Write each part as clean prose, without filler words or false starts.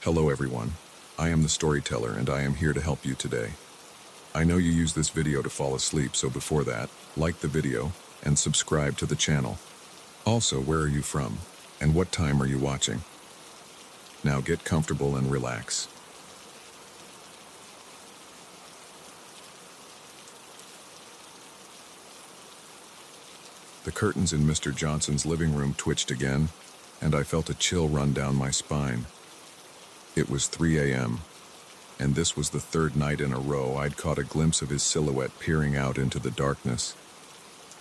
Hello everyone, I am the storyteller and I am here to help you today. I know you use this video to fall asleep, so before that, like the video and subscribe to the channel. Also, where are you from and what time are you watching? Now get comfortable and relax. The curtains in Mr. Johnson's living room twitched again, and I felt a chill run down my spine. It was 3 a.m., and this was the third night in a row I'd caught a glimpse of his silhouette peering out into the darkness.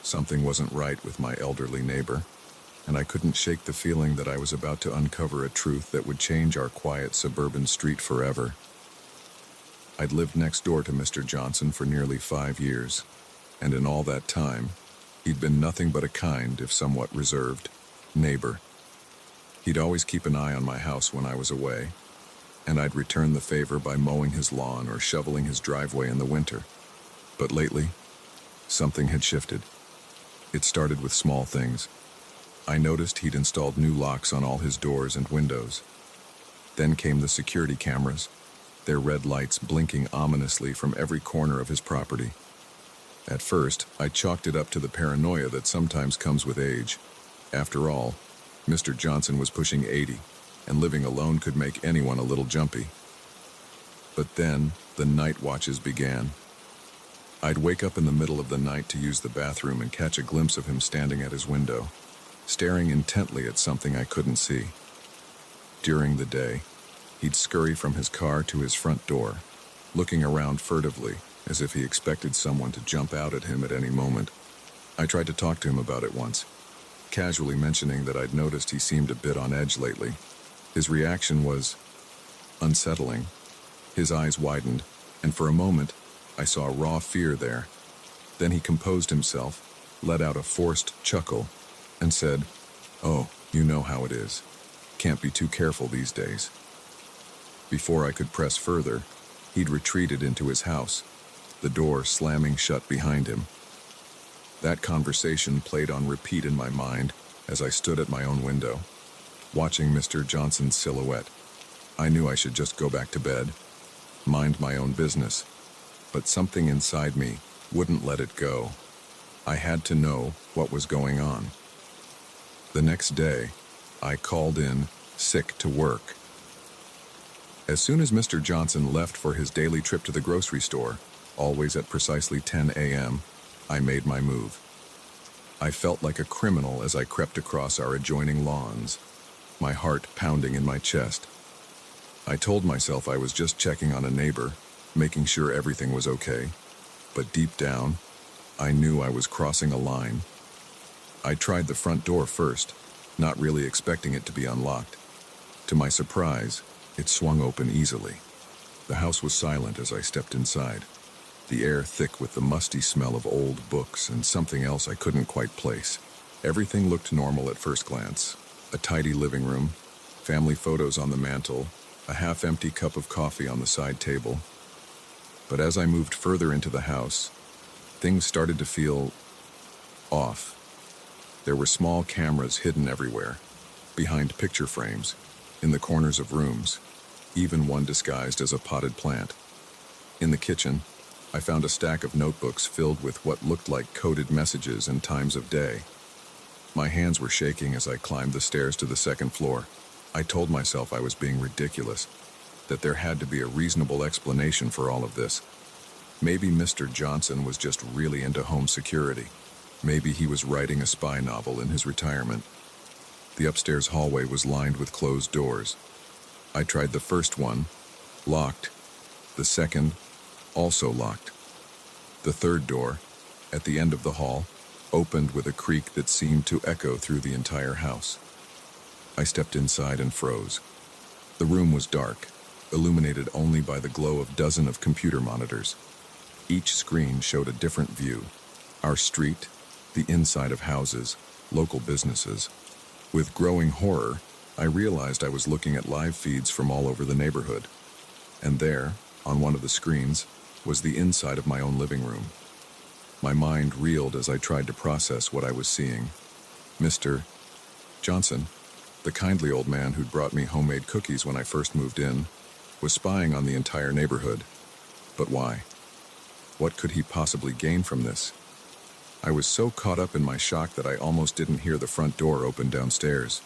Something wasn't right with my elderly neighbor, and I couldn't shake the feeling that I was about to uncover a truth that would change our quiet suburban street forever. I'd lived next door to Mr. Johnson for nearly 5 years, and in all that time, he'd been nothing but a kind, if somewhat reserved, neighbor. He'd always keep an eye on my house when I was away, and I'd return the favor by mowing his lawn or shoveling his driveway in the winter. But lately, something had shifted. It started with small things. I noticed he'd installed new locks on all his doors and windows. Then came the security cameras, their red lights blinking ominously from every corner of his property. At first, I chalked it up to the paranoia that sometimes comes with age. After all, Mr. Johnson was pushing 80, and living alone could make anyone a little jumpy. But then, the night watches began. I'd wake up in the middle of the night to use the bathroom and catch a glimpse of him standing at his window, staring intently at something I couldn't see. During the day, he'd scurry from his car to his front door, looking around furtively, as if he expected someone to jump out at him at any moment. I tried to talk to him about it once, casually mentioning that I'd noticed he seemed a bit on edge lately. His reaction was unsettling. His eyes widened, and for a moment, I saw raw fear there. Then he composed himself, let out a forced chuckle, and said, "Oh, you know how it is. Can't be too careful these days." Before I could press further, he'd retreated into his house, the door slamming shut behind him. That conversation played on repeat in my mind as I stood at my own window, watching Mr. Johnson's silhouette. I knew I should just go back to bed, mind my own business, but something inside me wouldn't let it go. I had to know what was going on. The next day, I called in sick to work. As soon as Mr. Johnson left for his daily trip to the grocery store, always at precisely 10 a.m., I made my move. I felt like a criminal as I crept across our adjoining lawns, my heart pounding in my chest. I told myself I was just checking on a neighbor, making sure everything was okay, but deep down, I knew I was crossing a line. I tried the front door first, not really expecting it to be unlocked. To my surprise, it swung open easily. The house was silent as I stepped inside, the air thick with the musty smell of old books and something else I couldn't quite place. Everything looked normal at first glance. A tidy living room, family photos on the mantel, a half-empty cup of coffee on the side table. But as I moved further into the house, things started to feel off. There were small cameras hidden everywhere, behind picture frames, in the corners of rooms, even one disguised as a potted plant. In the kitchen, I found a stack of notebooks filled with what looked like coded messages and times of day. My hands were shaking as I climbed the stairs to the second floor. I told myself I was being ridiculous, that there had to be a reasonable explanation for all of this. Maybe Mr. Johnson was just really into home security. Maybe he was writing a spy novel in his retirement. The upstairs hallway was lined with closed doors. I tried the first one, locked. The second, also locked. The third door, at the end of the hall, opened with a creak that seemed to echo through the entire house. I stepped inside and froze. The room was dark, illuminated only by the glow of dozens of computer monitors. Each screen showed a different view. Our street, the inside of houses, local businesses. With growing horror, I realized I was looking at live feeds from all over the neighborhood. And there, on one of the screens, was the inside of my own living room. My mind reeled as I tried to process what I was seeing. Mr. Johnson, The kindly old man who'd brought me homemade cookies when I first moved in was spying on the entire neighborhood. But why? What could he possibly gain from this? I was so caught up in my shock that I almost didn't hear the front door open downstairs.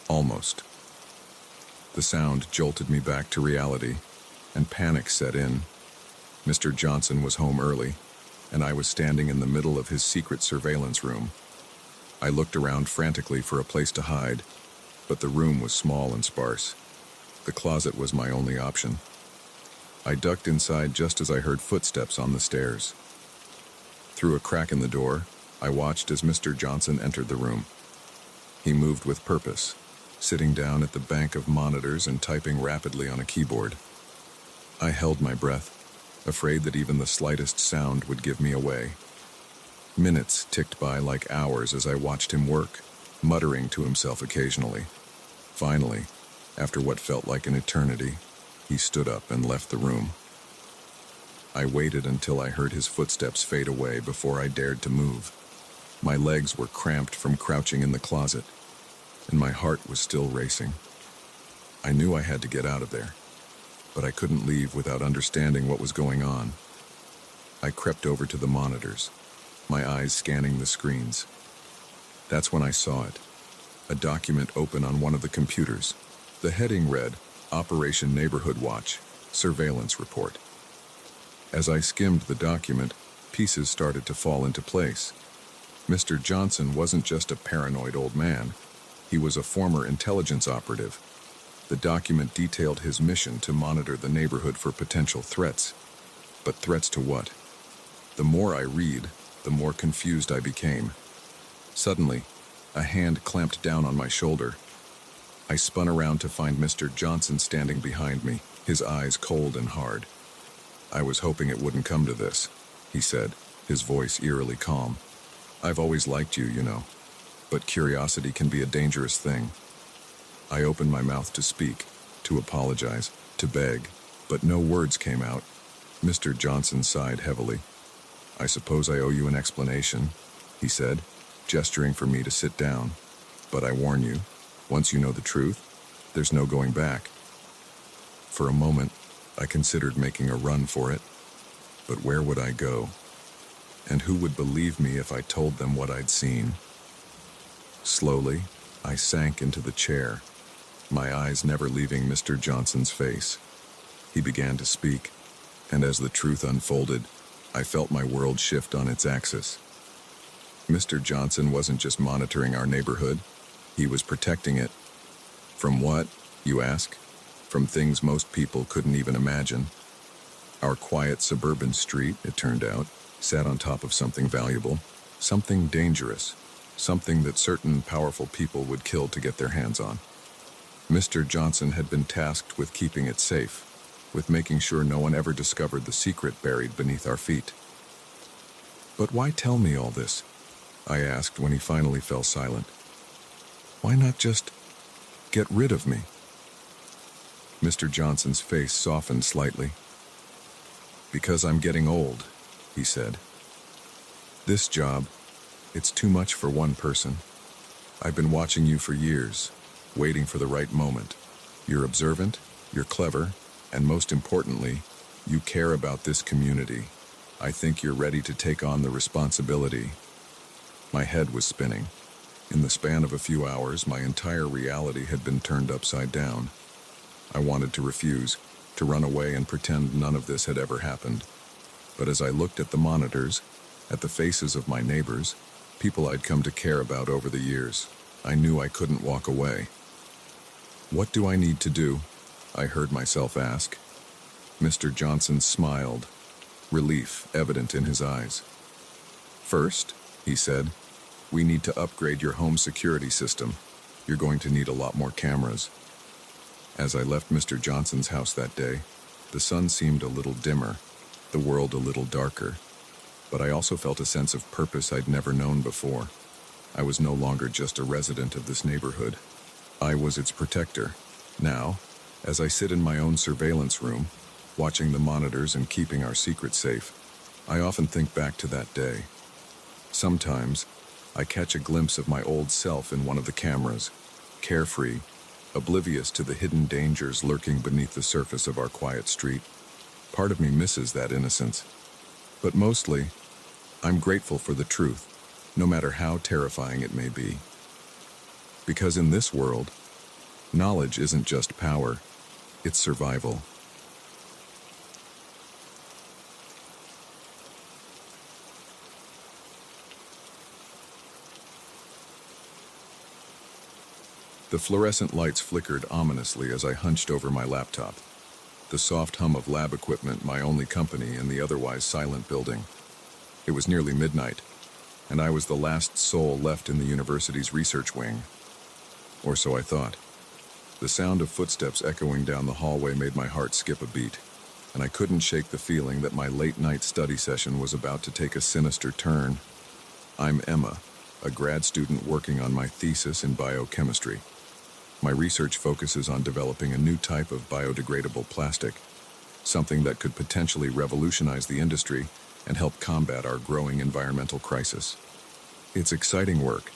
Almost. The sound jolted me back to reality, and panic set in. Mr. Johnson was home early, and I was standing in the middle of his secret surveillance room. I looked around frantically for a place to hide, but the room was small and sparse. The closet was my only option. I ducked inside just as I heard footsteps on the stairs. Through a crack in the door, I watched as Mr. Johnson entered the room. He moved with purpose, sitting down at the bank of monitors and typing rapidly on a keyboard. I held my breath, afraid that even the slightest sound would give me away. Minutes ticked by like hours as I watched him work, muttering to himself occasionally. Finally, after what felt like an eternity, he stood up and left the room. I waited until I heard his footsteps fade away before I dared to move. My legs were cramped from crouching in the closet, and my heart was still racing. I knew I had to get out of there, but I couldn't leave without understanding what was going on. I crept over to the monitors, my eyes scanning the screens. That's when I saw it. A document open on one of the computers. The heading read, Operation Neighborhood Watch, Surveillance Report. As I skimmed the document, pieces started to fall into place. Mr. Johnson wasn't just a paranoid old man. He was a former intelligence operative. The document detailed his mission to monitor the neighborhood for potential threats. But threats to what? The more I read, the more confused I became. Suddenly, a hand clamped down on my shoulder. I spun around to find Mr. Johnson standing behind me, his eyes cold and hard. "I was hoping it wouldn't come to this," he said, his voice eerily calm. "I've always liked you, you know, but curiosity can be a dangerous thing." I opened my mouth to speak, to apologize, to beg, but no words came out. Mr. Johnson sighed heavily. "I suppose I owe you an explanation," he said, gesturing for me to sit down. "But I warn you, once you know the truth, there's no going back." For a moment, I considered making a run for it. But where would I go? And who would believe me if I told them what I'd seen? Slowly, I sank into the chair, my eyes never leaving Mr. Johnson's face. He began to speak, and as the truth unfolded, I felt my world shift on its axis. Mr. Johnson wasn't just monitoring our neighborhood, he was protecting it. From what, you ask? From things most people couldn't even imagine. Our quiet suburban street, it turned out, sat on top of something valuable, something dangerous, something that certain powerful people would kill to get their hands on. Mr. Johnson had been tasked with keeping it safe, with making sure no one ever discovered the secret buried beneath our feet. "But why tell me all this?" I asked when he finally fell silent. "Why not just get rid of me?" Mr. Johnson's face softened slightly. "Because I'm getting old," he said. "This job, it's too much for one person. I've been watching you for years, waiting for the right moment. You're observant, you're clever, and most importantly, you care about this community. I think you're ready to take on the responsibility." My head was spinning. In the span of a few hours, my entire reality had been turned upside down. I wanted to refuse, to run away and pretend none of this had ever happened. But as I looked at the monitors, at the faces of my neighbors, people I'd come to care about over the years, I knew I couldn't walk away. "What do I need to do?" I heard myself ask. Mr. Johnson smiled, relief evident in his eyes. "First," he said, "we need to upgrade your home security system. You're going to need a lot more cameras." As I left Mr. Johnson's house that day, the sun seemed a little dimmer, the world a little darker, but I also felt a sense of purpose I'd never known before. I was no longer just a resident of this neighborhood. I was its protector. Now, as I sit in my own surveillance room, watching the monitors and keeping our secret safe, I often think back to that day. Sometimes, I catch a glimpse of my old self in one of the cameras, carefree, oblivious to the hidden dangers lurking beneath the surface of our quiet street. Part of me misses that innocence. But mostly, I'm grateful for the truth, no matter how terrifying it may be. Because in this world, knowledge isn't just power, it's survival. The fluorescent lights flickered ominously as I hunched over my laptop, the soft hum of lab equipment my only company in the otherwise silent building. It was nearly midnight, and I was the last soul left in the university's research wing. Or so I thought. The sound of footsteps echoing down the hallway made my heart skip a beat, and I couldn't shake the feeling that my late-night study session was about to take a sinister turn. I'm Emma, a grad student working on my thesis in biochemistry. My research focuses on developing a new type of biodegradable plastic, something that could potentially revolutionize the industry and help combat our growing environmental crisis. It's exciting work,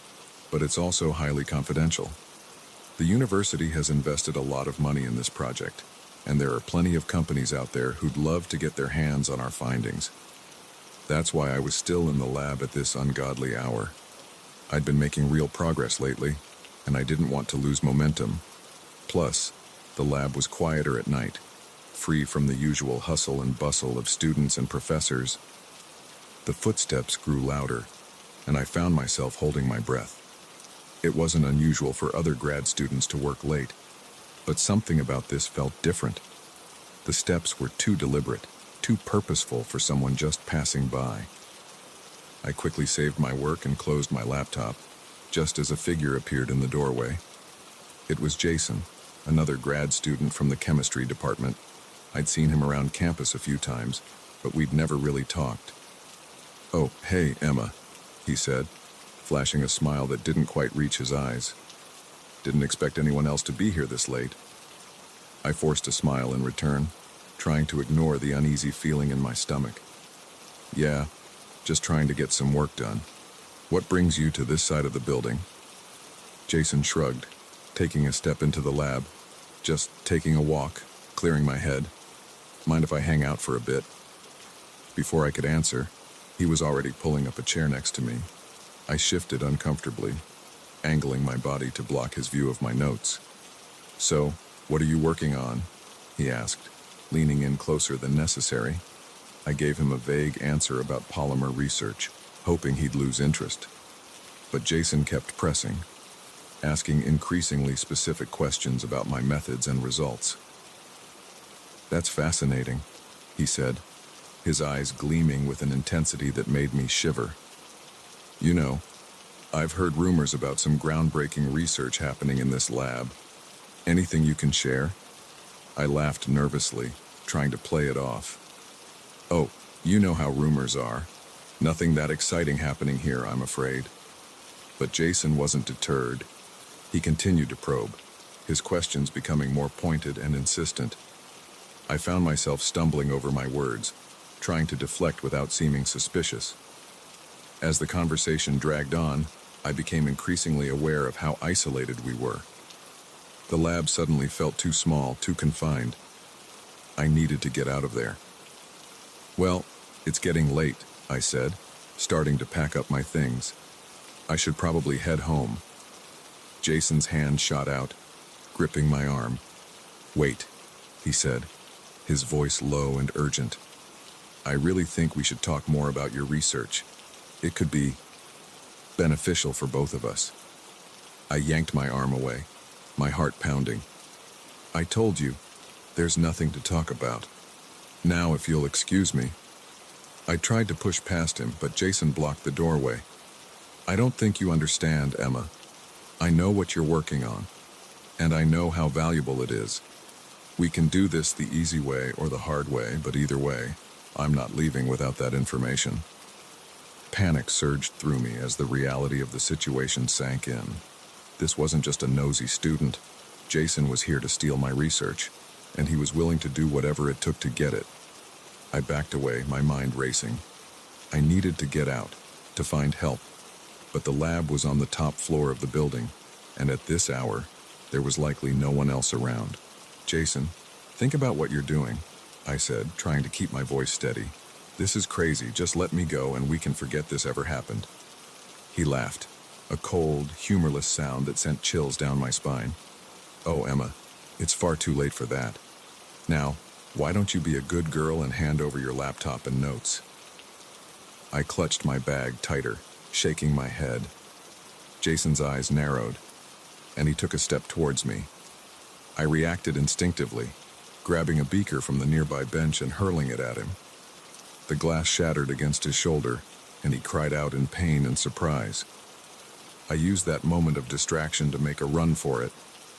but it's also highly confidential. The university has invested a lot of money in this project, and there are plenty of companies out there who'd love to get their hands on our findings. That's why I was still in the lab at this ungodly hour. I'd been making real progress lately, and I didn't want to lose momentum. Plus, the lab was quieter at night, free from the usual hustle and bustle of students and professors. The footsteps grew louder, and I found myself holding my breath. It wasn't unusual for other grad students to work late, but something about this felt different. The steps were too deliberate, too purposeful for someone just passing by. I quickly saved my work and closed my laptop, just as a figure appeared in the doorway. It was Jason, another grad student from the chemistry department. I'd seen him around campus a few times, but we'd never really talked. "Oh, hey, Emma," he said, flashing a smile that didn't quite reach his eyes. "Didn't expect anyone else to be here this late." I forced a smile in return, trying to ignore the uneasy feeling in my stomach. "Yeah, just trying to get some work done. What brings you to this side of the building?" Jason shrugged, taking a step into the lab. "Just taking a walk, clearing my head. Mind if I hang out for a bit?" Before I could answer, he was already pulling up a chair next to me. I shifted uncomfortably, angling my body to block his view of my notes. "So, what are you working on?" he asked, leaning in closer than necessary. I gave him a vague answer about polymer research, hoping he'd lose interest. But Jason kept pressing, asking increasingly specific questions about my methods and results. "That's fascinating," he said, his eyes gleaming with an intensity that made me shiver. "You know, I've heard rumors about some groundbreaking research happening in this lab. Anything you can share?" I laughed nervously, trying to play it off. "Oh, you know how rumors are. Nothing that exciting happening here, I'm afraid." But Jason wasn't deterred. He continued to probe, his questions becoming more pointed and insistent. I found myself stumbling over my words, trying to deflect without seeming suspicious. As the conversation dragged on, I became increasingly aware of how isolated we were. The lab suddenly felt too small, too confined. I needed to get out of there. "Well, it's getting late," I said, starting to pack up my things. "I should probably head home." Jason's hand shot out, gripping my arm. "Wait," he said, his voice low and urgent. "I really think we should talk more about your research. It could be beneficial for both of us." I yanked my arm away, my heart pounding. "I told you, there's nothing to talk about. Now, if you'll excuse me." I tried to push past him, but Jason blocked the doorway. "I don't think you understand, Emma. I know what you're working on, and I know how valuable it is. We can do this the easy way or the hard way, but either way, I'm not leaving without that information." Panic surged through me as the reality of the situation sank in. This wasn't just a nosy student. Jason was here to steal my research, and he was willing to do whatever it took to get it. I backed away, my mind racing. I needed to get out, to find help, but the lab was on the top floor of the building, and at this hour, There was likely no one else around. "Jason, think about what you're doing," I said, trying to keep my voice steady. "This is crazy. Just let me go and we can forget this ever happened." He laughed, a cold, humorless sound that sent chills down my spine. "Oh, Emma, it's far too late for that. Now, why don't you be a good girl and hand over your laptop and notes?" I clutched my bag tighter, shaking my head. Jason's eyes narrowed, and he took a step towards me. I reacted instinctively, grabbing a beaker from the nearby bench and hurling it at him. The glass shattered against his shoulder, and he cried out in pain and surprise. I used that moment of distraction to make a run for it,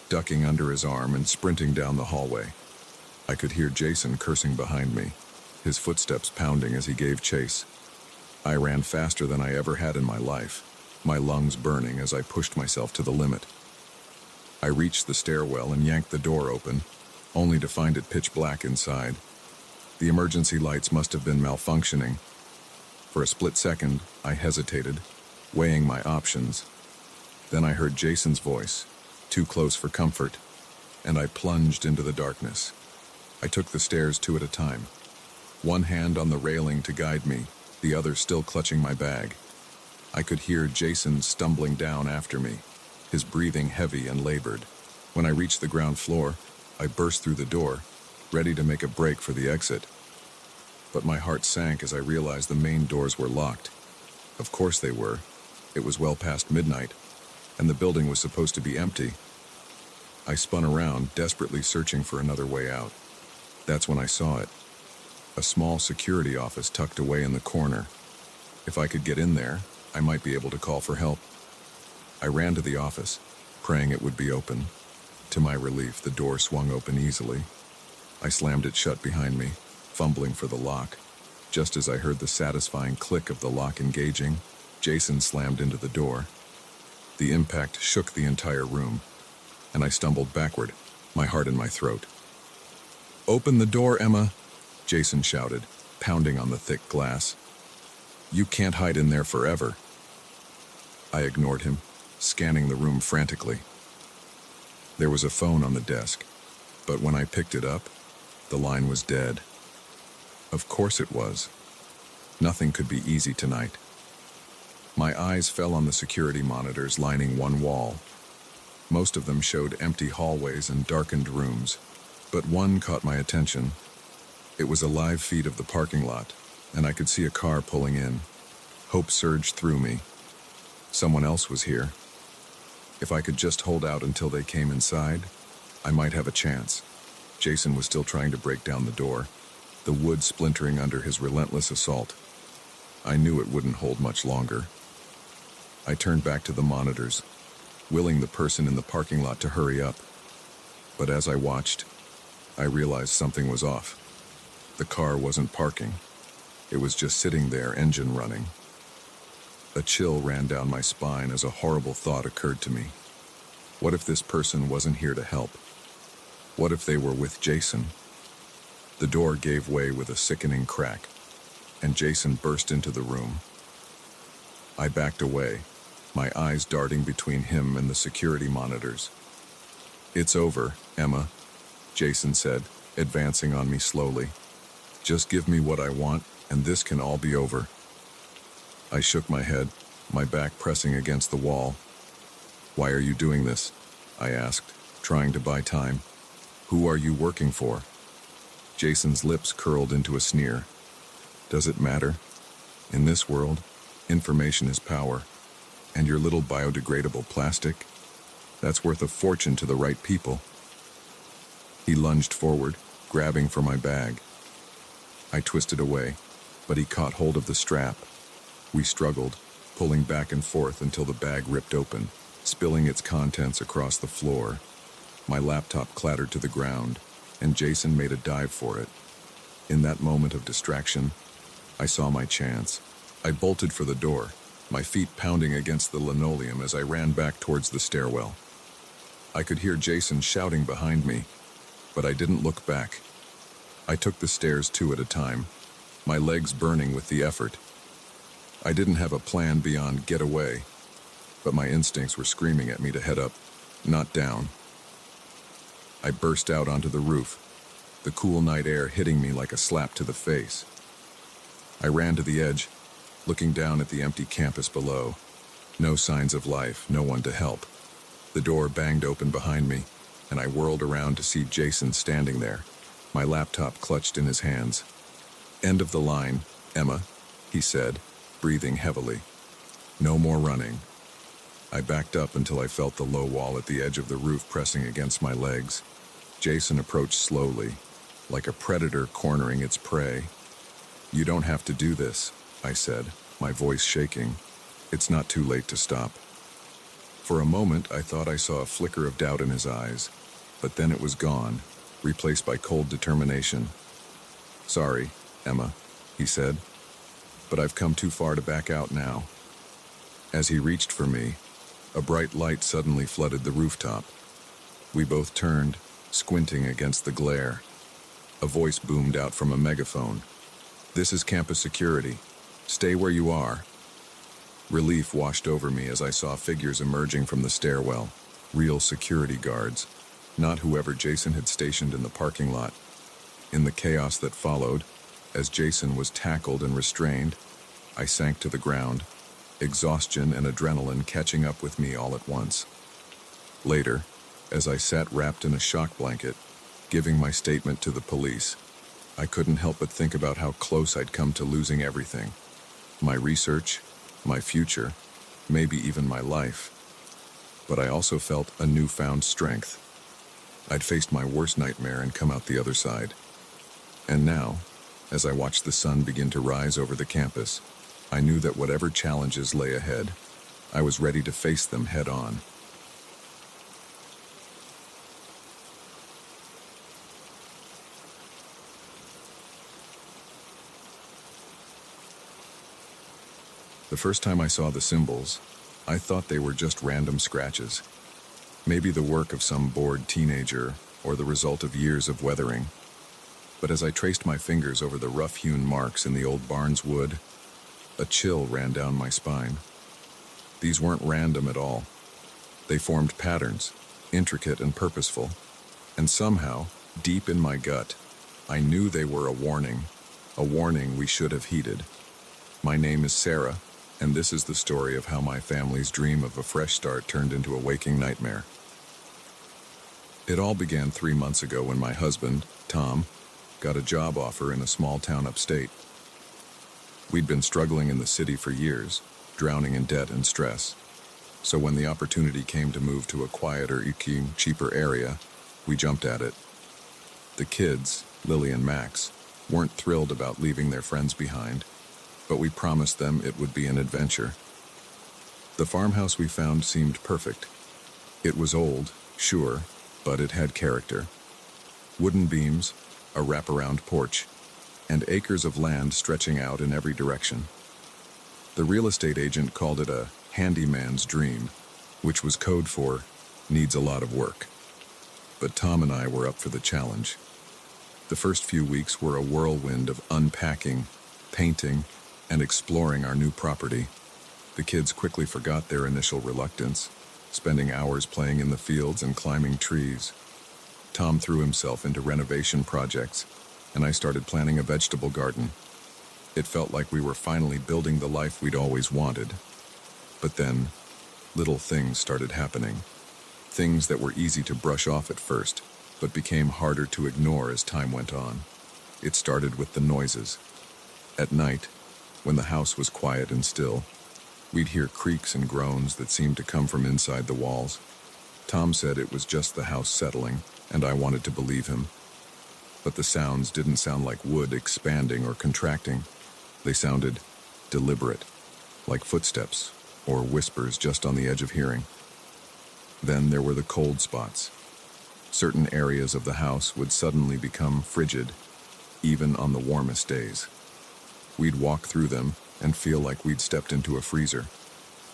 ducking under his arm and sprinting down the hallway. I could hear Jason cursing behind me, his footsteps pounding as he gave chase. I ran faster than I ever had in my life, my lungs burning as I pushed myself to the limit. I reached the stairwell and yanked the door open, only to find it pitch black inside. The emergency lights must have been malfunctioning. For a split second, I hesitated, weighing my options. Then I heard Jason's voice, too close for comfort, and I plunged into the darkness. I took the stairs 2 at a time, one hand on the railing to guide me, the other still clutching my bag. I could hear Jason stumbling down after me, his breathing heavy and labored. When I reached the ground floor, I burst through the door, ready to make a break for the exit. But my heart sank as I realized the main doors were locked. Of course they were. It was well past midnight, and the building was supposed to be empty. I spun around, desperately searching for another way out. That's when I saw it. A small security office tucked away in the corner. If I could get in there, I might be able to call for help. I ran to the office, praying it would be open. To my relief, the door swung open easily. I slammed it shut behind me, fumbling for the lock. Just as I heard the satisfying click of the lock engaging, Jason slammed into the door. The impact shook the entire room, and I stumbled backward, my heart in my throat. "Open the door, Emma," Jason shouted, pounding on the thick glass. "You can't hide in there forever." I ignored him, scanning the room frantically. There was a phone on the desk, but when I picked it up, the line was dead. Of course it was. Nothing could be easy tonight. My eyes fell on the security monitors lining one wall. Most of them showed empty hallways and darkened rooms, but one caught my attention. It was a live feed of the parking lot, and I could see a car pulling in. Hope surged through me. Someone else was here. If I could just hold out until they came inside, I might have a chance. Jason was still trying to break down the door, the wood splintering under his relentless assault. I knew it wouldn't hold much longer. I turned back to the monitors, willing the person in the parking lot to hurry up. But as I watched, I realized something was off. The car wasn't parking. It was just sitting there, engine running. A chill ran down my spine as a horrible thought occurred to me. What if this person wasn't here to help? What if they were with Jason? The door gave way with a sickening crack, and Jason burst into the room. I backed away, my eyes darting between him and the security monitors. "It's over, Emma," Jason said, advancing on me slowly. "Just give me what I want, and this can all be over." I shook my head, my back pressing against the wall. "Why are you doing this?" I asked, trying to buy time. "Who are you working for?" Jason's lips curled into a sneer. "Does it matter? In this world, information is power, and your little biodegradable plastic, that's worth a fortune to the right people." He lunged forward, grabbing for my bag. I twisted away, but he caught hold of the strap. We struggled, pulling back and forth until the bag ripped open, spilling its contents across the floor. My laptop clattered to the ground, and Jason made a dive for it. In that moment of distraction, I saw my chance. I bolted for the door, my feet pounding against the linoleum as I ran back towards the stairwell. I could hear Jason shouting behind me, but I didn't look back. I took the stairs 2 at a time, my legs burning with the effort. I didn't have a plan beyond get away, but my instincts were screaming at me to head up, not down. I burst out onto the roof, the cool night air hitting me like a slap to the face. I ran to the edge, looking down at the empty campus below. No signs of life, no one to help. The door banged open behind me, and I whirled around to see Jason standing there, my laptop clutched in his hands. "End of the line, Emma," he said, breathing heavily. "No more running." I backed up until I felt the low wall at the edge of the roof pressing against my legs. Jason approached slowly, like a predator cornering its prey. "You don't have to do this," I said, my voice shaking. "It's not too late to stop." For a moment, I thought I saw a flicker of doubt in his eyes, but then it was gone, replaced by cold determination. "Sorry, Emma," he said, "but I've come too far to back out now." As he reached for me, a bright light suddenly flooded the rooftop. We both turned, squinting against the glare. A voice boomed out from a megaphone. "This is campus security. Stay where you are." Relief washed over me as I saw figures emerging from the stairwell, real security guards, not whoever Jason had stationed in the parking lot. In the chaos that followed, as Jason was tackled and restrained, I sank to the ground, exhaustion and adrenaline catching up with me all at once. Later, as I sat wrapped in a shock blanket, giving my statement to the police, I couldn't help but think about how close I'd come to losing everything. My research, my future, maybe even my life. But I also felt a newfound strength. I'd faced my worst nightmare and come out the other side. And now, as I watched the sun begin to rise over the campus, I knew that whatever challenges lay ahead, I was ready to face them head on. The first time I saw the symbols, I thought they were just random scratches. Maybe the work of some bored teenager or the result of years of weathering. But as I traced my fingers over the rough-hewn marks in the old barn's wood, a chill ran down my spine. These weren't random at all. They formed patterns, intricate and purposeful. And somehow, deep in my gut, I knew they were a warning we should have heeded. My name is Sarah, and this is the story of how my family's dream of a fresh start turned into a waking nightmare. It all began 3 months ago when my husband, Tom, got a job offer in a small town upstate. We'd been struggling in the city for years, drowning in debt and stress. So when the opportunity came to move to a quieter, cheaper area, we jumped at it. The kids, Lily and Max, weren't thrilled about leaving their friends behind, but we promised them it would be an adventure. The farmhouse we found seemed perfect. It was old, sure, but it had character. Wooden beams, a wraparound porch, and acres of land stretching out in every direction. The real estate agent called it a handyman's dream, which was code for needs a lot of work. But Tom and I were up for the challenge. The first few weeks were a whirlwind of unpacking, painting, and exploring our new property. The kids quickly forgot their initial reluctance, spending hours playing in the fields and climbing trees. Tom threw himself into renovation projects, and I started planning a vegetable garden. It felt like we were finally building the life we'd always wanted. But then, little things started happening. Things that were easy to brush off at first, but became harder to ignore as time went on. It started with the noises. At night, when the house was quiet and still, we'd hear creaks and groans that seemed to come from inside the walls. Tom said it was just the house settling, and I wanted to believe him. But the sounds didn't sound like wood expanding or contracting. They sounded deliberate, like footsteps or whispers just on the edge of hearing. Then there were the cold spots. Certain areas of the house would suddenly become frigid, even on the warmest days. We'd walk through them and feel like we'd stepped into a freezer.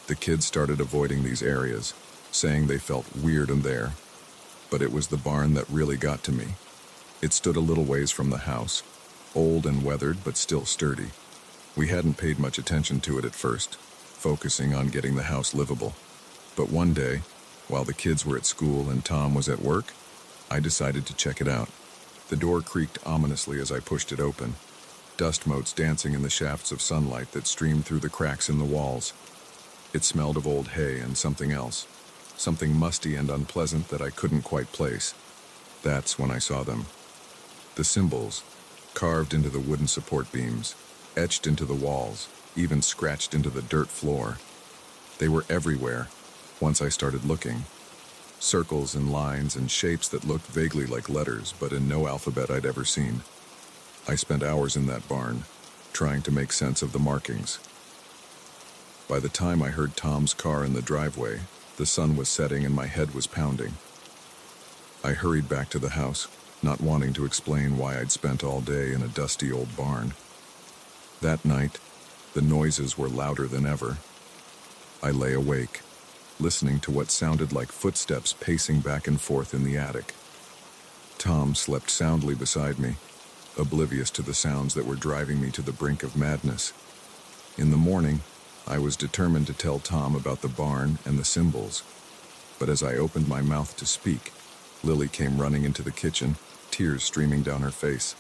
The kids started avoiding these areas, saying they felt weird in there. But it was the barn that really got to me. It stood a little ways from the house, old and weathered but still sturdy. We hadn't paid much attention to it at first, focusing on getting the house livable. But one day, while the kids were at school and Tom was at work, I decided to check it out. The door creaked ominously as I pushed it open, dust motes dancing in the shafts of sunlight that streamed through the cracks in the walls. It smelled of old hay and something else, something musty and unpleasant that I couldn't quite place. That's when I saw them. The symbols, carved into the wooden support beams, etched into the walls, even scratched into the dirt floor. They were everywhere, once I started looking. Circles and lines and shapes that looked vaguely like letters, but in no alphabet I'd ever seen. I spent hours in that barn, trying to make sense of the markings. By the time I heard Tom's car in the driveway, the sun was setting and my head was pounding. I hurried back to the house, not wanting to explain why I'd spent all day in a dusty old barn. That night, the noises were louder than ever. I lay awake, listening to what sounded like footsteps pacing back and forth in the attic. Tom slept soundly beside me, oblivious to the sounds that were driving me to the brink of madness. In the morning, I was determined to tell Tom about the barn and the symbols. But as I opened my mouth to speak, Lily came running into the kitchen, tears streaming down her face.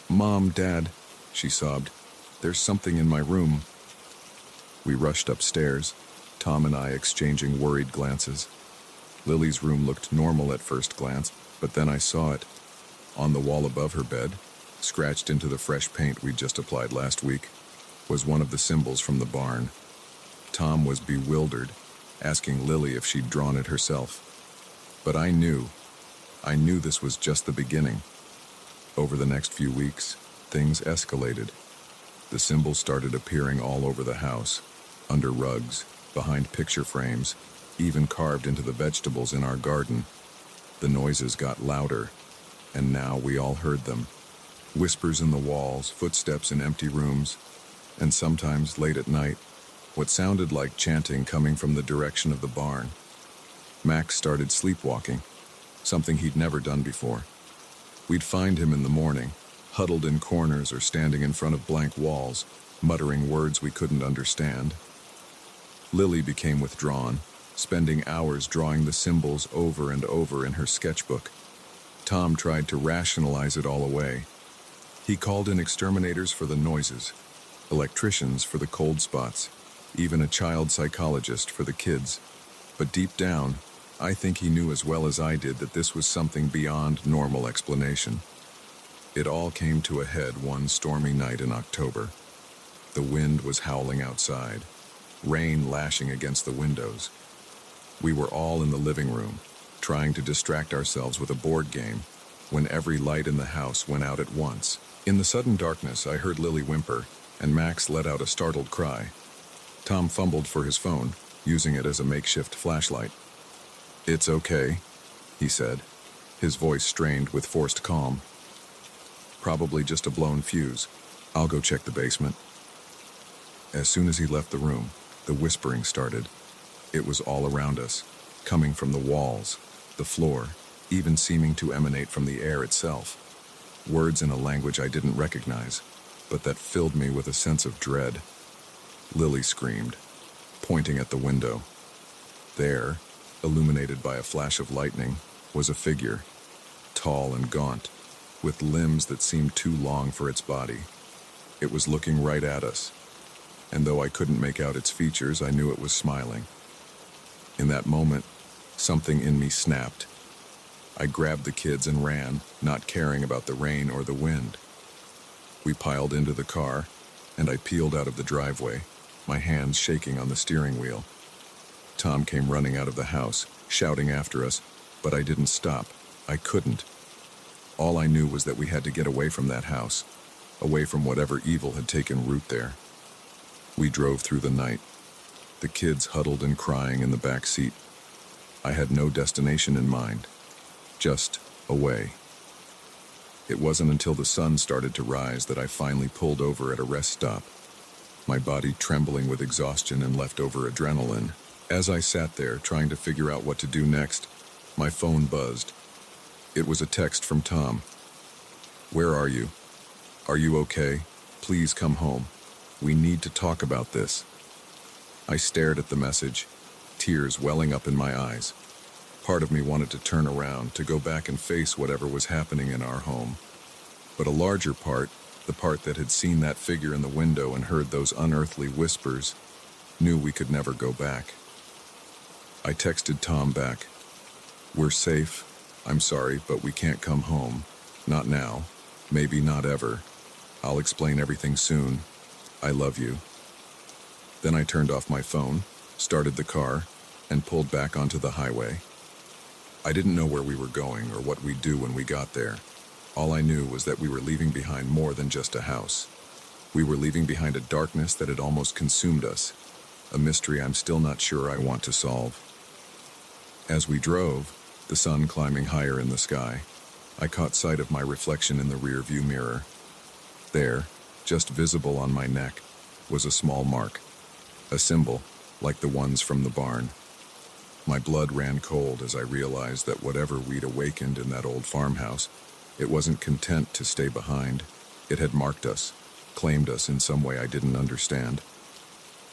"Mom, Dad," she sobbed, "there's something in my room." We rushed upstairs, Tom and I exchanging worried glances. Lily's room looked normal at first glance, but then I saw it. On the wall above her bed, scratched into the fresh paint we'd just applied last week, was one of the symbols from the barn. Tom was bewildered, asking Lily if she'd drawn it herself. But I knew this was just the beginning. Over the next few weeks, things escalated. The symbols started appearing all over the house, under rugs, behind picture frames, even carved into the vegetables in our garden. The noises got louder, and now we all heard them. Whispers in the walls, footsteps in empty rooms, and sometimes, late at night, what sounded like chanting coming from the direction of the barn. Max started sleepwalking, something he'd never done before. We'd find him in the morning, huddled in corners or standing in front of blank walls, muttering words we couldn't understand. Lily became withdrawn, spending hours drawing the symbols over and over in her sketchbook. Tom tried to rationalize it all away. He called in exterminators for the noises, electricians for the cold spots, even a child psychologist for the kids. But deep down, I think he knew as well as I did that this was something beyond normal explanation. It all came to a head one stormy night in October. The wind was howling outside, rain lashing against the windows. We were all in the living room, trying to distract ourselves with a board game, when every light in the house went out at once. In the sudden darkness, I heard Lily whimper, and Max let out a startled cry. Tom fumbled for his phone, using it as a makeshift flashlight. "It's okay," he said, his voice strained with forced calm. "Probably just a blown fuse. I'll go check the basement." As soon as he left the room, the whispering started. It was all around us, coming from the walls, the floor, even seeming to emanate from the air itself. Words in a language I didn't recognize, but that filled me with a sense of dread. Lily screamed, pointing at the window. There, illuminated by a flash of lightning, was a figure, tall and gaunt, with limbs that seemed too long for its body. It was looking right at us, and though I couldn't make out its features, I knew it was smiling. In that moment, something in me snapped. I grabbed the kids and ran, not caring about the rain or the wind. We piled into the car, and I peeled out of the driveway, my hands shaking on the steering wheel. Tom came running out of the house, shouting after us, but I didn't stop. I couldn't. All I knew was that we had to get away from that house, away from whatever evil had taken root there. We drove through the night, the kids huddled and crying in the back seat. I had no destination in mind, just away. It wasn't until the sun started to rise that I finally pulled over at a rest stop, my body trembling with exhaustion and leftover adrenaline. As I sat there trying to figure out what to do next, my phone buzzed. It was a text from Tom. "Where are you? Are you okay? Please come home. We need to talk about this." I stared at the message, tears welling up in my eyes. Part of me wanted to turn around, to go back and face whatever was happening in our home. But a larger part, the part that had seen that figure in the window and heard those unearthly whispers, knew we could never go back. I texted Tom back. "We're safe. I'm sorry, but we can't come home. Not now. Maybe not ever. I'll explain everything soon. I love you." Then I turned off my phone, started the car, and pulled back onto the highway. I didn't know where we were going or what we'd do when we got there. All I knew was that we were leaving behind more than just a house. We were leaving behind a darkness that had almost consumed us, a mystery I'm still not sure I want to solve. As we drove, the sun climbing higher in the sky, I caught sight of my reflection in the rear-view mirror. There, just visible on my neck, was a small mark, a symbol like the ones from the barn. My blood ran cold as I realized that whatever we'd awakened in that old farmhouse, it wasn't content to stay behind. It had marked us, claimed us in some way I didn't understand.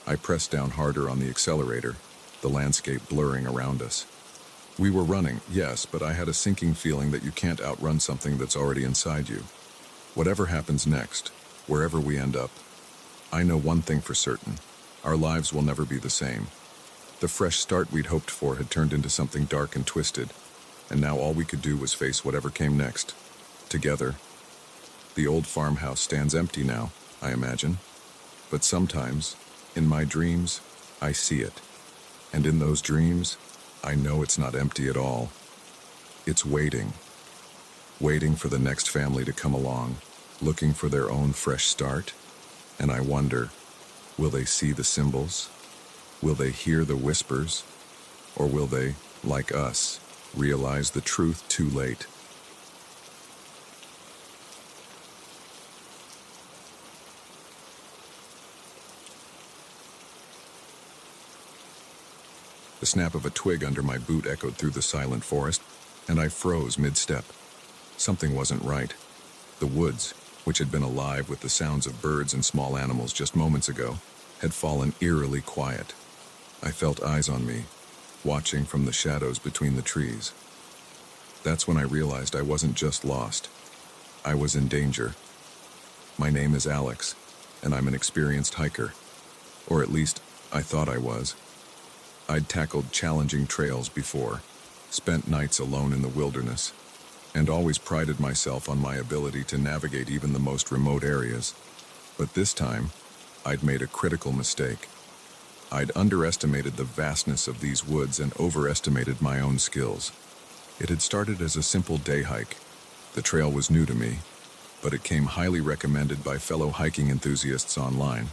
I pressed down harder on the accelerator, the landscape blurring around us. We were running, yes, but I had a sinking feeling that you can't outrun something that's already inside you. Whatever happens next, wherever we end up, I know one thing for certain: our lives will never be the same. The fresh start we'd hoped for had turned into something dark and twisted, and now all we could do was face whatever came next, together. The old farmhouse stands empty now, I imagine, but sometimes, in my dreams, I see it. And in those dreams, I know it's not empty at all. It's waiting for the next family to come along, looking for their own fresh start. And I wonder, will they see the symbols? Will they hear the whispers? Or will they, like us, realize the truth too late? The snap of a twig under my boot echoed through the silent forest, and I froze mid-step. Something wasn't right. The woods, which had been alive with the sounds of birds and small animals just moments ago, had fallen eerily quiet. I felt eyes on me, watching from the shadows between the trees. That's when I realized I wasn't just lost. I was in danger. My name is Alex, and I'm an experienced hiker. Or at least, I thought I was. I'd tackled challenging trails before, spent nights alone in the wilderness, and always prided myself on my ability to navigate even the most remote areas. But this time, I'd made a critical mistake. I'd underestimated the vastness of these woods and overestimated my own skills. It had started as a simple day hike. The trail was new to me, but it came highly recommended by fellow hiking enthusiasts online.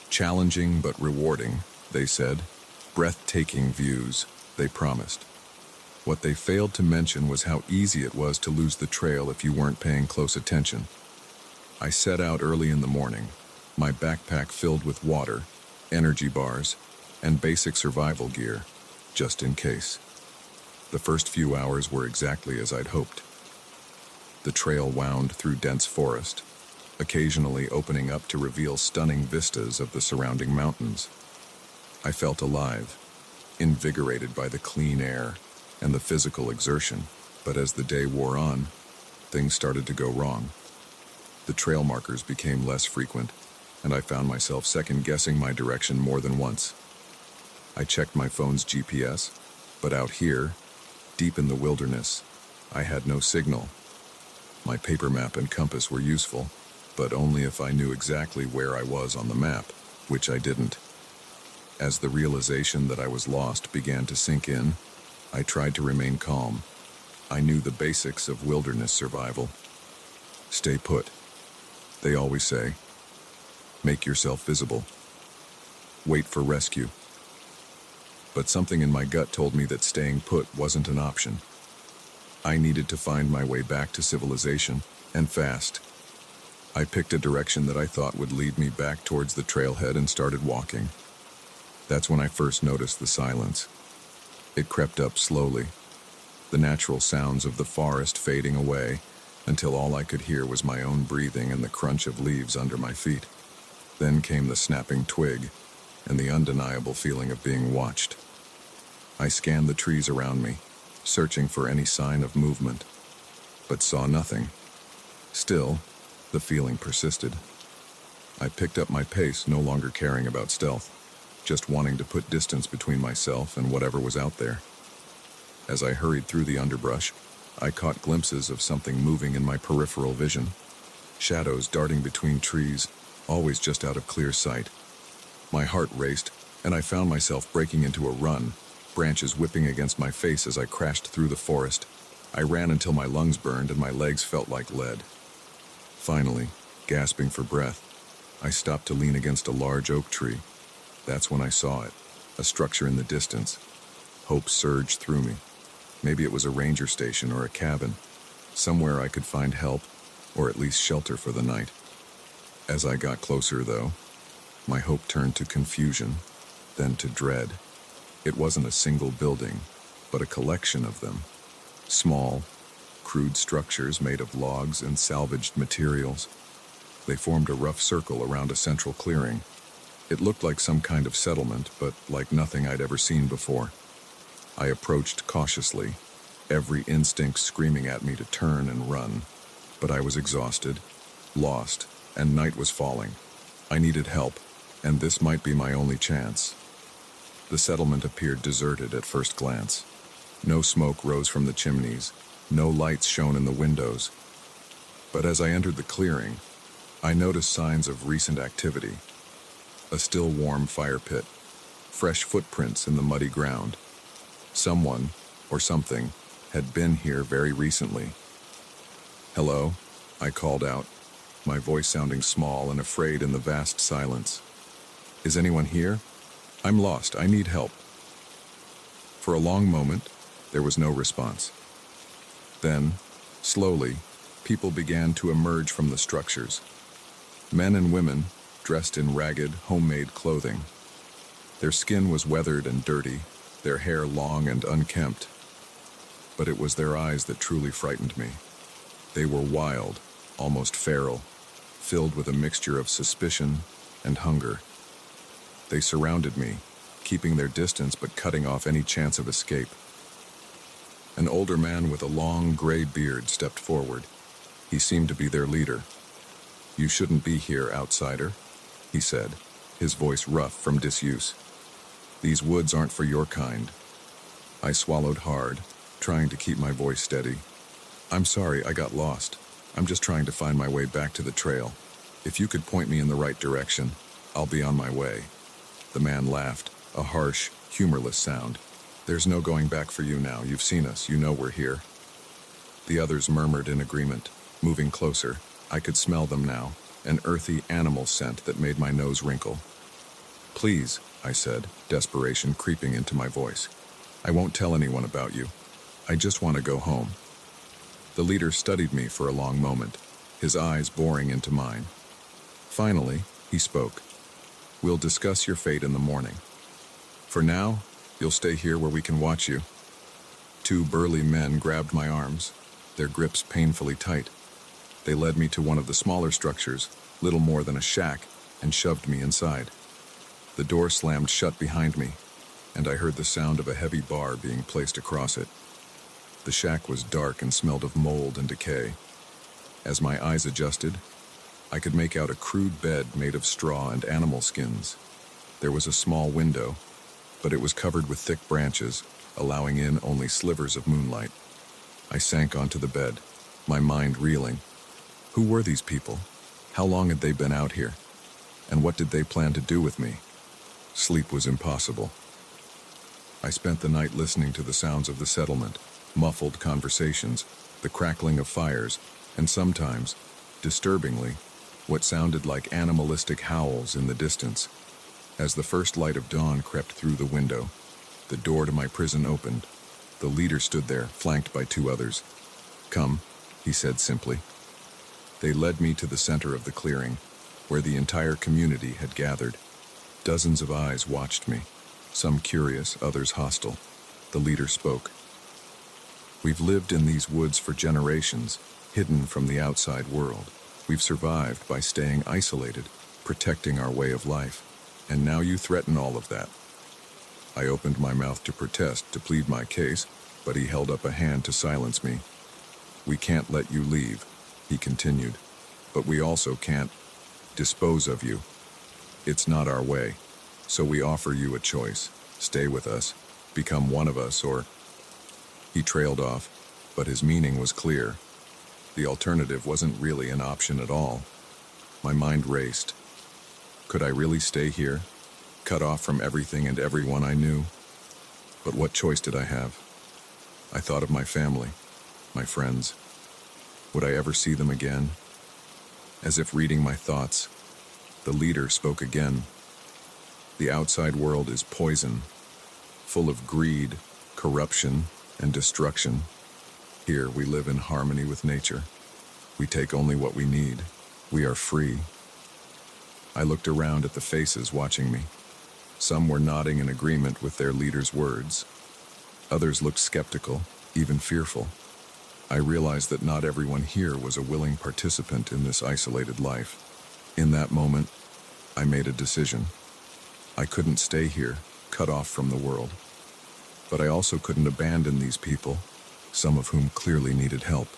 Challenging but rewarding, they said. Breathtaking views, they promised. What they failed to mention was how easy it was to lose the trail if you weren't paying close attention. I set out early in the morning, my backpack filled with water, energy bars, and basic survival gear, just in case. The first few hours were exactly as I'd hoped. The trail wound through dense forest, occasionally opening up to reveal stunning vistas of the surrounding mountains. I felt alive, invigorated by the clean air and the physical exertion, but as the day wore on, things started to go wrong. The trail markers became less frequent, and I found myself second-guessing my direction more than once. I checked my phone's GPS, but out here, deep in the wilderness, I had no signal. My paper map and compass were useful, but only if I knew exactly where I was on the map, which I didn't. As the realization that I was lost began to sink in, I tried to remain calm. I knew the basics of wilderness survival. Stay put, they always say. Make yourself visible. Wait for rescue. But something in my gut told me that staying put wasn't an option. I needed to find my way back to civilization, and fast. I picked a direction that I thought would lead me back towards the trailhead and started walking. That's when I first noticed the silence. It crept up slowly, the natural sounds of the forest fading away until all I could hear was my own breathing and the crunch of leaves under my feet. Then came the snapping twig and the undeniable feeling of being watched. I scanned the trees around me, searching for any sign of movement, but saw nothing. Still, the feeling persisted. I picked up my pace, no longer caring about stealth, just wanting to put distance between myself and whatever was out there. As I hurried through the underbrush, I caught glimpses of something moving in my peripheral vision. Shadows darting between trees, always just out of clear sight. My heart raced, and I found myself breaking into a run, branches whipping against my face as I crashed through the forest. I ran until my lungs burned and my legs felt like lead. Finally, gasping for breath, I stopped to lean against a large oak tree. That's when I saw it, a structure in the distance. Hope surged through me. Maybe it was a ranger station or a cabin, somewhere I could find help, or at least shelter for the night. As I got closer, though, my hope turned to confusion, then to dread. It wasn't a single building, but a collection of them. Small, crude structures made of logs and salvaged materials. They formed a rough circle around a central clearing. It looked like some kind of settlement, but like nothing I'd ever seen before. I approached cautiously, every instinct screaming at me to turn and run. But I was exhausted, lost, and night was falling. I needed help, and this might be my only chance. The settlement appeared deserted at first glance. No smoke rose from the chimneys, no lights shone in the windows. But as I entered the clearing, I noticed signs of recent activity. A still warm fire pit, fresh footprints in the muddy ground. Someone, or something, had been here very recently. "Hello," I called out, my voice sounding small and afraid in the vast silence. "Is anyone here? I'm lost. I need help." For a long moment, there was no response. Then, slowly, people began to emerge from the structures. Men and women, dressed in ragged, homemade clothing. Their skin was weathered and dirty, their hair long and unkempt. But it was their eyes that truly frightened me. They were wild, almost feral, filled with a mixture of suspicion and hunger. They surrounded me, keeping their distance but cutting off any chance of escape. An older man with a long, gray beard stepped forward. He seemed to be their leader. "You shouldn't be here, outsider," he said, his voice rough from disuse. "These woods aren't for your kind." I swallowed hard, trying to keep my voice steady. "I'm sorry, I got lost. I'm just trying to find my way back to the trail. If you could point me in the right direction, I'll be on my way." The man laughed, a harsh, humorless sound. "There's no going back for you now. You've seen us. You know we're here." The others murmured in agreement, moving closer. I could smell them now, an earthy animal scent that made my nose wrinkle. "Please," I said, desperation creeping into my voice. "I won't tell anyone about you. I just want to go home." The leader studied me for a long moment, his eyes boring into mine. Finally, he spoke. "We'll discuss your fate in the morning. For now, you'll stay here where we can watch you." Two burly men grabbed my arms, their grips painfully tight. They led me to one of the smaller structures, little more than a shack, and shoved me inside. The door slammed shut behind me, and I heard the sound of a heavy bar being placed across it. The shack was dark and smelled of mold and decay. As my eyes adjusted, I could make out a crude bed made of straw and animal skins. There was a small window, but it was covered with thick branches, allowing in only slivers of moonlight. I sank onto the bed, my mind reeling. Who were these people? How long had they been out here? And what did they plan to do with me? Sleep was impossible. I spent the night listening to the sounds of the settlement, muffled conversations, the crackling of fires, and sometimes, disturbingly, what sounded like animalistic howls in the distance. As the first light of dawn crept through the window, the door to my prison opened. The leader stood there, flanked by two others. "Come," he said simply. They led me to the center of the clearing, where the entire community had gathered. Dozens of eyes watched me, some curious, others hostile. The leader spoke. "We've lived in these woods for generations, hidden from the outside world. We've survived by staying isolated, protecting our way of life. And now you threaten all of that." I opened my mouth to protest, to plead my case, but he held up a hand to silence me. "We can't let you leave," he continued, "but we also can't dispose of you. It's not our way. So we offer you a choice. Stay with us, become one of us, or..." He trailed off, but his meaning was clear. The alternative wasn't really an option at all. My mind raced. Could I really stay here, cut off from everything and everyone I knew? But what choice did I have? I thought of my family, my friends. Would I ever see them again? As if reading my thoughts, the leader spoke again. "The outside world is poison, full of greed, corruption, and destruction. Here we live in harmony with nature. We take only what we need. We are free." I looked around at the faces watching me. Some were nodding in agreement with their leader's words. Others looked skeptical, even fearful. I realized that not everyone here was a willing participant in this isolated life. In that moment, I made a decision. I couldn't stay here, cut off from the world. But I also couldn't abandon these people, some of whom clearly needed help.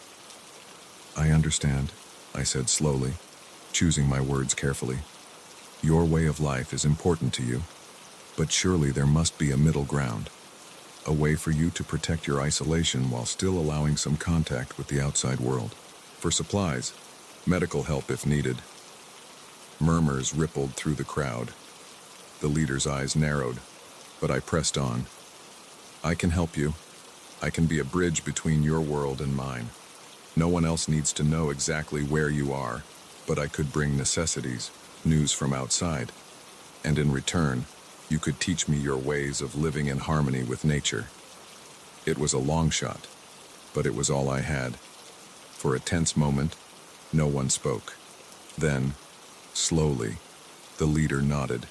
"I understand," I said slowly, choosing my words carefully. "Your way of life is important to you, but surely there must be a middle ground, a way for you to protect your isolation while still allowing some contact with the outside world. For supplies, medical help if needed." Murmurs rippled through the crowd. The leader's eyes narrowed, but I pressed on. "I can help you. I can be a bridge between your world and mine. No one else needs to know exactly where you are, but I could bring necessities, news from outside. And in return, you could teach me your ways of living in harmony with nature." It was a long shot, but it was all I had. For a tense moment, no one spoke. Then, slowly, the leader nodded.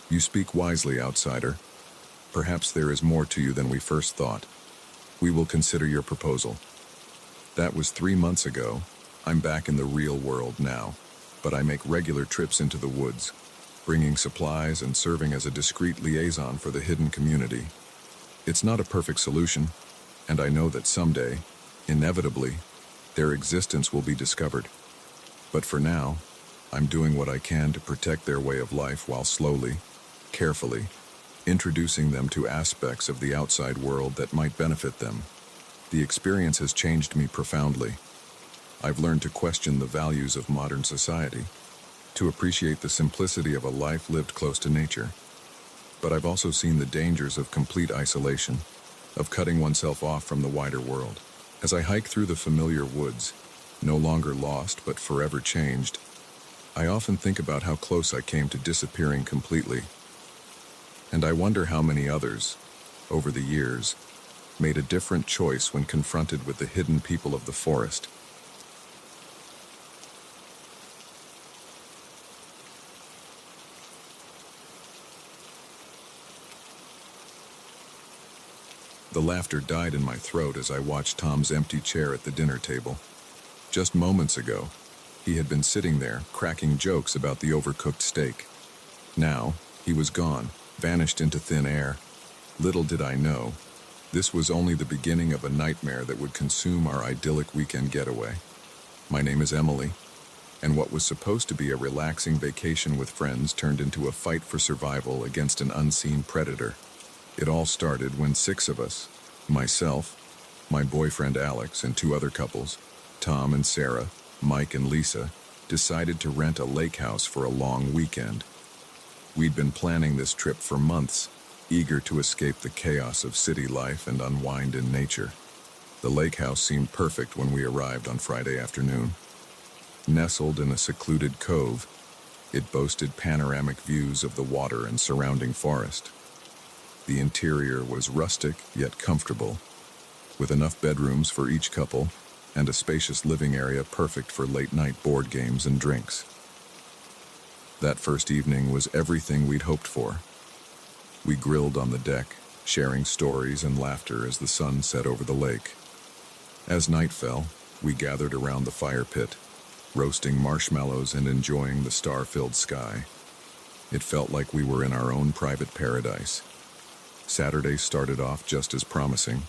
"You speak wisely, outsider. Perhaps there is more to you than we first thought. We will consider your proposal." That was 3 months ago. I'm back in the real world now, but I make regular trips into the woods, bringing supplies and serving as a discreet liaison for the hidden community. It's not a perfect solution, and I know that someday, inevitably, their existence will be discovered. But for now, I'm doing what I can to protect their way of life while slowly, carefully, introducing them to aspects of the outside world that might benefit them. The experience has changed me profoundly. I've learned to question the values of modern society, to appreciate the simplicity of a life lived close to nature. But I've also seen the dangers of complete isolation, of cutting oneself off from the wider world. As I hike through the familiar woods, no longer lost but forever changed, I often think about how close I came to disappearing completely. And I wonder how many others, over the years, made a different choice when confronted with the hidden people of the forest. The laughter died in my throat as I watched Tom's empty chair at the dinner table. Just moments ago, he had been sitting there, cracking jokes about the overcooked steak. Now, he was gone, vanished into thin air. Little did I know, this was only the beginning of a nightmare that would consume our idyllic weekend getaway. My name is Emily, and what was supposed to be a relaxing vacation with friends turned into a fight for survival against an unseen predator. It all started when 6 of us, myself, my boyfriend Alex, and 2 other couples, Tom and Sarah, Mike and Lisa, decided to rent a lake house for a long weekend. We'd been planning this trip for months, eager to escape the chaos of city life and unwind in nature. The lake house seemed perfect when we arrived on Friday afternoon. Nestled in a secluded cove, it boasted panoramic views of the water and surrounding forest. The interior was rustic yet comfortable, with enough bedrooms for each couple and a spacious living area perfect for late-night board games and drinks. That first evening was everything we'd hoped for. We grilled on the deck, sharing stories and laughter as the sun set over the lake. As night fell, we gathered around the fire pit, roasting marshmallows and enjoying the star-filled sky. It felt like we were in our own private paradise. Saturday started off just as promising.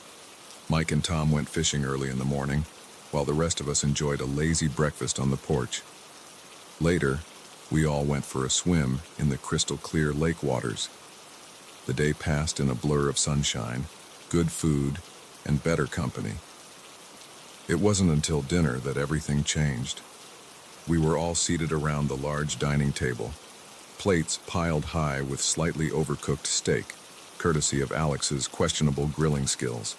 Mike and Tom went fishing early in the morning, while the rest of us enjoyed a lazy breakfast on the porch. Later, we all went for a swim in the crystal-clear lake waters. The day passed in a blur of sunshine, good food, and better company. It wasn't until dinner that everything changed. We were all seated around the large dining table, plates piled high with slightly overcooked steak, courtesy of Alex's questionable grilling skills.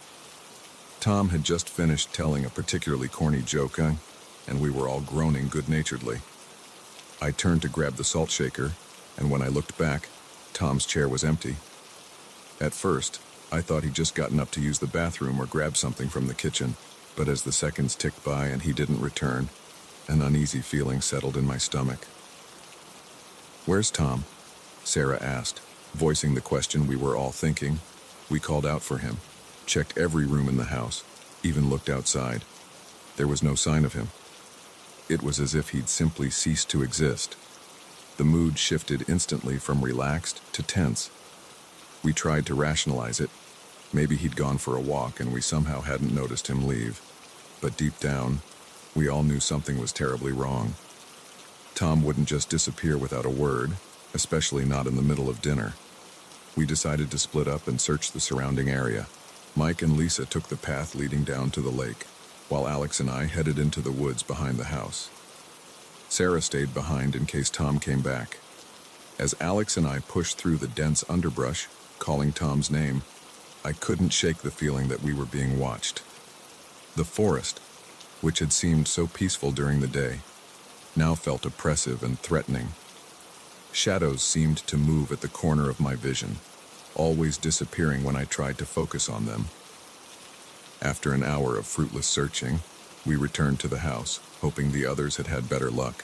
Tom had just finished telling a particularly corny joke, and we were all groaning good-naturedly. I turned to grab the salt shaker, and when I looked back, Tom's chair was empty. At first, I thought he'd just gotten up to use the bathroom or grab something from the kitchen, but as the seconds ticked by and he didn't return, an uneasy feeling settled in my stomach. "Where's Tom?" Sarah asked, voicing the question we were all thinking. We called out for him, checked every room in the house, even looked outside. There was no sign of him. It was as if he'd simply ceased to exist. The mood shifted instantly from relaxed to tense. We tried to rationalize it. Maybe he'd gone for a walk and we somehow hadn't noticed him leave. But deep down, we all knew something was terribly wrong. Tom wouldn't just disappear without a word, especially not in the middle of dinner. We decided to split up and search the surrounding area. Mike and Lisa took the path leading down to the lake, while Alex and I headed into the woods behind the house. Sarah stayed behind in case Tom came back. As Alex and I pushed through the dense underbrush, calling Tom's name, I couldn't shake the feeling that we were being watched. The forest, which had seemed so peaceful during the day, now felt oppressive and threatening. Shadows seemed to move at the corner of my vision, always disappearing when I tried to focus on them. After an hour of fruitless searching, we returned to the house, hoping the others had had better luck.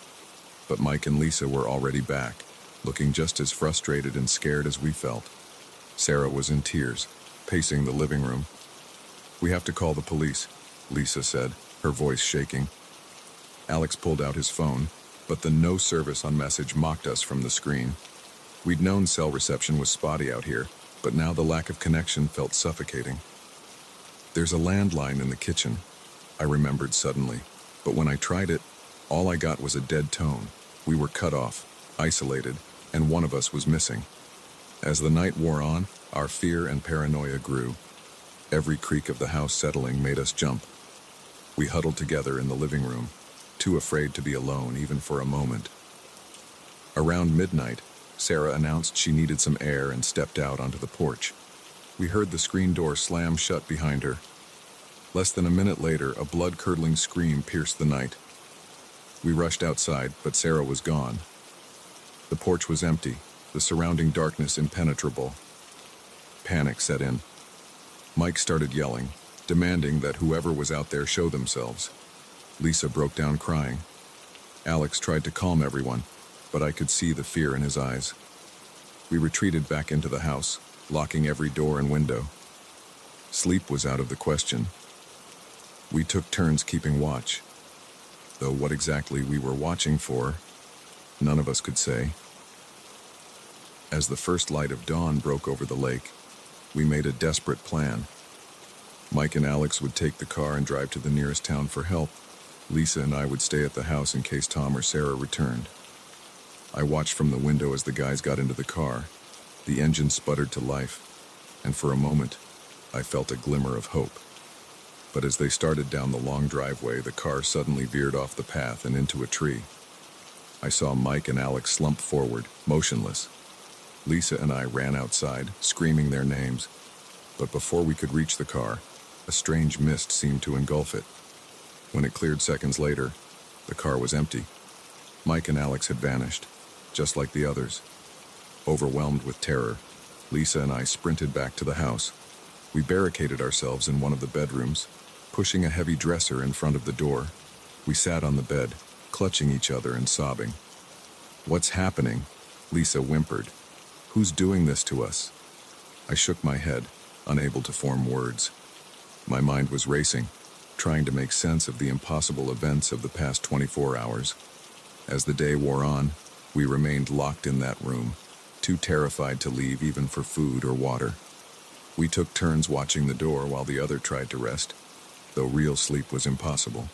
But Mike and Lisa were already back, looking just as frustrated and scared as we felt. Sarah was in tears, pacing the living room. "We have to call the police," Lisa said, her voice shaking. Alex pulled out his phone, but the no service on message mocked us from the screen. We'd known cell reception was spotty out here, but now the lack of connection felt suffocating. "There's a landline in the kitchen," I remembered suddenly, but when I tried it, all I got was a dead tone. We were cut off, isolated, and one of us was missing. As the night wore on, our fear and paranoia grew. Every creak of the house settling made us jump. We huddled together in the living room, too afraid to be alone even for a moment. Around midnight, Sarah announced she needed some air and stepped out onto the porch. We heard the screen door slam shut behind her. Less than a minute later, a blood-curdling scream pierced the night. We rushed outside, but Sarah was gone. The porch was empty, the surrounding darkness impenetrable. Panic set in. Mike started yelling, demanding that whoever was out there show themselves. Lisa broke down crying. Alex tried to calm everyone, but I could see the fear in his eyes. We retreated back into the house, locking every door and window. Sleep was out of the question. We took turns keeping watch, though what exactly we were watching for, none of us could say. As the first light of dawn broke over the lake, we made a desperate plan. Mike and Alex would take the car and drive to the nearest town for help. Lisa and I would stay at the house in case Tom or Sarah returned. I watched from the window as the guys got into the car. The engine sputtered to life, and for a moment, I felt a glimmer of hope. But as they started down the long driveway, the car suddenly veered off the path and into a tree. I saw Mike and Alex slump forward, motionless. Lisa and I ran outside, screaming their names. But before we could reach the car, a strange mist seemed to engulf it. When it cleared seconds later, the car was empty. Mike and Alex had vanished, just like the others. Overwhelmed with terror, Lisa and I sprinted back to the house. We barricaded ourselves in one of the bedrooms, pushing a heavy dresser in front of the door. We sat on the bed, clutching each other and sobbing. "What's happening?" Lisa whimpered. "Who's doing this to us?" I shook my head, unable to form words. My mind was racing, trying to make sense of the impossible events of the past 24 hours. As the day wore on, we remained locked in that room, too terrified to leave even for food or water. We took turns watching the door while the other tried to rest, though real sleep was impossible.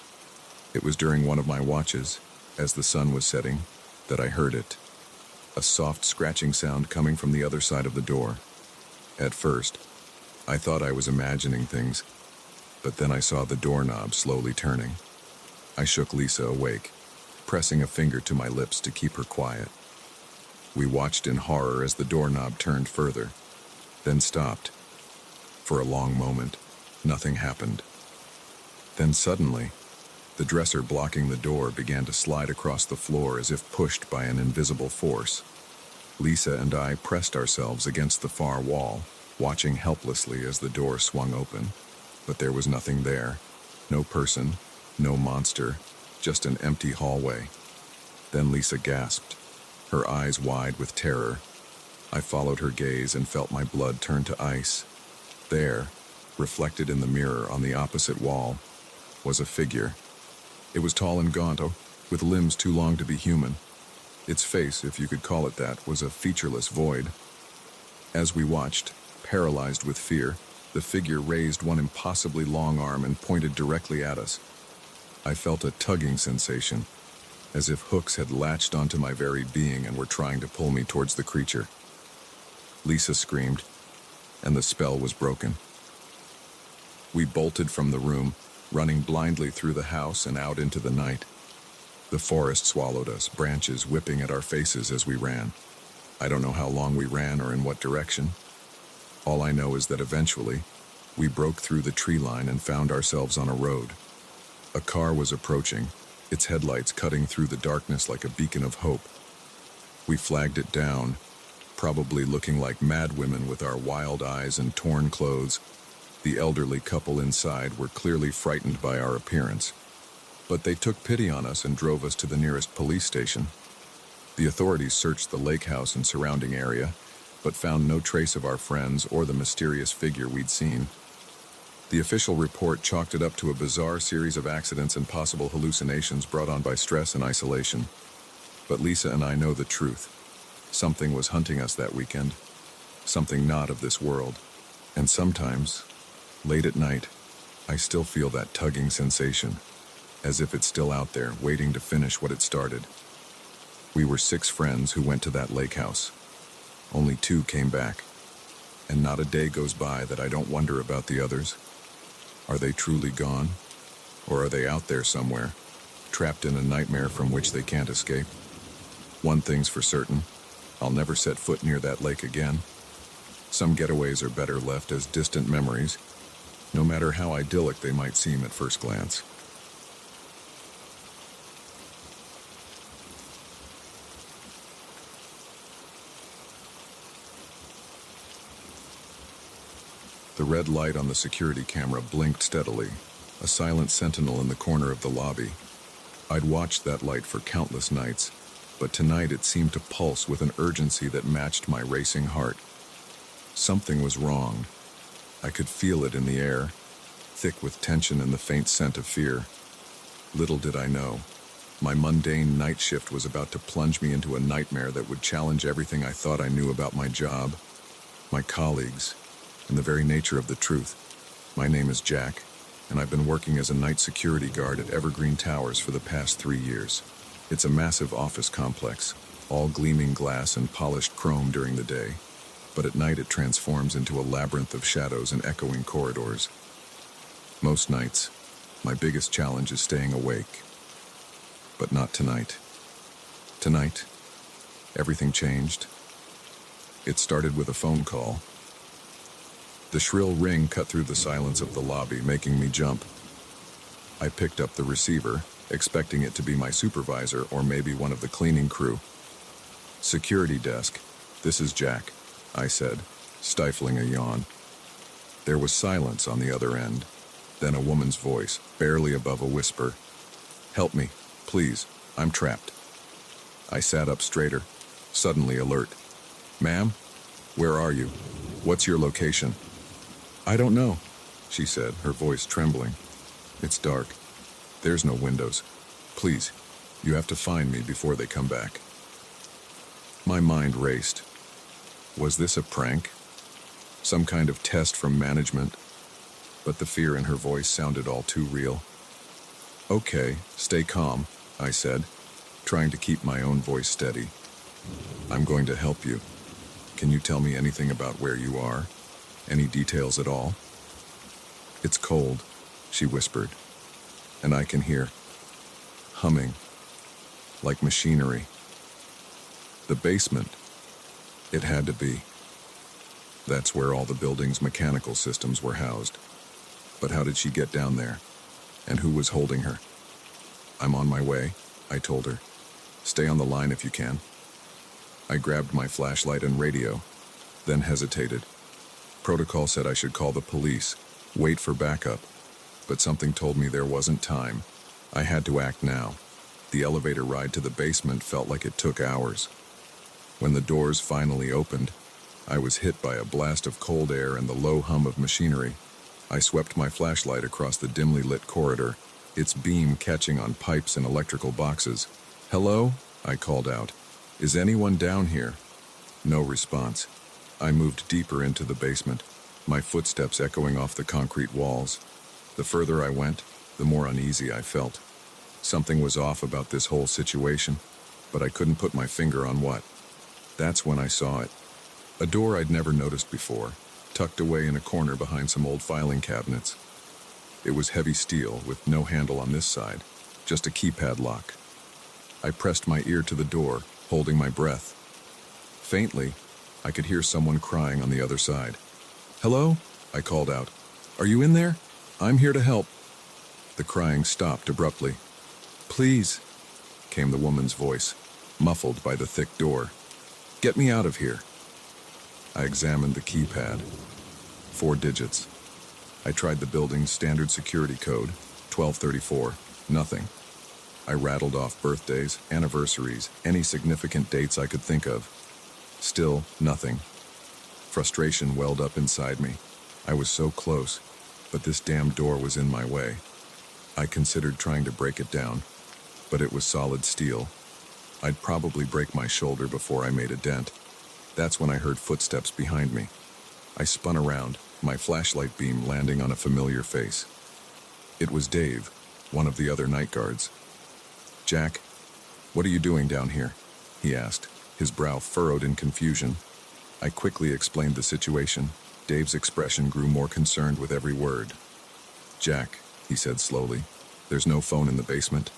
It was during one of my watches, as the sun was setting, that I heard it. A soft scratching sound coming from the other side of the door. At first, I thought I was imagining things, but then I saw the doorknob slowly turning. I shook Lisa awake, pressing a finger to my lips to keep her quiet. We watched in horror as the doorknob turned further, then stopped. For a long moment, nothing happened. Then suddenly, the dresser blocking the door began to slide across the floor as if pushed by an invisible force. Lisa and I pressed ourselves against the far wall, watching helplessly as the door swung open. But there was nothing there. No person, no monster, just an empty hallway. Then Lisa gasped, her eyes wide with terror. I followed her gaze and felt my blood turn to ice. There, reflected in the mirror on the opposite wall, was a figure. It was tall and gaunt, with limbs too long to be human. Its face, if you could call it that, was a featureless void. As we watched, paralyzed with fear, the figure raised one impossibly long arm and pointed directly at us. I felt a tugging sensation, as if hooks had latched onto my very being and were trying to pull me towards the creature. Lisa screamed, and the spell was broken. We bolted from the room, running blindly through the house and out into the night. The forest swallowed us, branches whipping at our faces as we ran. I don't know how long we ran or in what direction. All I know is that eventually, we broke through the tree line and found ourselves on a road. A car was approaching, its headlights cutting through the darkness like a beacon of hope. We flagged it down, probably looking like mad women with our wild eyes and torn clothes. The elderly couple inside were clearly frightened by our appearance, but they took pity on us and drove us to the nearest police station. The authorities searched the lake house and surrounding area, but found no trace of our friends or the mysterious figure we'd seen. The official report chalked it up to a bizarre series of accidents and possible hallucinations brought on by stress and isolation. But Lisa and I know the truth. Something was hunting us that weekend, something not of this world. And sometimes, late at night, I still feel that tugging sensation, as if it's still out there, waiting to finish what it started. We were 6 friends who went to that lake house. Only 2 came back, and not a day goes by that I don't wonder about the others. Are they truly gone? Or are they out there somewhere, trapped in a nightmare from which they can't escape? One thing's for certain, I'll never set foot near that lake again. Some getaways are better left as distant memories, no matter how idyllic they might seem at first glance. The red light on the security camera blinked steadily, a silent sentinel in the corner of the lobby. I'd watched that light for countless nights, but tonight it seemed to pulse with an urgency that matched my racing heart. Something was wrong. I could feel it in the air, thick with tension and the faint scent of fear. Little did I know, my mundane night shift was about to plunge me into a nightmare that would challenge everything I thought I knew about my job, my colleagues, and the very nature of the truth. My name is Jack, and I've been working as a night security guard at Evergreen Towers for the past 3 years. It's a massive office complex, all gleaming glass and polished chrome during the day, but at night it transforms into a labyrinth of shadows and echoing corridors. Most nights, my biggest challenge is staying awake. But not tonight. Tonight, everything changed. It started with a phone call. The shrill ring cut through the silence of the lobby, making me jump. I picked up the receiver, expecting it to be my supervisor or maybe one of the cleaning crew. "Security desk, this is Jack," I said, stifling a yawn. There was silence on the other end, then a woman's voice, barely above a whisper. "Help me, please, I'm trapped." I sat up straighter, suddenly alert. "Ma'am, where are you? What's your location?" "I don't know," she said, her voice trembling. "It's dark. There's no windows. Please, you have to find me before they come back." My mind raced. Was this a prank? some kind of test from management, but the fear in her voice sounded all too real. "Okay, stay calm," I said, trying to keep my own voice steady. "I'm going to help you. Can you tell me anything about where you are? Any details at all?" "It's cold," she whispered, and I can hear humming, like machinery. The basement. It had to be. That's where all the building's mechanical systems were housed. But how did she get down there? And who was holding her? "I'm on my way," I told her. "Stay on the line if you can." I grabbed my flashlight and radio, then hesitated. Protocol said I should call the police, wait for backup, but something told me there wasn't time. I had to act now. The elevator ride to the basement felt like it took hours. When the doors finally opened, I was hit by a blast of cold air and the low hum of machinery. I swept my flashlight across the dimly lit corridor, its beam catching on pipes and electrical boxes. "Hello?" I called out. "Is anyone down here?" No response. I moved deeper into the basement, my footsteps echoing off the concrete walls. The further I went, the more uneasy I felt. Something was off about this whole situation, but I couldn't put my finger on what. That's when I saw it. A door I'd never noticed before, tucked away in a corner behind some old filing cabinets. It was heavy steel with no handle on this side, just a keypad lock. I pressed my ear to the door, holding my breath. Faintly, I could hear someone crying on the other side. "Hello?" I called out. "Are you in there? I'm here to help." The crying stopped abruptly. "Please," came the woman's voice, muffled by the thick door. "Get me out of here." I examined the keypad. 4 digits. I tried the building's standard security code, 1234. Nothing. I rattled off birthdays, anniversaries, any significant dates I could think of. Still, nothing. Frustration welled up inside me. I was so close, but this damn door was in my way. I considered trying to break it down, but it was solid steel. I'd probably break my shoulder before I made a dent. That's when I heard footsteps behind me. I spun around, my flashlight beam landing on a familiar face. It was Dave, one of the other night guards. "Jack, what are you doing down here?" he asked, his brow furrowed in confusion. I quickly explained the situation. Dave's expression grew more concerned with every word. "Jack," he said slowly, "there's no phone in the basement.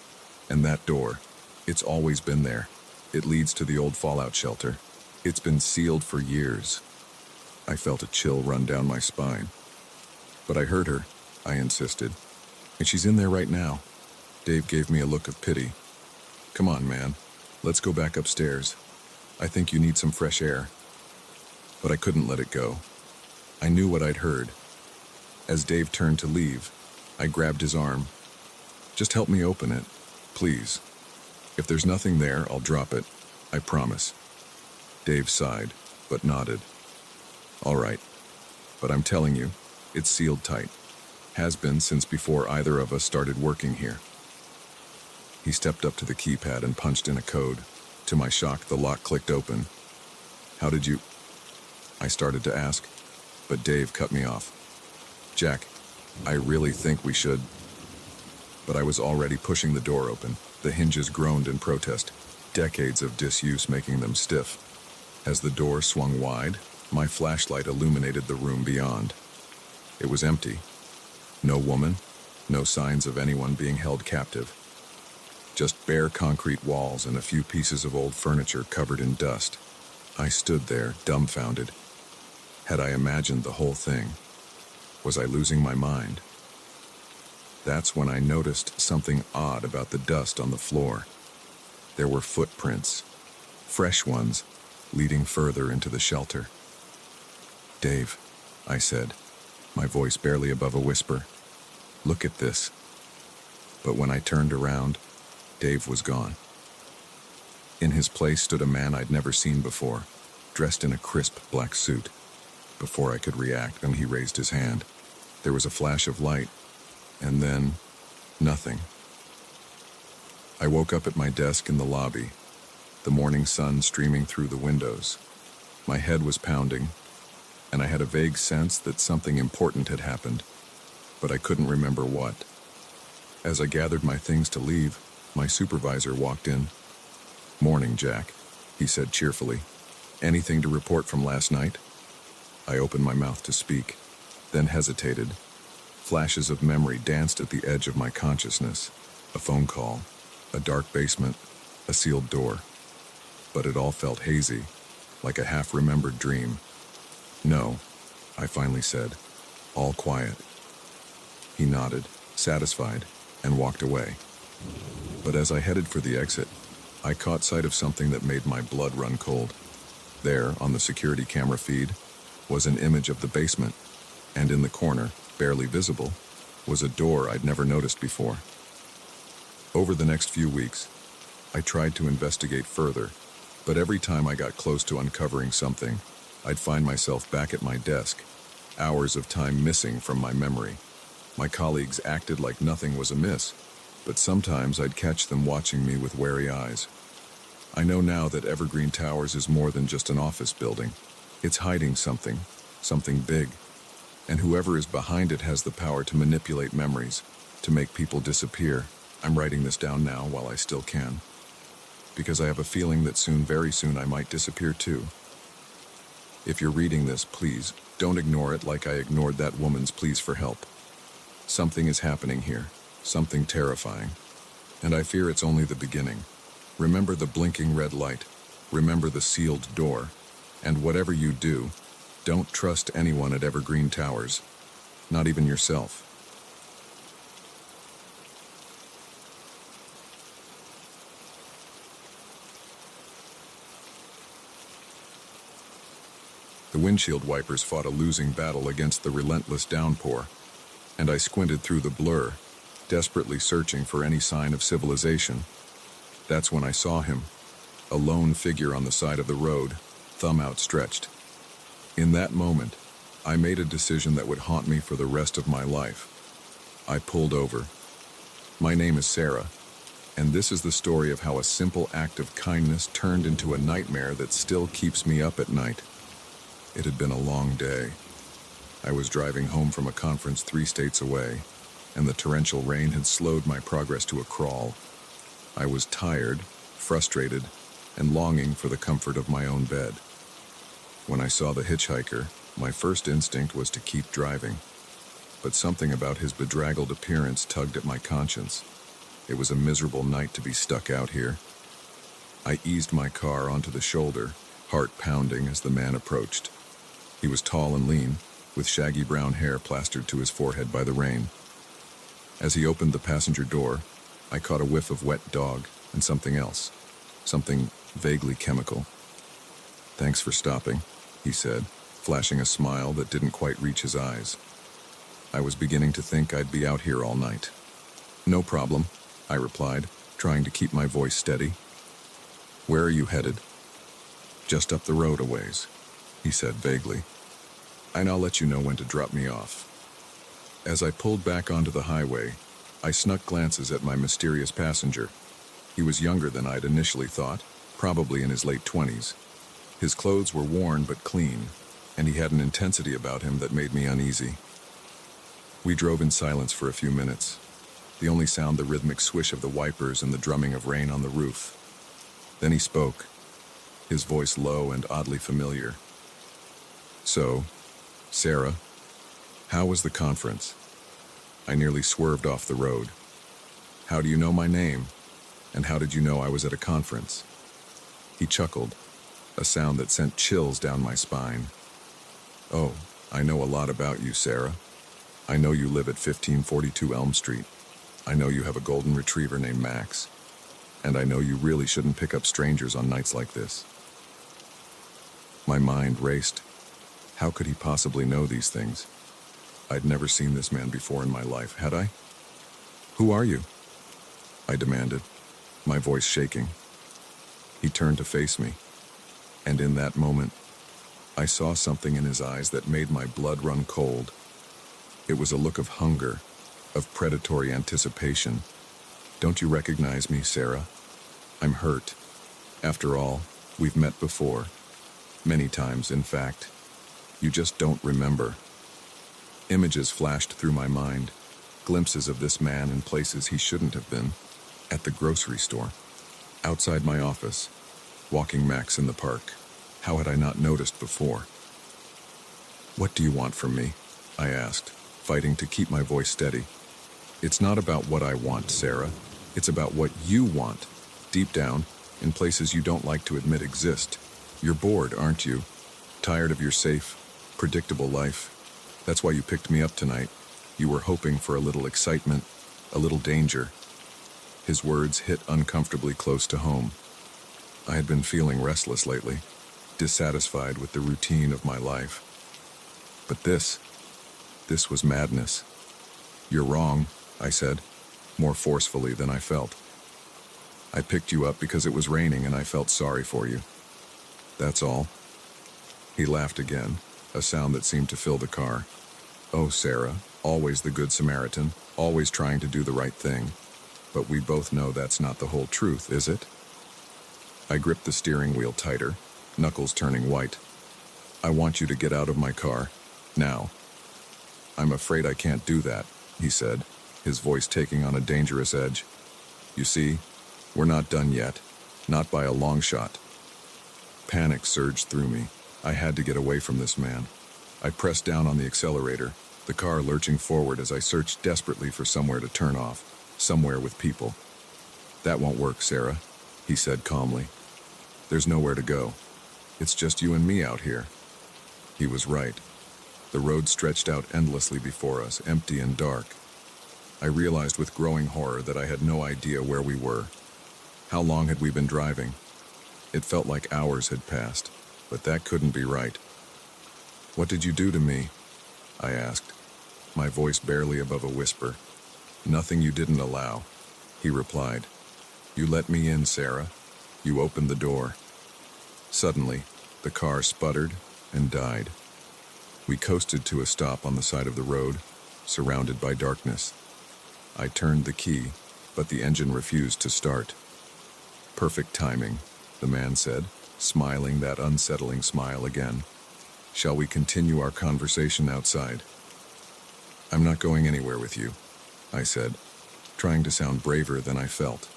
And that door, it's always been there. It leads to the old fallout shelter. It's been sealed for years." I felt a chill run down my spine. "But I heard her," I insisted. "And she's in there right now." Dave gave me a look of pity. "Come on, man. Let's go back upstairs. I think you need some fresh air." But I couldn't let it go. I knew what I'd heard. As Dave turned to leave, I grabbed his arm. "Just help me open it, please. If there's nothing there, I'll drop it. I promise." Dave sighed, but nodded. "All right, but I'm telling you, it's sealed tight. Has been since before either of us started working here." He stepped up to the keypad and punched in a code. To my shock, the lock clicked open. "How did you—" I started to ask, but Dave cut me off. "Jack, I really think we should—" But I was already pushing the door open. The hinges groaned in protest, decades of disuse making them stiff. As the door swung wide, my flashlight illuminated the room beyond. It was empty. No woman, no signs of anyone being held captive. Just bare concrete walls and a few pieces of old furniture covered in dust. I stood there, dumbfounded. Had I imagined the whole thing? Was I losing my mind? That's when I noticed something odd about the dust on the floor. There were footprints, fresh ones, leading further into the shelter. "Dave," I said, my voice barely above a whisper, "look at this." But when I turned around, Dave was gone. In his place stood a man I'd never seen before, dressed in a crisp black suit. Before I could react, he raised his hand. There was a flash of light, and then nothing. I woke up at my desk in the lobby, the morning sun streaming through the windows. My head was pounding. and I had a vague sense that something important had happened, but I couldn't remember what. As I gathered my things to leave, my supervisor walked in. "Morning, Jack," he said cheerfully. "Anything to report from last night?" I opened my mouth to speak, then hesitated. Flashes of memory danced at the edge of my consciousness. A phone call, a dark basement, a sealed door. But it all felt hazy, like a half-remembered dream. "No," I finally said. "All quiet." He nodded, satisfied, and walked away. But as I headed for the exit, I caught sight of something that made my blood run cold. There, on the security camera feed, was an image of the basement, and in the corner, barely visible, was a door I'd never noticed before. Over the next few weeks, I tried to investigate further, but every time I got close to uncovering something, I'd find myself back at my desk, hours of time missing from my memory. My colleagues acted like nothing was amiss, but sometimes I'd catch them watching me with wary eyes. I know now that Evergreen Towers is more than just an office building. It's hiding something, something big. And whoever is behind it has the power to manipulate memories, to make people disappear. I'm writing this down now while I still can, because I have a feeling that soon, very soon, I might disappear too. If you're reading this, please, don't ignore it like I ignored that woman's pleas for help. Something is happening here, something terrifying, and I fear it's only the beginning. Remember the blinking red light, remember the sealed door, and whatever you do, don't trust anyone at Evergreen Towers, not even yourself. The windshield wipers fought a losing battle against the relentless downpour, and I squinted through the blur, desperately searching for any sign of civilization. That's when I saw him, a lone figure on the side of the road, thumb outstretched. In that moment, I made a decision that would haunt me for the rest of my life. I pulled over. My name is Sarah, and this is the story of how a simple act of kindness turned into a nightmare that still keeps me up at night. It had been a long day. I was driving home from a conference 3 states away, and the torrential rain had slowed my progress to a crawl. I was tired, frustrated, and longing for the comfort of my own bed. When I saw the hitchhiker, my first instinct was to keep driving, but something about his bedraggled appearance tugged at my conscience. It was a miserable night to be stuck out here. I eased my car onto the shoulder, heart pounding as the man approached. He was tall and lean, with shaggy brown hair plastered to his forehead by the rain. As he opened the passenger door, I caught a whiff of wet dog and something else, something vaguely chemical. "Thanks for stopping," he said, flashing a smile that didn't quite reach his eyes. I was beginning to think I'd be out here all night. "No problem," I replied, trying to keep my voice steady. "Where are you headed?" "Just up the road a ways," he said vaguely. "And I'll let you know when to drop me off." As I pulled back onto the highway, I snuck glances at my mysterious passenger. He was younger than I'd initially thought, probably in his late 20s. His clothes were worn but clean, and he had an intensity about him that made me uneasy. We drove in silence for a few minutes, the only sound the rhythmic swish of the wipers and the drumming of rain on the roof. Then he spoke, his voice low and oddly familiar. "So, Sarah, how was the conference?" I nearly swerved off the road. "How do you know my name? And how did you know I was at a conference?" He chuckled, a sound that sent chills down my spine. "Oh, I know a lot about you, Sarah. I know you live at 1542 Elm Street. I know you have a golden retriever named Max. And I know you really shouldn't pick up strangers on nights like this." My mind raced. How could he possibly know these things? I'd never seen this man before in my life, had I? "Who are you?" I demanded, my voice shaking. He turned to face me, and in that moment, I saw something in his eyes that made my blood run cold. It was a look of hunger, of predatory anticipation. "Don't you recognize me, Sarah? I'm hurt. After all, we've met before. Many times, in fact. You just don't remember. Images flashed through my mind, glimpses of this man in places he shouldn't have been, at the grocery store, outside my office, walking Max in the park. How had I not noticed before? "What do you want from me?" I asked, fighting to keep my voice steady. "It's not about what I want, Sarah. It's about what you want, deep down, in places you don't like to admit exist. You're bored, aren't you? Tired of your safe, predictable life. That's why you picked me up tonight. You were hoping for a little excitement, a little danger." His words hit uncomfortably close to home. I had been feeling restless lately, dissatisfied with the routine of my life. But this was madness. "You're wrong," I said, more forcefully than I felt. "I picked you up because it was raining and I felt sorry for you. That's all." He laughed again, a sound that seemed to fill the car. "Oh, Sarah, always the good Samaritan, always trying to do the right thing. But we both know that's not the whole truth, is it?" I gripped the steering wheel tighter, knuckles turning white. "I want you to get out of my car, now." "I'm afraid I can't do that," he said, his voice taking on a dangerous edge. "You see, we're not done yet, not by a long shot." Panic surged through me. I had to get away from this man. I pressed down on the accelerator, the car lurching forward as I searched desperately for somewhere to turn off, somewhere with people. "That won't work, Sarah," he said calmly. "There's nowhere to go. It's just you and me out here." He was right. The road stretched out endlessly before us, empty and dark. I realized with growing horror that I had no idea where we were. How long had we been driving? It felt like hours had passed, but that couldn't be right. "What did you do to me?" I asked, my voice barely above a whisper. "Nothing you didn't allow," he replied. "You let me in, Sarah. You opened the door." Suddenly, the car sputtered and died. We coasted to a stop on the side of the road, surrounded by darkness. I turned the key, but the engine refused to start. "Perfect timing," the man said, smiling that unsettling smile again. "Shall we continue our conversation outside?" "I'm not going anywhere with you," I said, trying to sound braver than I felt.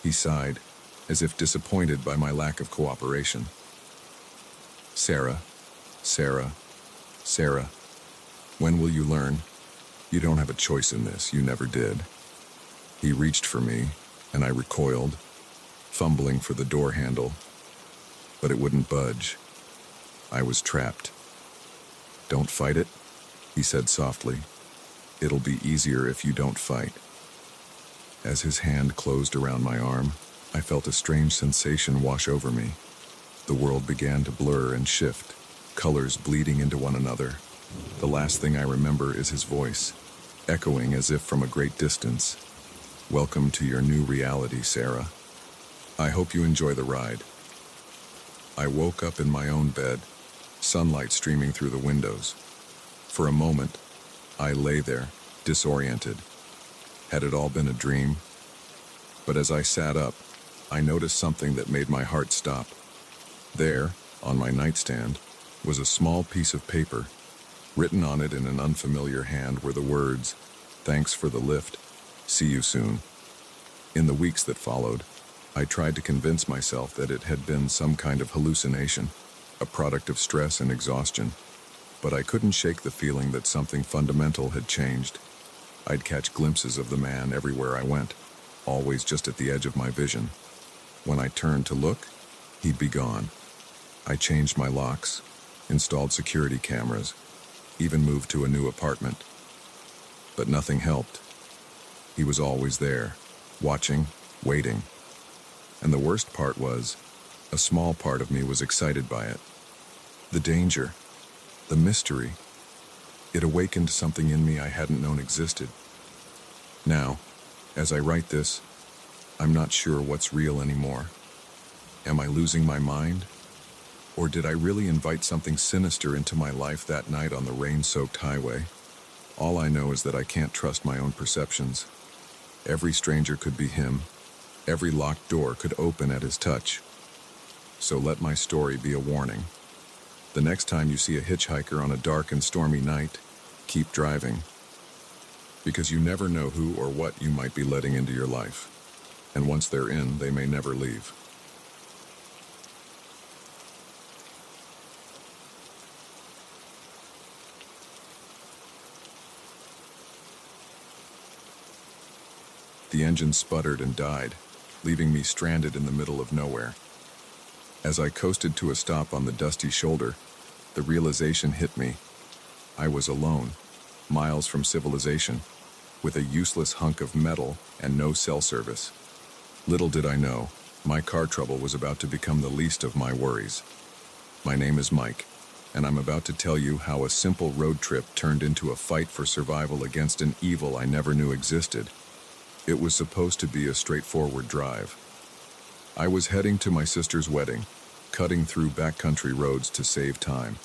He sighed, as if disappointed by my lack of cooperation. "Sarah, Sarah, Sarah, when will you learn? You don't have a choice in this, you never did." He reached for me, and I recoiled, fumbling for the door handle, but it wouldn't budge. I was trapped. "Don't fight it," he said softly. "It'll be easier if you don't fight." As his hand closed around my arm, I felt a strange sensation wash over me. The world began to blur and shift, colors bleeding into one another. The last thing I remember is his voice, echoing as if from a great distance. "Welcome to your new reality, Sarah. I hope you enjoy the ride." I woke up in my own bed, sunlight streaming through the windows. For a moment, I lay there, disoriented. Had it all been a dream? But as I sat up, I noticed something that made my heart stop. There, on my nightstand, was a small piece of paper. Written on it in an unfamiliar hand were the words, "Thanks for the lift. See you soon." In the weeks that followed, I tried to convince myself that it had been some kind of hallucination, a product of stress and exhaustion. But I couldn't shake the feeling that something fundamental had changed. I'd catch glimpses of the man everywhere I went, always just at the edge of my vision. When I turned to look, he'd be gone. I changed my locks, installed security cameras, even moved to a new apartment. But nothing helped. He was always there, watching, waiting. And the worst part was, a small part of me was excited by it. The danger, the mystery. It awakened something in me I hadn't known existed. Now, as I write this, I'm not sure what's real anymore. Am I losing my mind? Or did I really invite something sinister into my life that night on the rain-soaked highway? All I know is that I can't trust my own perceptions. Every stranger could be him. Every locked door could open at his touch. So let my story be a warning. The next time you see a hitchhiker on a dark and stormy night, keep driving. Because you never know who or what you might be letting into your life. And once they're in, they may never leave. The engine sputtered and died, leaving me stranded in the middle of nowhere. As I coasted to a stop on the dusty shoulder, the realization hit me. I was alone, miles from civilization, with a useless hunk of metal and no cell service. Little did I know, my car trouble was about to become the least of my worries. My name is Mike, and I'm about to tell you how a simple road trip turned into a fight for survival against an evil I never knew existed. It was supposed to be a straightforward drive. I was heading to my sister's wedding, cutting through backcountry roads to save time.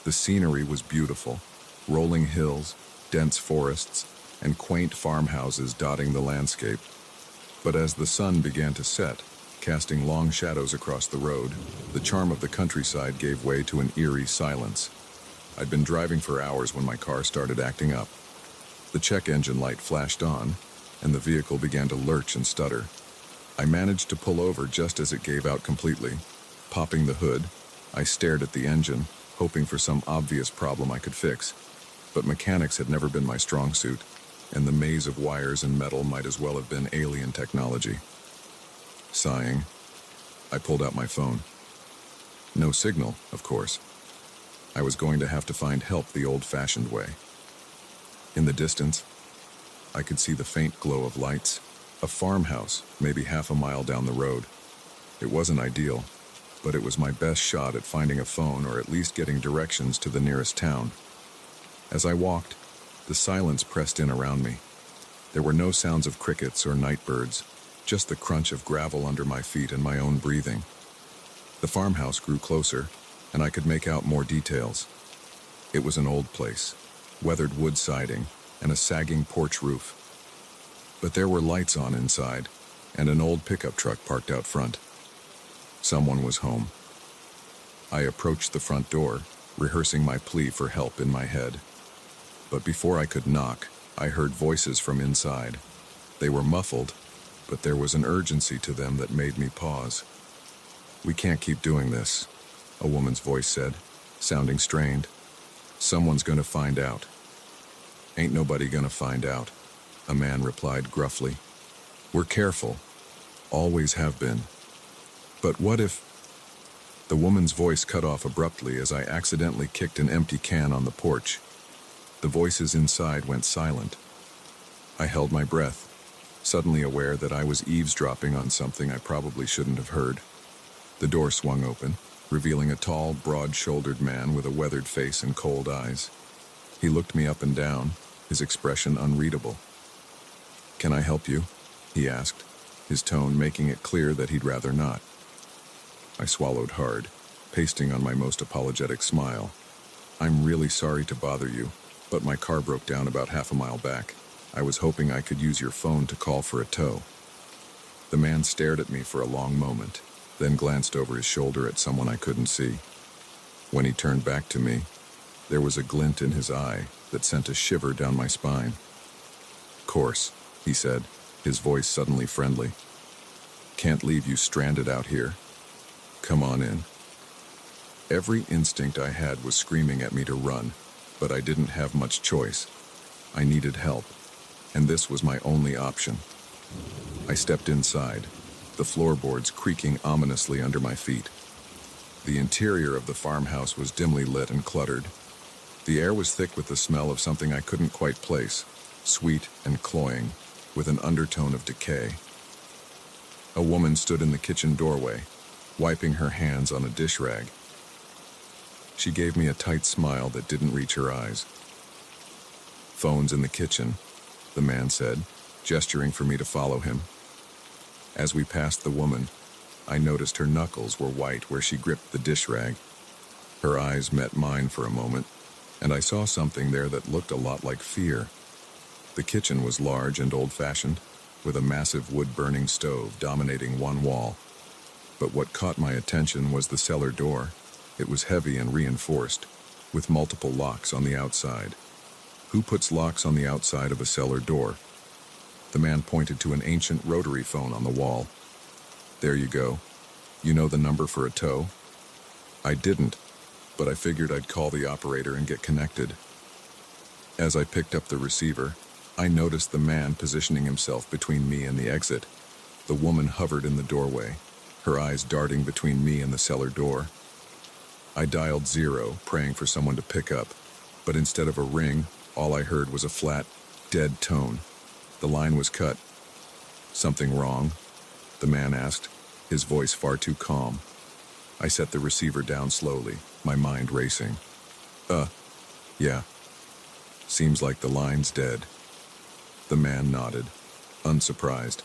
The scenery was beautiful, rolling hills, dense forests, and quaint farmhouses dotting the landscape. But as the sun began to set, casting long shadows across the road, the charm of the countryside gave way to an eerie silence. I'd been driving for hours when my car started acting up. The check engine light flashed on, and the vehicle began to lurch and stutter. I managed to pull over just as it gave out completely. Popping the hood, I stared at the engine, hoping for some obvious problem I could fix. But mechanics had never been my strong suit, and the maze of wires and metal might as well have been alien technology. Sighing, I pulled out my phone. No signal, of course. I was going to have to find help the old-fashioned way. In the distance, I could see the faint glow of lights, a farmhouse maybe half a mile down the road. It wasn't ideal, but it was my best shot at finding a phone or at least getting directions to the nearest town. As I walked, the silence pressed in around me. There were no sounds of crickets or night birds, just the crunch of gravel under my feet and my own breathing. The farmhouse grew closer, and I could make out more details. It was an old place, weathered wood siding, and a sagging porch roof. But there were lights on inside, and an old pickup truck parked out front. Someone was home. I approached the front door, rehearsing my plea for help in my head. But before I could knock, I heard voices from inside. They were muffled, but there was an urgency to them that made me pause. "We can't keep doing this," a woman's voice said, sounding strained. "Someone's gonna find out." "Ain't nobody gonna find out," a man replied gruffly. "We're careful. Always have been. But what if—" The woman's voice cut off abruptly as I accidentally kicked an empty can on the porch. The voices inside went silent. I held my breath, suddenly aware that I was eavesdropping on something I probably shouldn't have heard. The door swung open, revealing a tall, broad-shouldered man with a weathered face and cold eyes. He looked me up and down, his expression unreadable. "Can I help you?" he asked, his tone making it clear that he'd rather not. I swallowed hard, pasting on my most apologetic smile. "I'm really sorry to bother you, but my car broke down about half a mile back. I was hoping I could use your phone to call for a tow." The man stared at me for a long moment, then glanced over his shoulder at someone I couldn't see. When he turned back to me, there was a glint in his eye that sent a shiver down my spine. "Course," he said, his voice suddenly friendly. "Can't leave you stranded out here. Come on in." Every instinct I had was screaming at me to run, but I didn't have much choice. I needed help, and this was my only option. I stepped inside, the floorboards creaking ominously under my feet. The interior of the farmhouse was dimly lit and cluttered. The air was thick with the smell of something I couldn't quite place, sweet and cloying, with an undertone of decay. A woman stood in the kitchen doorway, wiping her hands on a dish rag. She gave me a tight smile that didn't reach her eyes. "Phone's in the kitchen," the man said, gesturing for me to follow him. As we passed the woman, I noticed her knuckles were white where she gripped the dish rag. Her eyes met mine for a moment, and I saw something there that looked a lot like fear. The kitchen was large and old-fashioned, with a massive wood-burning stove dominating one wall. But what caught my attention was the cellar door. It was heavy and reinforced, with multiple locks on the outside. Who puts locks on the outside of a cellar door? The man pointed to an ancient rotary phone on the wall. There you go. You know the number for a tow? I didn't, but I figured I'd call the operator and get connected. As I picked up the receiver, I noticed the man positioning himself between me and the exit. The woman hovered in the doorway, her eyes darting between me and the cellar door. I dialed 0, praying for someone to pick up, but instead of a ring, all I heard was a flat, dead tone. The line was cut. "Something wrong?" the man asked, his voice far too calm. I set the receiver down slowly, my mind racing. Yeah. Seems like the line's dead." The man nodded, unsurprised.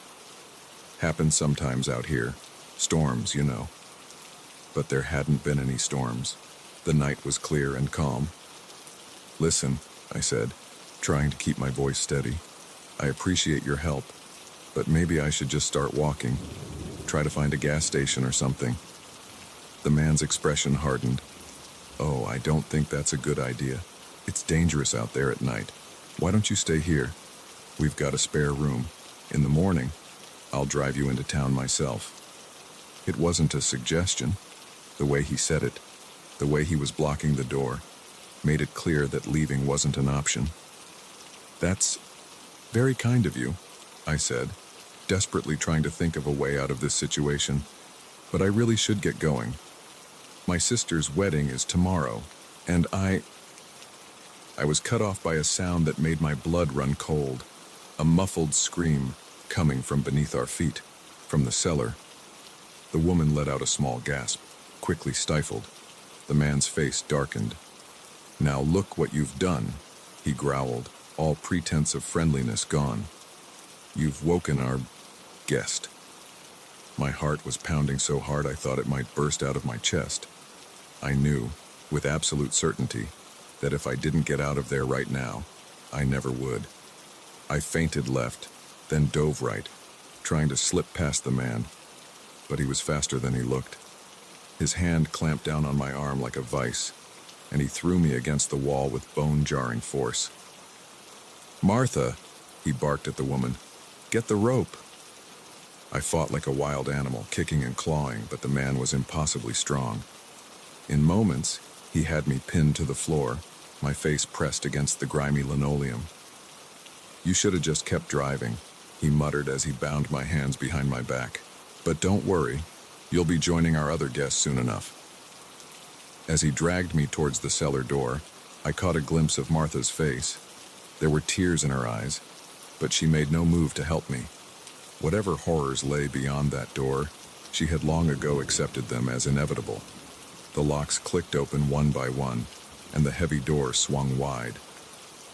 "Happens sometimes out here. Storms, you know." But there hadn't been any storms. The night was clear and calm. "Listen," I said, trying to keep my voice steady. "I appreciate your help, but maybe I should just start walking. Try to find a gas station or something." The man's expression hardened. "Oh, I don't think that's a good idea. It's dangerous out there at night. Why don't you stay here? We've got a spare room. In the morning, I'll drive you into town myself." It wasn't a suggestion. The way he said it, the way he was blocking the door, made it clear that leaving wasn't an option. "That's very kind of you," I said, desperately trying to think of a way out of this situation. "But I really should get going. My sister's wedding is tomorrow, and I was cut off by a sound that made my blood run cold. A muffled scream coming from beneath our feet, from the cellar. The woman let out a small gasp, quickly stifled. The man's face darkened. "Now look what you've done," he growled, all pretense of friendliness gone. "You've woken our guest." My heart was pounding so hard I thought it might burst out of my chest. I knew, with absolute certainty, that if I didn't get out of there right now, I never would. I feinted left, then dove right, trying to slip past the man, but he was faster than he looked. His hand clamped down on my arm like a vice, and he threw me against the wall with bone-jarring force. "Martha," he barked at the woman, "get the rope." I fought like a wild animal, kicking and clawing, but the man was impossibly strong. In moments, he had me pinned to the floor, my face pressed against the grimy linoleum. "You should have just kept driving," he muttered as he bound my hands behind my back. "But don't worry, you'll be joining our other guests soon enough." As he dragged me towards the cellar door, I caught a glimpse of Martha's face. There were tears in her eyes, but she made no move to help me. Whatever horrors lay beyond that door, she had long ago accepted them as inevitable. The locks clicked open one by one, and the heavy door swung wide.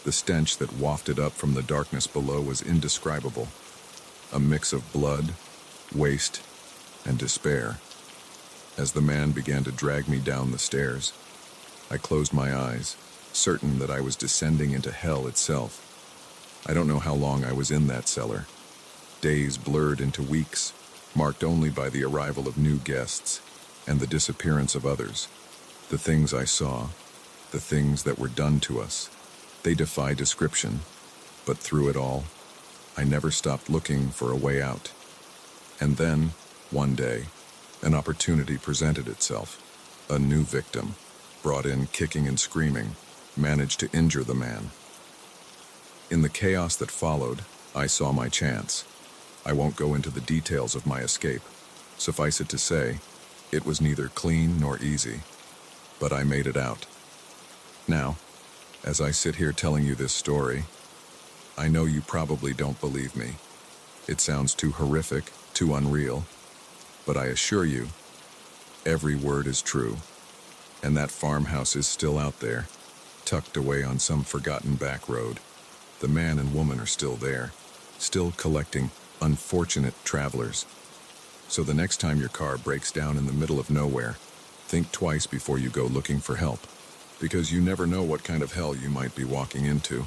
The stench that wafted up from the darkness below was indescribable, a mix of blood, waste, and despair. As the man began to drag me down the stairs, I closed my eyes, certain that I was descending into hell itself. I don't know how long I was in that cellar. Days blurred into weeks, marked only by the arrival of new guests and the disappearance of others. The things I saw, the things that were done to us, they defy description, but through it all, I never stopped looking for a way out. And then, one day, an opportunity presented itself. A new victim, brought in kicking and screaming, managed to injure the man. In the chaos that followed, I saw my chance. I won't go into the details of my escape. Suffice it to say, it was neither clean nor easy, but I made it out. Now, as I sit here telling you this story, I know you probably don't believe me. It sounds too horrific, too unreal, but I assure you, every word is true, and that farmhouse is still out there, tucked away on some forgotten back road. The man and woman are still there, still collecting unfortunate travelers. So the next time your car breaks down in the middle of nowhere, think twice before you go looking for help, because you never know what kind of hell you might be walking into.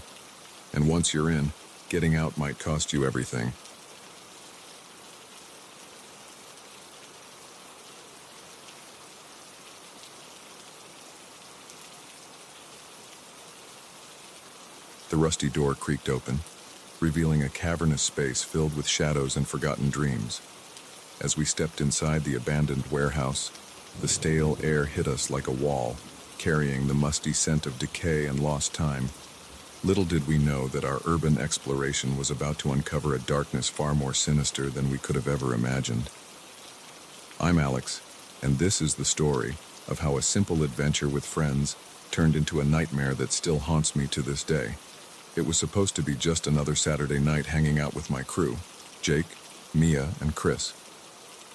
And once you're in, getting out might cost you everything. The rusty door creaked open, revealing a cavernous space filled with shadows and forgotten dreams. As we stepped inside the abandoned warehouse, the stale air hit us like a wall, carrying the musty scent of decay and lost time. Little did we know that our urban exploration was about to uncover a darkness far more sinister than we could have ever imagined. I'm Alex, and this is the story of how a simple adventure with friends turned into a nightmare that still haunts me to this day. It was supposed to be just another Saturday night hanging out with my crew, Jake, Mia, and Chris.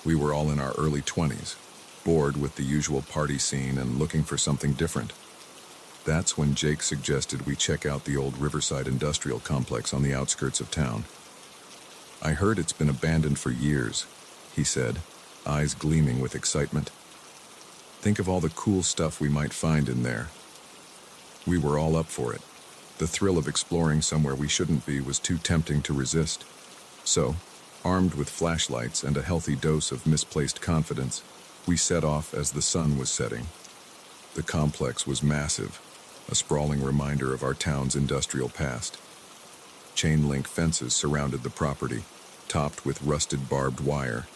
We were all in our early 20s, bored with the usual party scene and looking for something different. That's when Jake suggested we check out the old Riverside industrial complex on the outskirts of town. I heard it's been abandoned for years, he said, eyes gleaming with excitement. Think of all the cool stuff we might find in there. We were all up for it. The thrill of exploring somewhere we shouldn't be was too tempting to resist. So, armed with flashlights and a healthy dose of misplaced confidence, we set off as the sun was setting. The complex was massive, a sprawling reminder of our town's industrial past. Chain-link fences surrounded the property, topped with rusted barbed wire.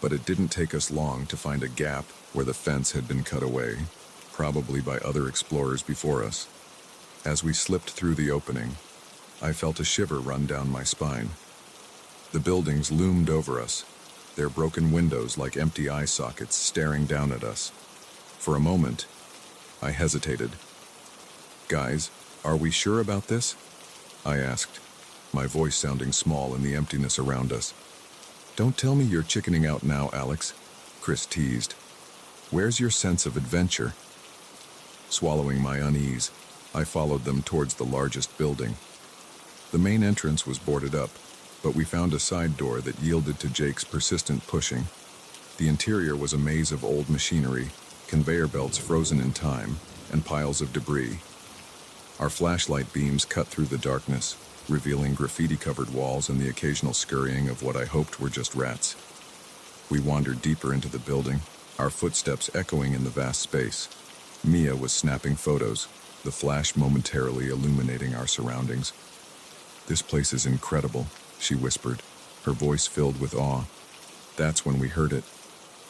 But it didn't take us long to find a gap where the fence had been cut away, probably by other explorers before us. As we slipped through the opening, I felt a shiver run down my spine. The buildings loomed over us, their broken windows like empty eye sockets staring down at us. For a moment, I hesitated. "Guys, are we sure about this?" I asked, my voice sounding small in the emptiness around us. "Don't tell me you're chickening out now, Alex," Chris teased. "Where's your sense of adventure?" Swallowing my unease, I followed them towards the largest building. The main entrance was boarded up, but we found a side door that yielded to Jake's persistent pushing. The interior was a maze of old machinery, conveyor belts frozen in time, and piles of debris. Our flashlight beams cut through the darkness, revealing graffiti-covered walls and the occasional scurrying of what I hoped were just rats. We wandered deeper into the building, our footsteps echoing in the vast space. Mia was snapping photos, the flash momentarily illuminating our surroundings. "This place is incredible," she whispered, her voice filled with awe. That's when we heard it.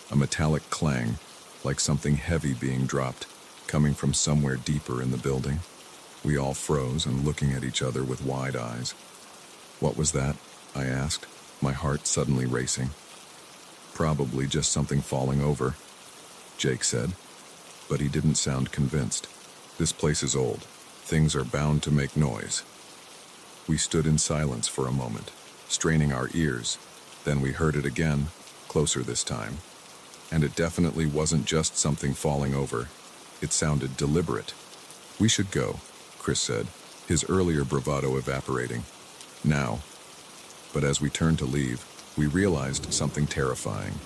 A metallic clang, like something heavy being dropped, coming from somewhere deeper in the building. We all froze and looking at each other with wide eyes. "What was that?" I asked, my heart suddenly racing. "Probably just something falling over," Jake said, but he didn't sound convinced. "This place is old. Things are bound to make noise." We stood in silence for a moment, straining our ears. Then we heard it again, closer this time. And it definitely wasn't just something falling over. It sounded deliberate. "We should go," Chris said, his earlier bravado evaporating. "Now." But as we turned to leave, we realized something terrifying.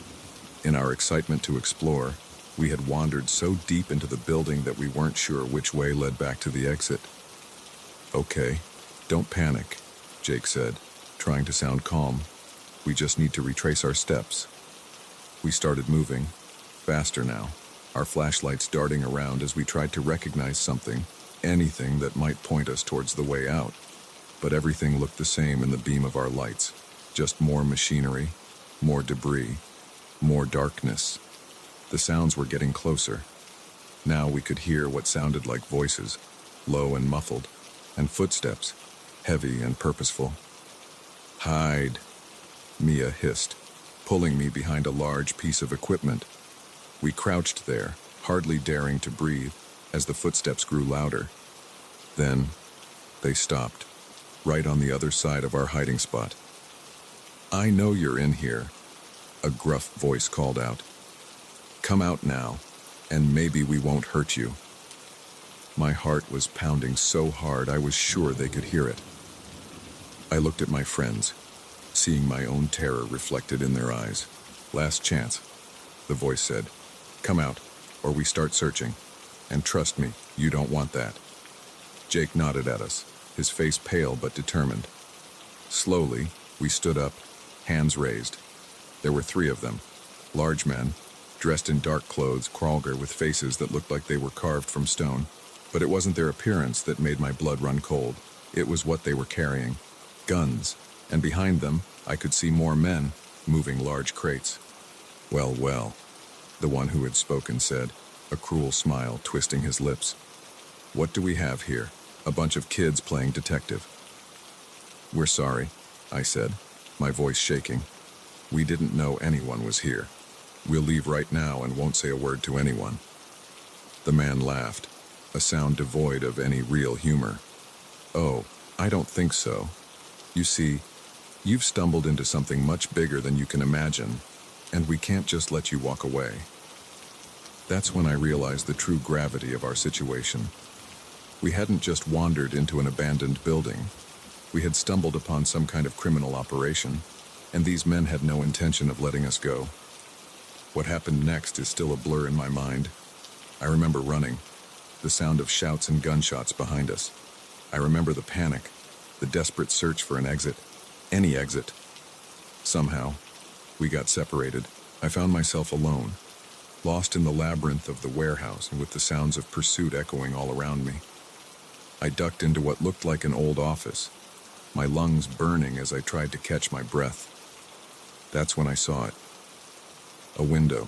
In our excitement to explore, we had wandered so deep into the building that we weren't sure which way led back to the exit. "Okay, don't panic," Jake said, trying to sound calm. "We just need to retrace our steps." We started moving, faster now, our flashlights darting around as we tried to recognize something, anything that might point us towards the way out. But everything looked the same in the beam of our lights, just more machinery, more debris, more darkness. The sounds were getting closer. Now we could hear what sounded like voices, low and muffled, and footsteps, heavy and purposeful. "Hide," Mia hissed, pulling me behind a large piece of equipment. We crouched there, hardly daring to breathe, as the footsteps grew louder. Then, they stopped, right on the other side of our hiding spot. "I know you're in here," a gruff voice called out. "Come out now, and maybe we won't hurt you." My heart was pounding so hard I was sure they could hear it. I looked at my friends, seeing my own terror reflected in their eyes. "Last chance," the voice said. "Come out, or we start searching. And trust me, you don't want that." Jake nodded at us, his face pale but determined. Slowly, we stood up, hands raised. There were 3 of them, large men, dressed in dark clothes, Kralger with faces that looked like they were carved from stone. But it wasn't their appearance that made my blood run cold. It was what they were carrying. Guns. And behind them, I could see more men, moving large crates. Well, well, the one who had spoken said, a cruel smile twisting his lips. What do we have here? A bunch of kids playing detective. We're sorry, I said, my voice shaking. We didn't know anyone was here. We'll leave right now and won't say a word to anyone. The man laughed, a sound devoid of any real humor. Oh, I don't think so. You see, you've stumbled into something much bigger than you can imagine, and we can't just let you walk away. That's when I realized the true gravity of our situation. We hadn't just wandered into an abandoned building. We had stumbled upon some kind of criminal operation, and these men had no intention of letting us go. What happened next is still a blur in my mind. I remember running, the sound of shouts and gunshots behind us. I remember the panic, the desperate search for an exit, any exit. Somehow, we got separated. I found myself alone, lost in the labyrinth of the warehouse and with the sounds of pursuit echoing all around me. I ducked into what looked like an old office, my lungs burning as I tried to catch my breath. That's when I saw it. A window,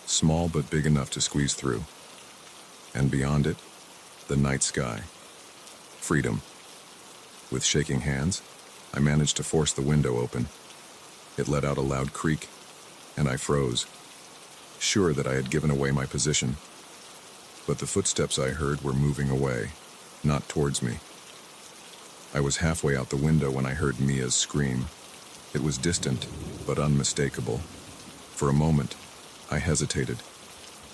small but big enough to squeeze through. And beyond it, the night sky. Freedom. With shaking hands, I managed to force the window open. It let out a loud creak, and I froze, sure that I had given away my position. But the footsteps I heard were moving away, not towards me. I was halfway out the window when I heard Mia's scream. It was distant, but unmistakable. For a moment, I hesitated.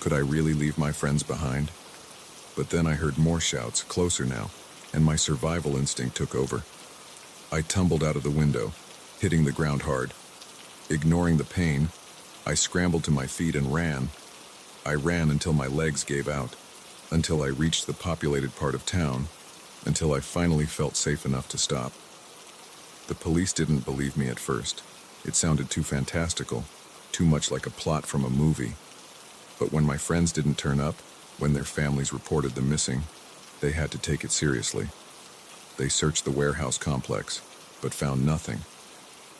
Could I really leave my friends behind? But then I heard more shouts, closer now, and my survival instinct took over. I tumbled out of the window, hitting the ground hard. Ignoring the pain, I scrambled to my feet and ran. I ran until my legs gave out, until I reached the populated part of town, until I finally felt safe enough to stop. The police didn't believe me at first. It sounded too fantastical, too much like a plot from a movie. But when my friends didn't turn up, when their families reported them missing, they had to take it seriously. They searched the warehouse complex, but found nothing.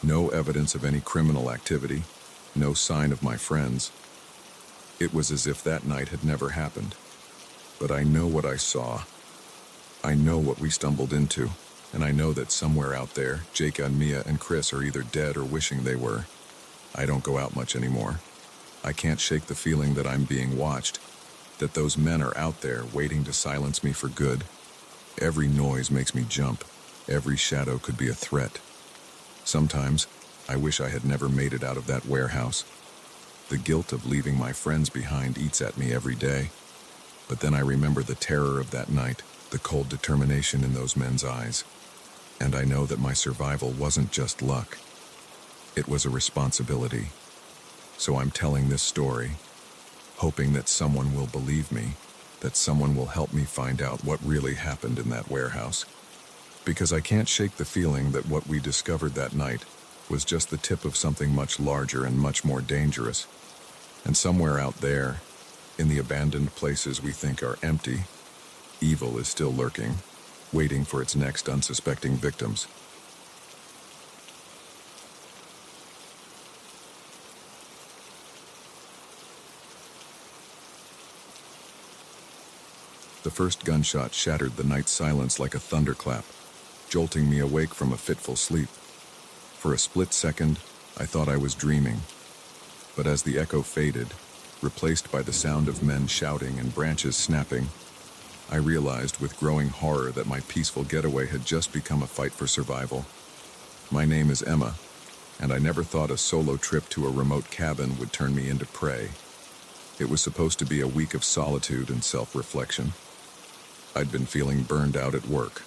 No evidence of any criminal activity, no sign of my friends. It was as if that night had never happened. But I know what I saw. I know what we stumbled into, and I know that somewhere out there, Jake and Mia and Chris are either dead or wishing they were. I don't go out much anymore. I can't shake the feeling that I'm being watched, that those men are out there waiting to silence me for good. Every noise makes me jump. Every shadow could be a threat. Sometimes, I wish I had never made it out of that warehouse. The guilt of leaving my friends behind eats at me every day. But then I remember the terror of that night, the cold determination in those men's eyes. And I know that my survival wasn't just luck. It was a responsibility. So I'm telling this story, hoping that someone will believe me, that someone will help me find out what really happened in that warehouse. Because I can't shake the feeling that what we discovered that night was just the tip of something much larger and much more dangerous. And somewhere out there, in the abandoned places we think are empty, evil is still lurking, waiting for its next unsuspecting victims. The first gunshot shattered the night silence like a thunderclap, jolting me awake from a fitful sleep. For a split second, I thought I was dreaming. But as the echo faded, replaced by the sound of men shouting and branches snapping, I realized with growing horror that my peaceful getaway had just become a fight for survival. My name is Emma, and I never thought a solo trip to a remote cabin would turn me into prey. It was supposed to be a week of solitude and self-reflection. I'd been feeling burned out at work.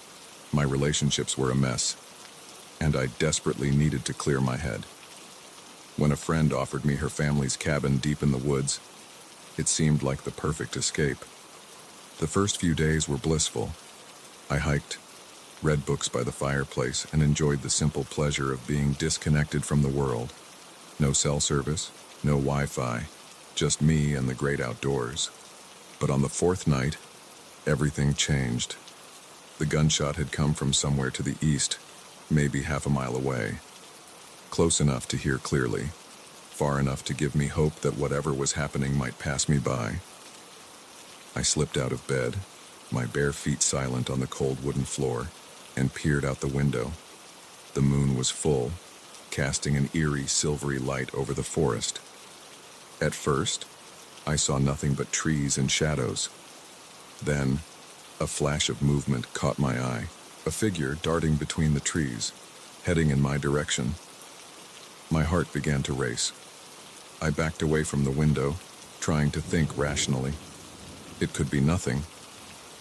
My relationships were a mess, and I desperately needed to clear my head. When a friend offered me her family's cabin deep in the woods, it seemed like the perfect escape. The first few days were blissful. I hiked, read books by the fireplace, and enjoyed the simple pleasure of being disconnected from the world. No cell service, no Wi-Fi, just me and the great outdoors. But on the fourth night, Everything changed. The gunshot had come from somewhere to the east, maybe half a mile away. Close enough to hear clearly, far enough to give me hope that whatever was happening might pass me by. I slipped out of bed, my bare feet silent on the cold wooden floor, and peered out the window. The moon was full, casting an eerie, silvery light over the forest. At first, I saw nothing but trees and shadows. Then, a flash of movement caught my eye, a figure darting between the trees, heading in my direction. My heart began to race. I backed away from the window, trying to think rationally. It could be nothing.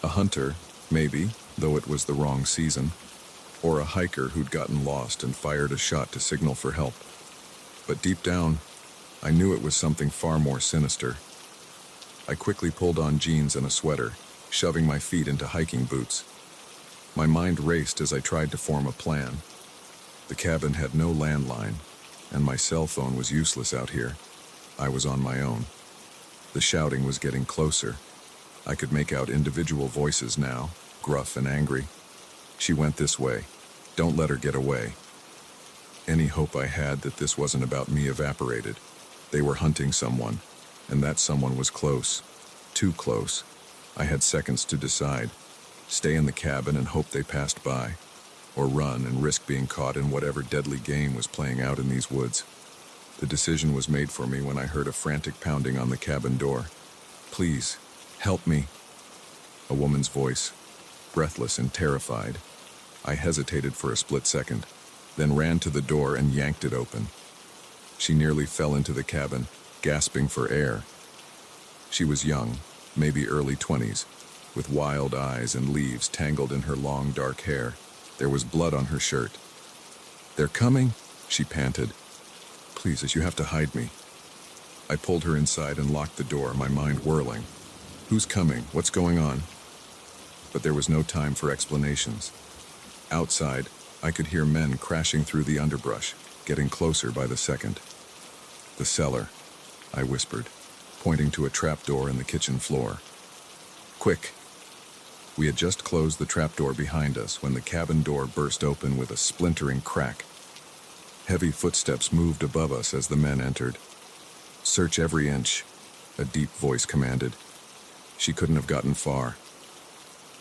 A hunter, maybe, though it was the wrong season, or a hiker who'd gotten lost and fired a shot to signal for help. But deep down, I knew it was something far more sinister. I quickly pulled on jeans and a sweater, shoving my feet into hiking boots. My mind raced as I tried to form a plan. The cabin had no landline, and my cell phone was useless out here. I was on my own. The shouting was getting closer. I could make out individual voices now, gruff and angry. She went this way. Don't let her get away. Any hope I had that this wasn't about me evaporated. They were hunting someone, and that someone was close. Too close. I had seconds to decide. Stay in the cabin and hope they passed by, or run and risk being caught in whatever deadly game was playing out in these woods. The decision was made for me when I heard a frantic pounding on the cabin door. "Please, help me." A woman's voice, breathless and terrified. I hesitated for a split second, then ran to the door and yanked it open. She nearly fell into the cabin, gasping for air. She was young, maybe early 20s, with wild eyes and leaves tangled in her long dark hair. There was blood on her shirt. "They're coming," she panted. "Please, you have to hide me." I pulled her inside and locked the door, my mind whirling. Who's coming? What's going on? But there was no time for explanations. Outside, I could hear men crashing through the underbrush, getting closer by the second. "The cellar," I whispered, pointing to a trapdoor in the kitchen floor. "Quick!" We had just closed the trapdoor behind us when the cabin door burst open with a splintering crack. Heavy footsteps moved above us as the men entered. "Search every inch," a deep voice commanded. She couldn't have gotten far.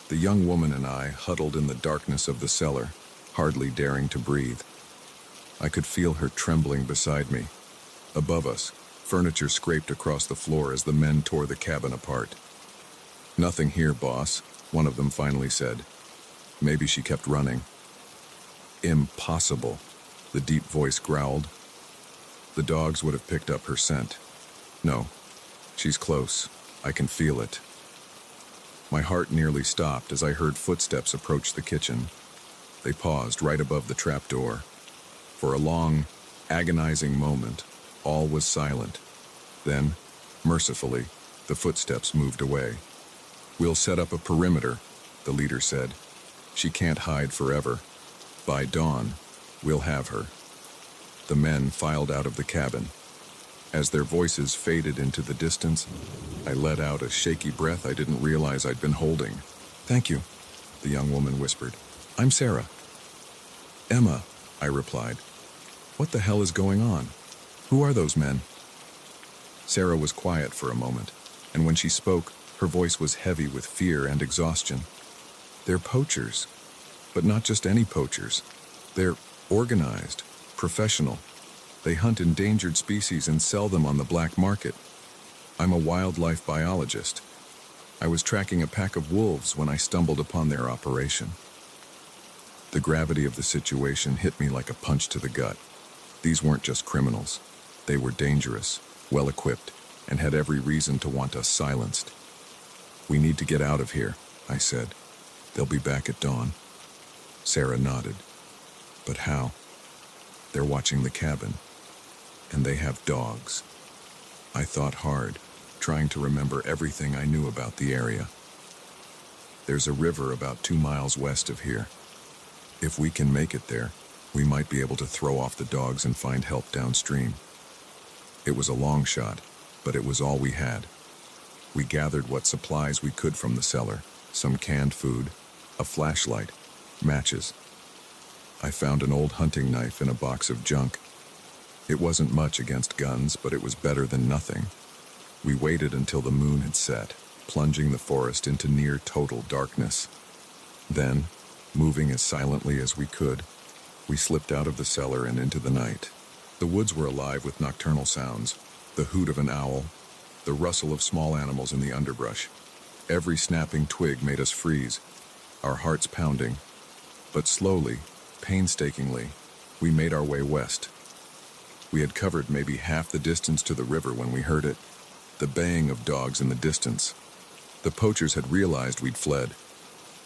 The young woman and I huddled in the darkness of the cellar, hardly daring to breathe. I could feel her trembling beside me. Above us, furniture scraped across the floor as the men tore the cabin apart. "Nothing here, boss," one of them finally said. Maybe she kept running. "Impossible," the deep voice growled. "The dogs would have picked up her scent. No, she's close. I can feel it." My heart nearly stopped as I heard footsteps approach the kitchen. They paused right above the trapdoor. For a long, agonizing moment, all was silent. Then, mercifully, the footsteps moved away. "We'll set up a perimeter," the leader said. "She can't hide forever. By dawn, we'll have her." The men filed out of the cabin. As their voices faded into the distance, I let out a shaky breath I didn't realize I'd been holding. "Thank you," the young woman whispered. "I'm Sarah." "Emma," I replied. "What the hell is going on? Who are those men?" Sarah was quiet for a moment, and when she spoke, her voice was heavy with fear and exhaustion. "They're poachers, but not just any poachers. They're organized, professional. They hunt endangered species and sell them on the black market. I'm a wildlife biologist. I was tracking a pack of wolves when I stumbled upon their operation." The gravity of the situation hit me like a punch to the gut. These weren't just criminals. They were dangerous, well-equipped, and had every reason to want us silenced. "We need to get out of here," I said. "They'll be back at dawn." Sarah nodded. "But how?" "They're watching the cabin. And they have dogs." I thought hard, trying to remember everything I knew about the area. "There's a river about 2 miles west of here. If we can make it there, we might be able to throw off the dogs and find help downstream." It was a long shot, but it was all we had. We gathered what supplies we could from the cellar, some canned food, a flashlight, matches. I found an old hunting knife in a box of junk. It wasn't much against guns, but it was better than nothing. We waited until the moon had set, plunging the forest into near total darkness. Then, moving as silently as we could, we slipped out of the cellar and into the night. The woods were alive with nocturnal sounds, the hoot of an owl, the rustle of small animals in the underbrush. Every snapping twig made us freeze, our hearts pounding. But slowly, painstakingly, we made our way west. We had covered maybe half the distance to the river when we heard it, the baying of dogs in the distance. The poachers had realized we'd fled.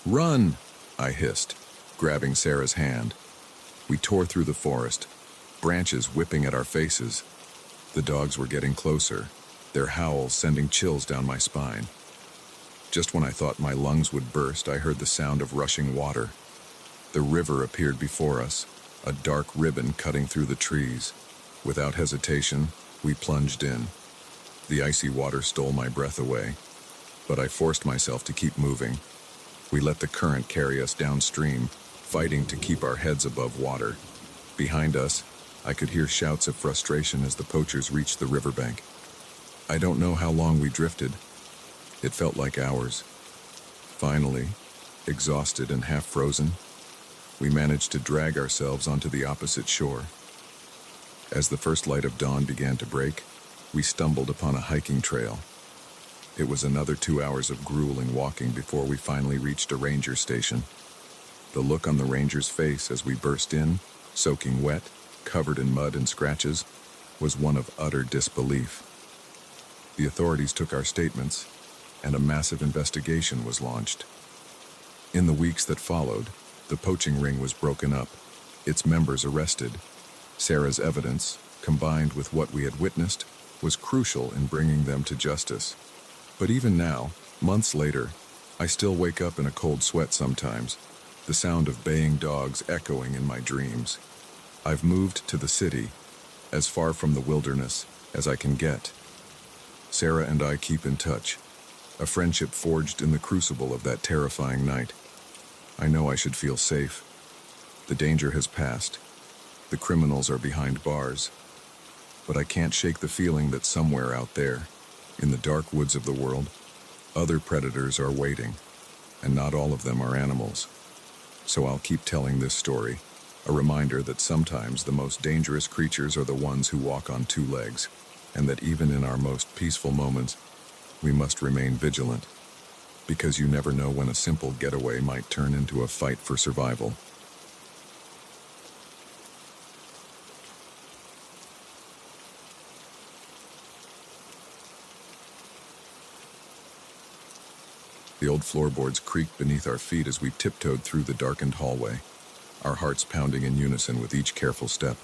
"Run!" I hissed, grabbing Sarah's hand. We tore through the forest, branches whipping at our faces. The dogs were getting closer, their howls sending chills down my spine. Just when I thought my lungs would burst, I heard the sound of rushing water. The river appeared before us, a dark ribbon cutting through the trees. Without hesitation, we plunged in. The icy water stole my breath away, but I forced myself to keep moving. We let the current carry us downstream, fighting to keep our heads above water. Behind us, I could hear shouts of frustration as the poachers reached the riverbank. I don't know how long we drifted. It felt like hours. Finally, exhausted and half frozen, we managed to drag ourselves onto the opposite shore. As the first light of dawn began to break, we stumbled upon a hiking trail. It was another 2 hours of grueling walking before we finally reached a ranger station. The look on the ranger's face as we burst in, soaking wet, covered in mud and scratches, was one of utter disbelief. The authorities took our statements, and a massive investigation was launched. In the weeks that followed, the poaching ring was broken up, its members arrested. Sarah's evidence, combined with what we had witnessed, was crucial in bringing them to justice. But even now, months later, I still wake up in a cold sweat sometimes, the sound of baying dogs echoing in my dreams. I've moved to the city, as far from the wilderness as I can get. Sarah and I keep in touch, a friendship forged in the crucible of that terrifying night. I know I should feel safe. The danger has passed. The criminals are behind bars. But I can't shake the feeling that somewhere out there, in the dark woods of the world, other predators are waiting, and not all of them are animals. So I'll keep telling this story, a reminder that sometimes the most dangerous creatures are the ones who walk on two legs, and that even in our most peaceful moments, we must remain vigilant, because you never know when a simple getaway might turn into a fight for survival. The old floorboards creaked beneath our feet as we tiptoed through the darkened hallway, our hearts pounding in unison with each careful step.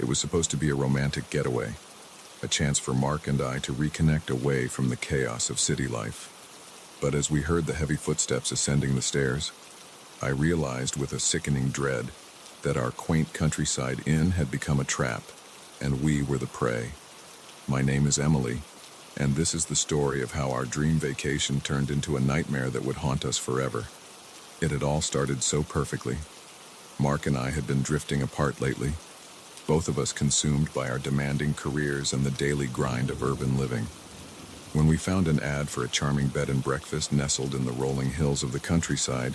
It was supposed to be a romantic getaway, a chance for Mark and I to reconnect away from the chaos of city life. But as we heard the heavy footsteps ascending the stairs, I realized with a sickening dread that our quaint countryside inn had become a trap, and we were the prey. My name is Emily, and this is the story of how our dream vacation turned into a nightmare that would haunt us forever. It had all started so perfectly. Mark and I had been drifting apart lately, both of us consumed by our demanding careers and the daily grind of urban living. When we found an ad for a charming bed and breakfast nestled in the rolling hills of the countryside,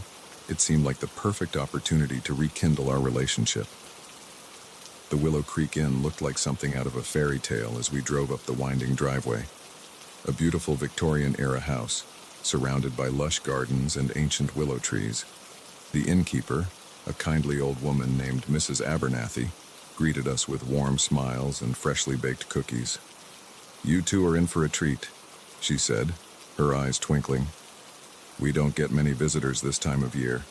it seemed like the perfect opportunity to rekindle our relationship. The Willow Creek Inn looked like something out of a fairy tale as we drove up the winding driveway. A beautiful Victorian-era house, surrounded by lush gardens and ancient willow trees. The innkeeper, a kindly old woman named Mrs. Abernathy, greeted us with warm smiles and freshly baked cookies. "You two are in for a treat," she said, her eyes twinkling. "We don't get many visitors this time of year.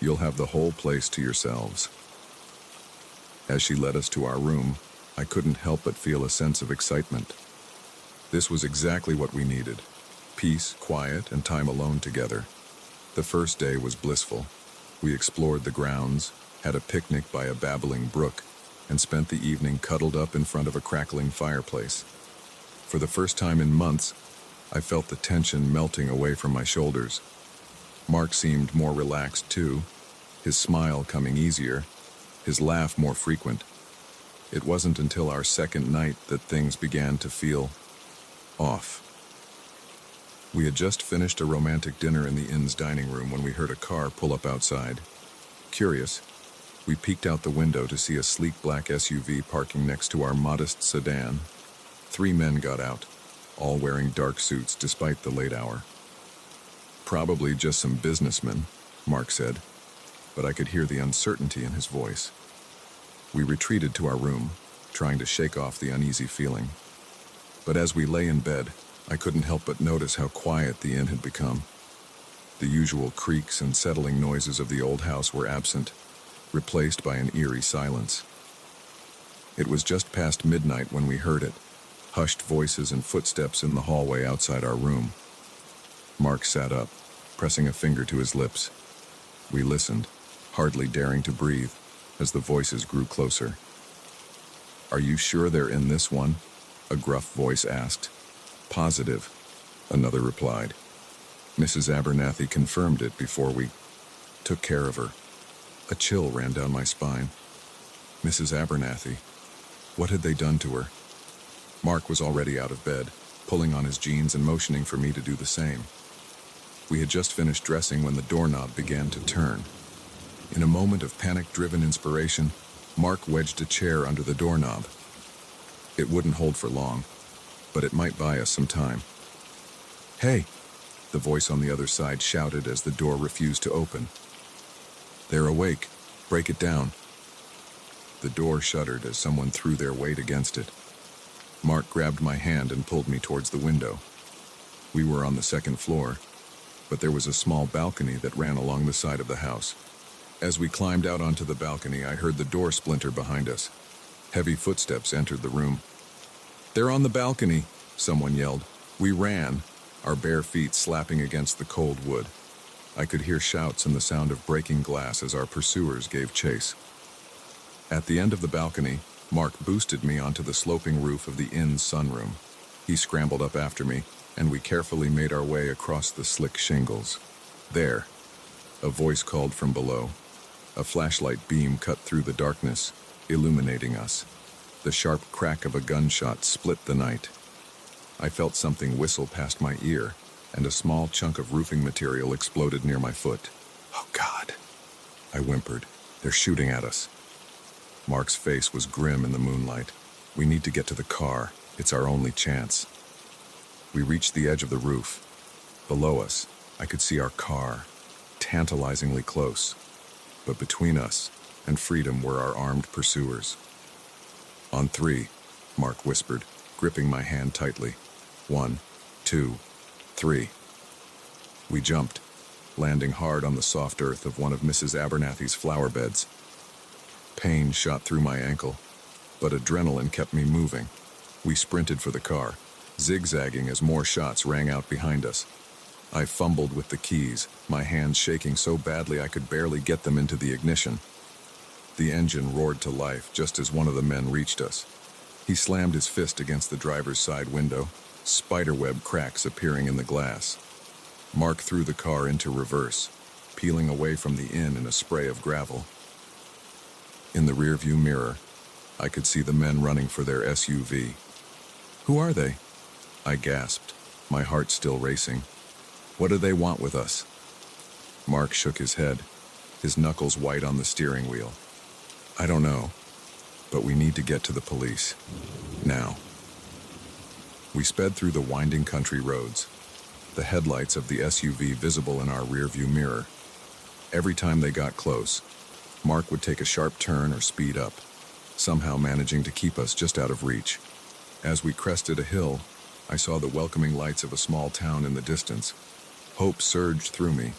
You'll have the whole place to yourselves." As she led us to our room, I couldn't help but feel a sense of excitement. This was exactly what we needed: peace, quiet, and time alone together. The first day was blissful. We explored the grounds, had a picnic by a babbling brook, and spent the evening cuddled up in front of a crackling fireplace. For the first time in months, I felt the tension melting away from my shoulders. Mark seemed more relaxed too, his smile coming easier, his laugh more frequent. It wasn't until our second night that things began to feel off. We had just finished a romantic dinner in the inn's dining room when we heard a car pull up outside. Curious, we peeked out the window to see a sleek black SUV parking next to our modest sedan. 3 men got out, all wearing dark suits despite the late hour. Probably just some businessmen, Mark said, but I could hear the uncertainty in his voice. We retreated to our room, trying to shake off the uneasy feeling. But as we lay in bed, I couldn't help but notice how quiet the inn had become. The usual creaks and settling noises of the old house were absent, replaced by an eerie silence. It was just past midnight when we heard it, hushed voices and footsteps in the hallway outside our room. Mark sat up, pressing a finger to his lips. We listened, hardly daring to breathe, as the voices grew closer. "Are you sure they're in this one?" a gruff voice asked. "Positive," another replied. Mrs. Abernathy confirmed it before we took care of her. A chill ran down my spine. Mrs. Abernathy. What had they done to her? Mark was already out of bed, pulling on his jeans and motioning for me to do the same. We had just finished dressing when the doorknob began to turn. In a moment of panic-driven inspiration, Mark wedged a chair under the doorknob. It wouldn't hold for long, but it might buy us some time. "Hey!" the voice on the other side shouted as the door refused to open. "They're awake. Break it down." The door shuddered as someone threw their weight against it. Mark grabbed my hand and pulled me towards the window. We were on the second floor, but there was a small balcony that ran along the side of the house. As we climbed out onto the balcony, I heard the door splinter behind us. Heavy footsteps entered the room. "They're on the balcony," someone yelled. We ran, our bare feet slapping against the cold wood. I could hear shouts and the sound of breaking glass as our pursuers gave chase. At the end of the balcony, Mark boosted me onto the sloping roof of the inn's sunroom. He scrambled up after me, and we carefully made our way across the slick shingles. "There," a voice called from below. A flashlight beam cut through the darkness, illuminating us. The sharp crack of a gunshot split the night. I felt something whistle past my ear, and a small chunk of roofing material exploded near my foot. "Oh, God," I whimpered. "They're shooting at us." Mark's face was grim in the moonlight. "We need to get to the car. It's our only chance." We reached the edge of the roof. Below us, I could see our car, tantalizingly close. But between us and freedom were our armed pursuers. "On 3, Mark whispered, gripping my hand tightly. 1, 2, 3. We jumped, landing hard on the soft earth of one of Mrs. Abernathy's flower beds. Pain shot through my ankle, but adrenaline kept me moving. We sprinted for the car, zigzagging as more shots rang out behind us. I fumbled with the keys, my hands shaking so badly I could barely get them into the ignition. The engine roared to life just as one of the men reached us. He slammed his fist against the driver's side window, spiderweb cracks appearing in the glass. Mark threw the car into reverse, peeling away from the inn in a spray of gravel. In the rearview mirror, I could see the men running for their SUV. "Who are they?" I gasped, my heart still racing. "What do they want with us?" Mark shook his head, his knuckles white on the steering wheel. "I don't know, but we need to get to the police. Now." We sped through the winding country roads, the headlights of the SUV visible in our rearview mirror. Every time they got close, Mark would take a sharp turn or speed up, somehow managing to keep us just out of reach. As we crested a hill, I saw the welcoming lights of a small town in the distance. Hope surged through me.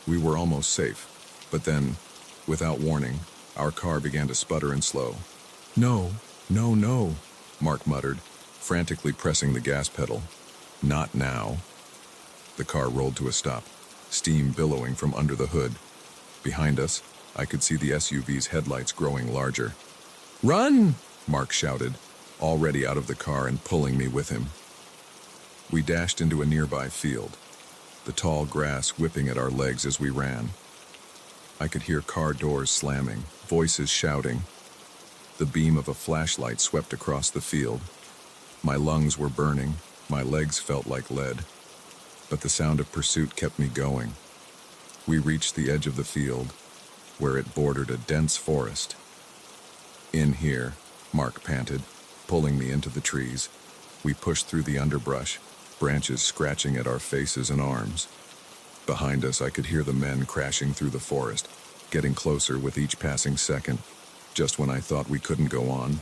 We were almost safe. But then, without warning, our car began to sputter and slow. "No, no, no," Mark muttered, frantically pressing the gas pedal. "Not now." The car rolled to a stop, steam billowing from under the hood. Behind us, I could see the SUV's headlights growing larger. "Run!" Mark shouted, already out of the car and pulling me with him. We dashed into a nearby field. the tall grass whipping at our legs as we ran. I could hear car doors slamming, voices shouting. The beam of a flashlight swept across the field. My lungs were burning, my legs felt like lead. But the sound of pursuit kept me going. We reached the edge of the field, where it bordered a dense forest. "In here," Mark panted, pulling me into the trees. We pushed through the underbrush, branches scratching at our faces and arms. Behind us, I could hear the men crashing through the forest, getting closer with each passing second. Just when I thought we couldn't go on,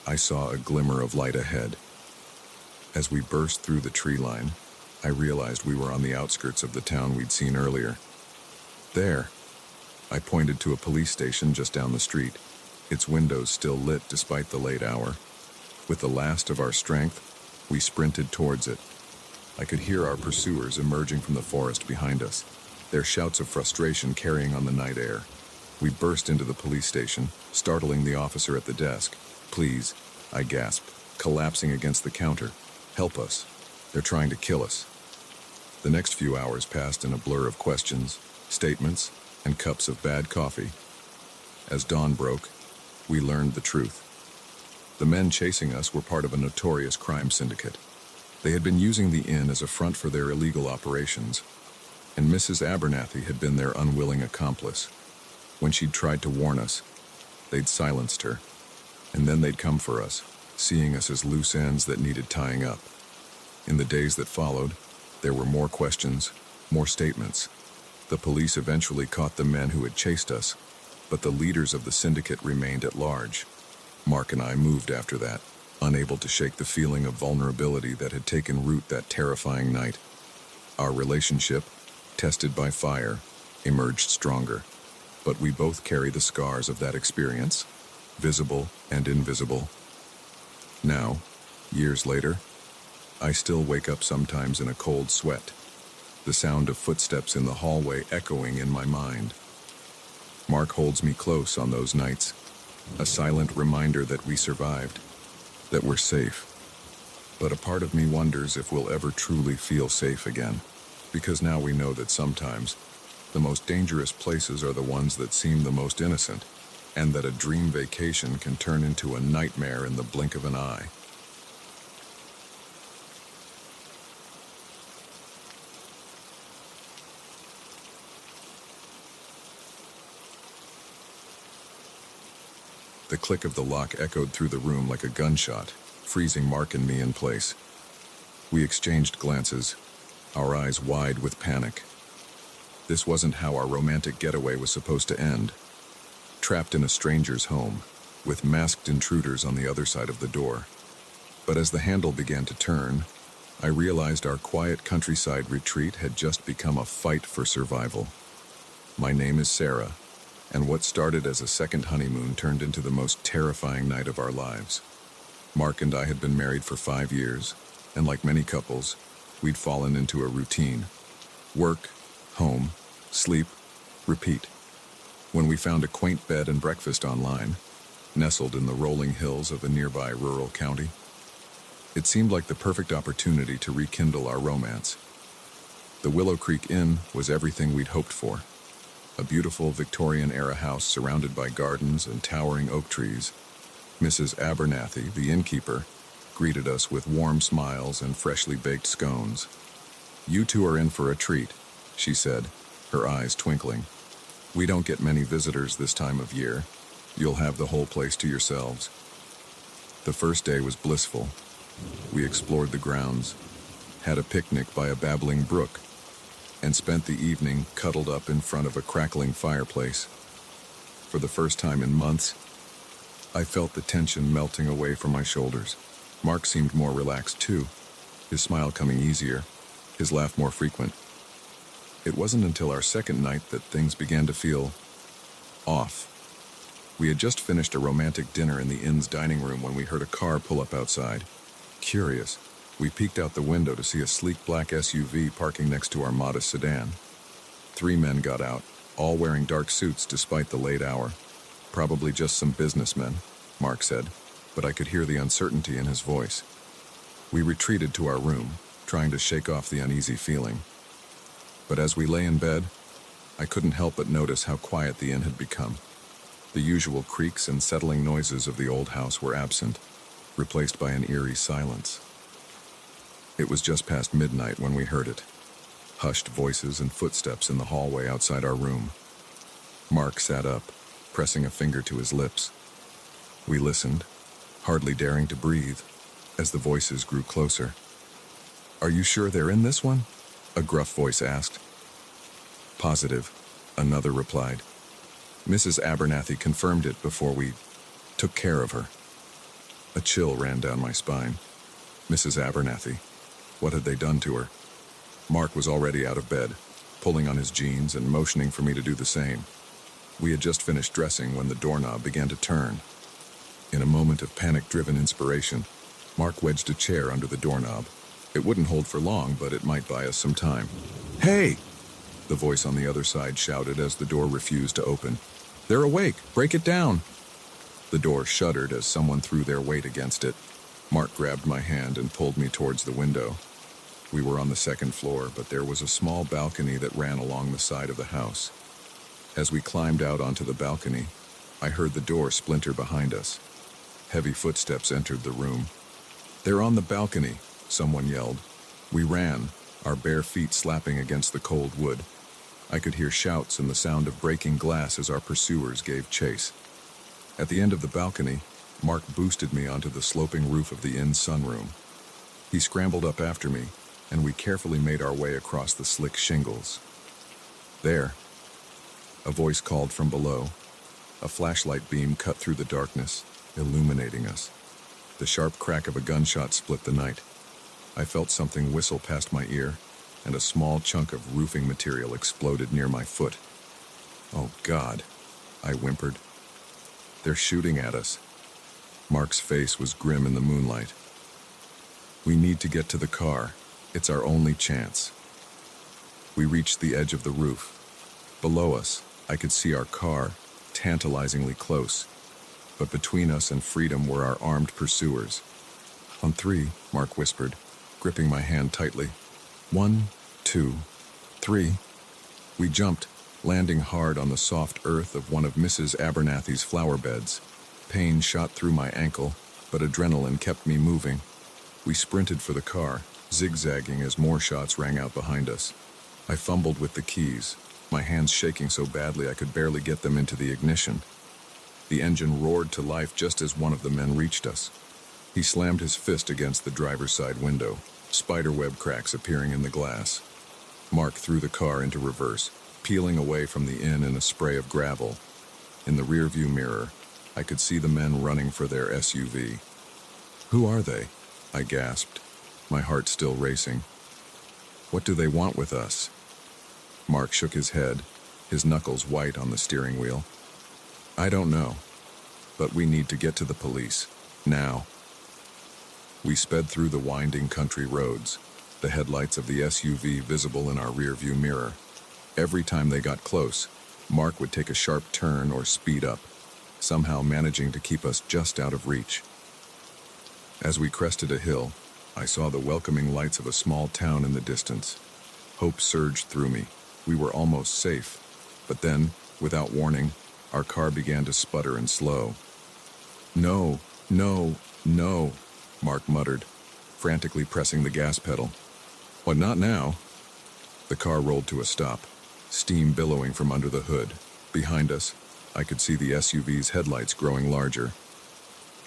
I saw a glimmer of light ahead. As we burst through the tree line, I realized we were on the outskirts of the town we'd seen earlier. There, I pointed to a police station just down the street, its windows still lit despite the late hour. With the last of our strength, we sprinted towards it. I could hear our pursuers emerging from the forest behind us, their shouts of frustration carrying on the night air. We burst into the police station, startling the officer at the desk. "Please," I gasped, collapsing against the counter. "Help us. They're trying to kill us." The next few hours passed in a blur of questions, statements, and cups of bad coffee. As dawn broke, we learned the truth. The men chasing us were part of a notorious crime syndicate. They had been using the inn as a front for their illegal operations, and Mrs. Abernathy had been their unwilling accomplice. When she'd tried to warn us, they'd silenced her, and then they'd come for us, seeing us as loose ends that needed tying up. In the days that followed, there were more questions, more statements. The police eventually caught the men who had chased us, but the leaders of the syndicate remained at large. Mark and I moved after that, unable to shake the feeling of vulnerability that had taken root that terrifying night. Our relationship, tested by fire, emerged stronger, but we both carry the scars of that experience, visible and invisible. Now, years later, I still wake up sometimes in a cold sweat, the sound of footsteps in the hallway echoing in my mind. Mark holds me close on those nights, a silent reminder that we survived, that we're safe. But a part of me wonders if we'll ever truly feel safe again, because now we know that sometimes the most dangerous places are the ones that seem the most innocent, and that a dream vacation can turn into a nightmare in the blink of an eye. The click of the lock echoed through the room like a gunshot, freezing Mark and me in place. We exchanged glances, our eyes wide with panic. This wasn't how our romantic getaway was supposed to end. Trapped in a stranger's home, with masked intruders on the other side of the door. But as the handle began to turn, I realized our quiet countryside retreat had just become a fight for survival. "My name is Sarah, and what started as a second honeymoon turned into the most terrifying night of our lives." Mark and I had been married for 5 years, and like many couples, we'd fallen into a routine. Work, home, sleep, repeat. When we found a quaint bed and breakfast online, nestled in the rolling hills of a nearby rural county, it seemed like the perfect opportunity to rekindle our romance. The Willow Creek Inn was everything we'd hoped for. A beautiful Victorian-era house surrounded by gardens and towering oak trees. Mrs. Abernathy, the innkeeper, greeted us with warm smiles and freshly baked scones. "You two are in for a treat," she said, her eyes twinkling. "We don't get many visitors this time of year. You'll have the whole place to yourselves." The first day was blissful. We explored the grounds, had a picnic by a babbling brook, and spent the evening cuddled up in front of a crackling fireplace. For the first time in months, I felt the tension melting away from my shoulders. Mark seemed more relaxed too, his smile coming easier, his laugh more frequent. It wasn't until our second night that things began to feel off. We had just finished a romantic dinner in the inn's dining room when we heard a car pull up outside. Curious, we peeked out the window to see a sleek black SUV parking next to our modest sedan. 3 men got out, all wearing dark suits despite the late hour. "Probably just some businessmen," Mark said, but I could hear the uncertainty in his voice. We retreated to our room, trying to shake off the uneasy feeling. But as we lay in bed, I couldn't help but notice how quiet the inn had become. The usual creaks and settling noises of the old house were absent, replaced by an eerie silence. It was just past midnight when we heard it. Hushed voices and footsteps in the hallway outside our room. Mark sat up, pressing a finger to his lips. We listened, hardly daring to breathe, as the voices grew closer. "Are you sure they're in this one?" a gruff voice asked. "Positive," another replied. "Mrs. Abernathy confirmed it before we took care of her." A chill ran down my spine. Mrs. Abernathy. What had they done to her? Mark was already out of bed, pulling on his jeans and motioning for me to do the same. We had just finished dressing when the doorknob began to turn. In a moment of panic-driven inspiration, Mark wedged a chair under the doorknob. It wouldn't hold for long, but it might buy us some time. "Hey!" the voice on the other side shouted as the door refused to open. "They're awake! Break it down!" The door shuddered as someone threw their weight against it. Mark grabbed my hand and pulled me towards the window. We were on the second floor, but there was a small balcony that ran along the side of the house. As we climbed out onto the balcony, I heard the door splinter behind us. Heavy footsteps entered the room. "They're on the balcony," someone yelled. We ran, our bare feet slapping against the cold wood. I could hear shouts and the sound of breaking glass as our pursuers gave chase. At the end of the balcony, Mark boosted me onto the sloping roof of the inn's sunroom. He scrambled up after me, and we carefully made our way across the slick shingles. "There," a voice called from below. A flashlight beam cut through the darkness, illuminating us. The sharp crack of a gunshot split the night. I felt something whistle past my ear, and a small chunk of roofing material exploded near my foot. "Oh, God," I whimpered. "They're shooting at us." Mark's face was grim in the moonlight. "We need to get to the car. It's our only chance." We reached the edge of the roof. Below us, I could see our car, tantalizingly close. But between us and freedom were our armed pursuers. "On three," Mark whispered, gripping my hand tightly. "1, 2, 3. We jumped, landing hard on the soft earth of one of Mrs. Abernathy's flower beds. Pain shot through my ankle, but adrenaline kept me moving. We sprinted for the car, zigzagging as more shots rang out behind us. I fumbled with the keys, my hands shaking so badly I could barely get them into the ignition. The engine roared to life just as one of the men reached us. He slammed his fist against the driver's side window, spiderweb cracks appearing in the glass. Mark threw the car into reverse, peeling away from the inn in a spray of gravel. In the rearview mirror, I could see the men running for their SUV. "Who are they?" I gasped, my heart still racing. "What do they want with us?" Mark shook his head, his knuckles white on the steering wheel. "I don't know, but we need to get to the police, now." We sped through the winding country roads, the headlights of the SUV visible in our rearview mirror. Every time they got close, Mark would take a sharp turn or speed up, somehow managing to keep us just out of reach. As we crested a hill, I saw the welcoming lights of a small town in the distance. Hope surged through me. We were almost safe. But then, without warning, our car began to sputter and slow. "No, no, no," Mark muttered, frantically pressing the gas pedal. "What, not now?" The car rolled to a stop, steam billowing from under the hood. Behind us, I could see the SUV's headlights growing larger.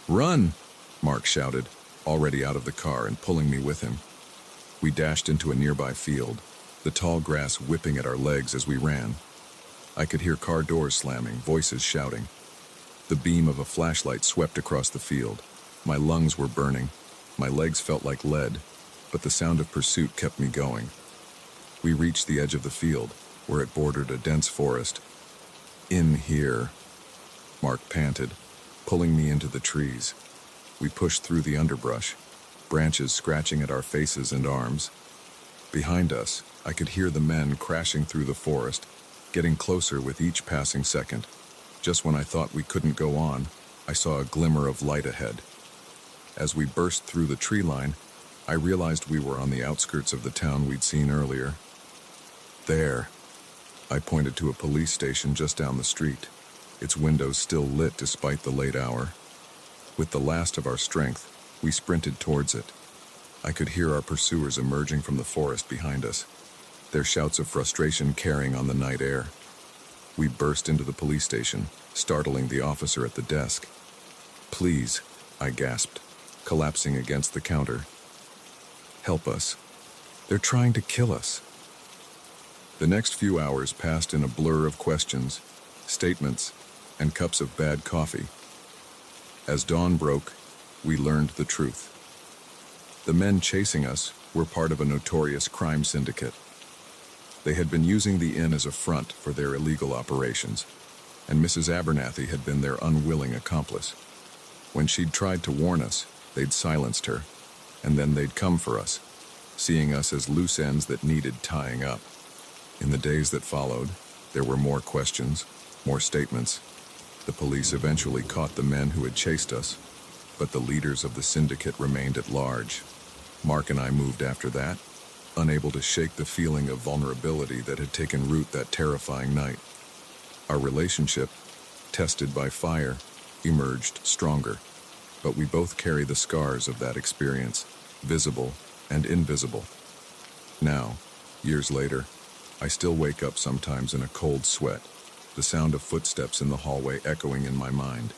"Run!" Mark shouted, already out of the car and pulling me with him. We dashed into a nearby field, the tall grass whipping at our legs as we ran. I could hear car doors slamming, voices shouting. The beam of a flashlight swept across the field. My lungs were burning. My legs felt like lead, but the sound of pursuit kept me going. We reached the edge of the field, where it bordered a dense forest. "In here," Mark panted, pulling me into the trees. We pushed through the underbrush, branches scratching at our faces and arms. Behind us, I could hear the men crashing through the forest, getting closer with each passing second. Just when I thought we couldn't go on, I saw a glimmer of light ahead. As we burst through the tree line, I realized we were on the outskirts of the town we'd seen earlier. There. I pointed to a police station just down the street, its windows still lit despite the late hour. With the last of our strength, we sprinted towards it. I could hear our pursuers emerging from the forest behind us, their shouts of frustration carrying on the night air. We burst into the police station, startling the officer at the desk. "Please," I gasped, collapsing against the counter. "Help us. They're trying to kill us." The next few hours passed in a blur of questions, statements, and cups of bad coffee. As dawn broke, we learned the truth. The men chasing us were part of a notorious crime syndicate. They had been using the inn as a front for their illegal operations, and Mrs. Abernathy had been their unwilling accomplice. When she'd tried to warn us, they'd silenced her, and then they'd come for us, seeing us as loose ends that needed tying up. In the days that followed, there were more questions, more statements. The police eventually caught the men who had chased us, but the leaders of the syndicate remained at large. Mark and I moved after that, unable to shake the feeling of vulnerability that had taken root that terrifying night. Our relationship, tested by fire, emerged stronger, but we both carry the scars of that experience, visible and invisible. Now, years later, I still wake up sometimes in a cold sweat, the sound of footsteps in the hallway echoing in my mind.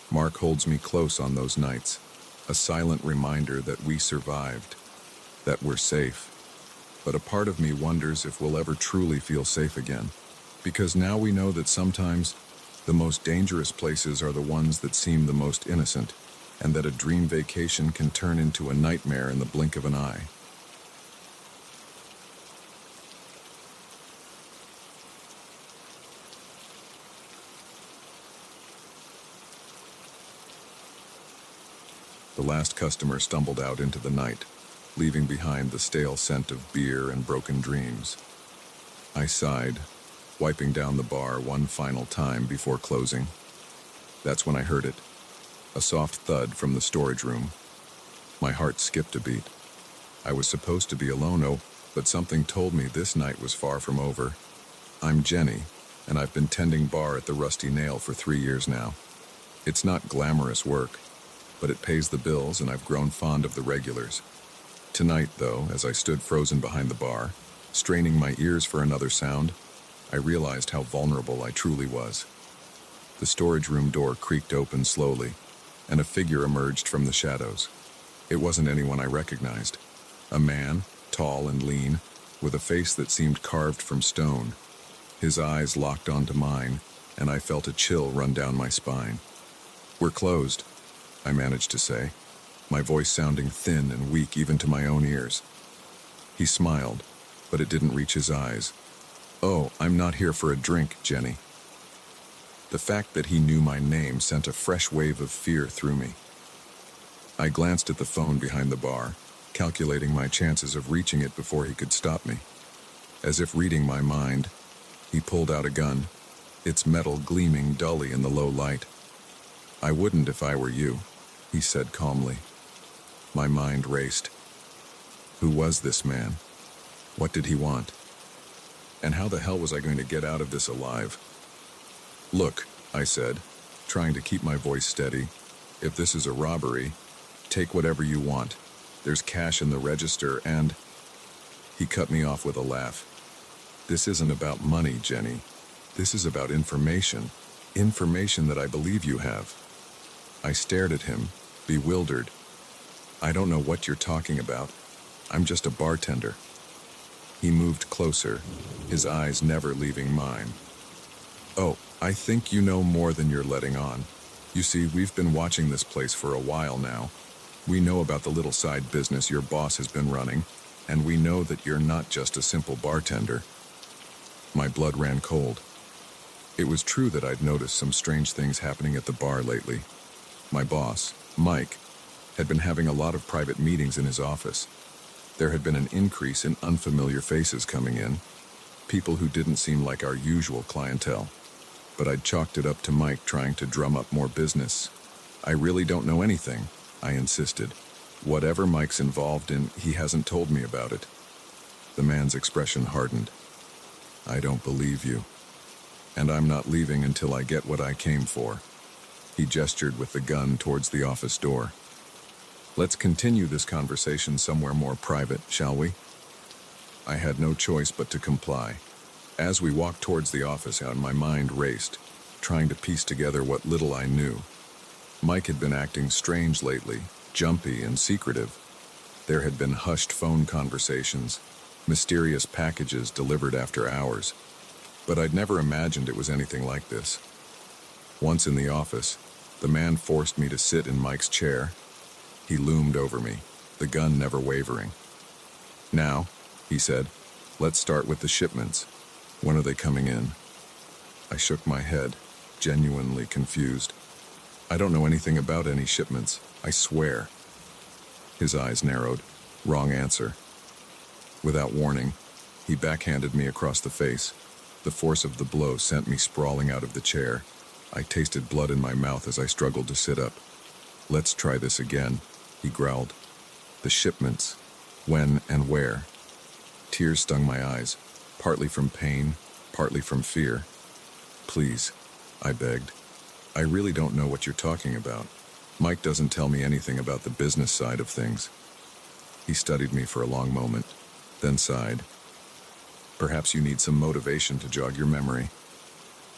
Mark holds me close on those nights, a silent reminder that we survived, that we're safe. But a part of me wonders if we'll ever truly feel safe again, because now we know that sometimes the most dangerous places are the ones that seem the most innocent, and that a dream vacation can turn into a nightmare in the blink of an eye. The last customer stumbled out into the night, leaving behind the stale scent of beer and broken dreams. I sighed, wiping down the bar one final time before closing. That's when I heard it, a soft thud from the storage room. My heart skipped a beat. I was supposed to be alone, but something told me this night was far from over. I'm Jenny, and I've been tending bar at the Rusty Nail for 3 years now. It's not glamorous work, but it pays the bills, and I've grown fond of the regulars. Tonight, though, as I stood frozen behind the bar, straining my ears for another sound, I realized how vulnerable I truly was. The storage room door creaked open slowly, and a figure emerged from the shadows. It wasn't anyone I recognized. A man, tall and lean, with a face that seemed carved from stone. His eyes locked onto mine, and I felt a chill run down my spine. "We're closed," I managed to say, my voice sounding thin and weak even to my own ears. He smiled, but it didn't reach his eyes. "Oh, I'm not here for a drink, Jenny." The fact that he knew my name sent a fresh wave of fear through me. I glanced at the phone behind the bar, calculating my chances of reaching it before he could stop me. As if reading my mind, he pulled out a gun, its metal gleaming dully in the low light. "I wouldn't if I were you," he said calmly. My mind raced. Who was this man? What did he want? And how the hell was I going to get out of this alive? "Look," I said, trying to keep my voice steady, "if this is a robbery, take whatever you want. There's cash in the register and—" He cut me off with a laugh. "This isn't about money, Jenny. This is about information. Information that I believe you have." I stared at him, bewildered. "I don't know what you're talking about. I'm just a bartender." He moved closer, his eyes never leaving mine. "Oh, I think you know more than you're letting on. You see, we've been watching this place for a while now. We know about the little side business your boss has been running, and we know that you're not just a simple bartender." My blood ran cold. It was true that I'd noticed some strange things happening at the bar lately. My boss, Mike, had been having a lot of private meetings in his office. There had been an increase in unfamiliar faces coming in, people who didn't seem like our usual clientele. But I'd chalked it up to Mike trying to drum up more business. "I really don't know anything," I insisted. "Whatever Mike's involved in, he hasn't told me about it." The man's expression hardened. "I don't believe you. And I'm not leaving until I get what I came for." He gestured with the gun towards the office door. "Let's continue this conversation somewhere more private, shall we?" I had no choice but to comply. As we walked towards the office, my mind raced, trying to piece together what little I knew. Mike had been acting strange lately, jumpy and secretive. There had been hushed phone conversations, mysterious packages delivered after hours. But I'd never imagined it was anything like this. Once in the office, the man forced me to sit in Mike's chair. He loomed over me, the gun never wavering. "Now," he said, "let's start with the shipments. When are they coming in?" I shook my head, genuinely confused. "I don't know anything about any shipments, I swear." His eyes narrowed. Wrong answer. Without warning, he backhanded me across the face. The force of the blow sent me sprawling out of the chair. I tasted blood in my mouth as I struggled to sit up. "Let's try this again," he growled. "The shipments. When and where?" Tears stung my eyes, partly from pain, partly from fear. "Please," I begged. "I really don't know what you're talking about. Mike doesn't tell me anything about the business side of things." He studied me for a long moment, then sighed. "Perhaps you need some motivation to jog your memory."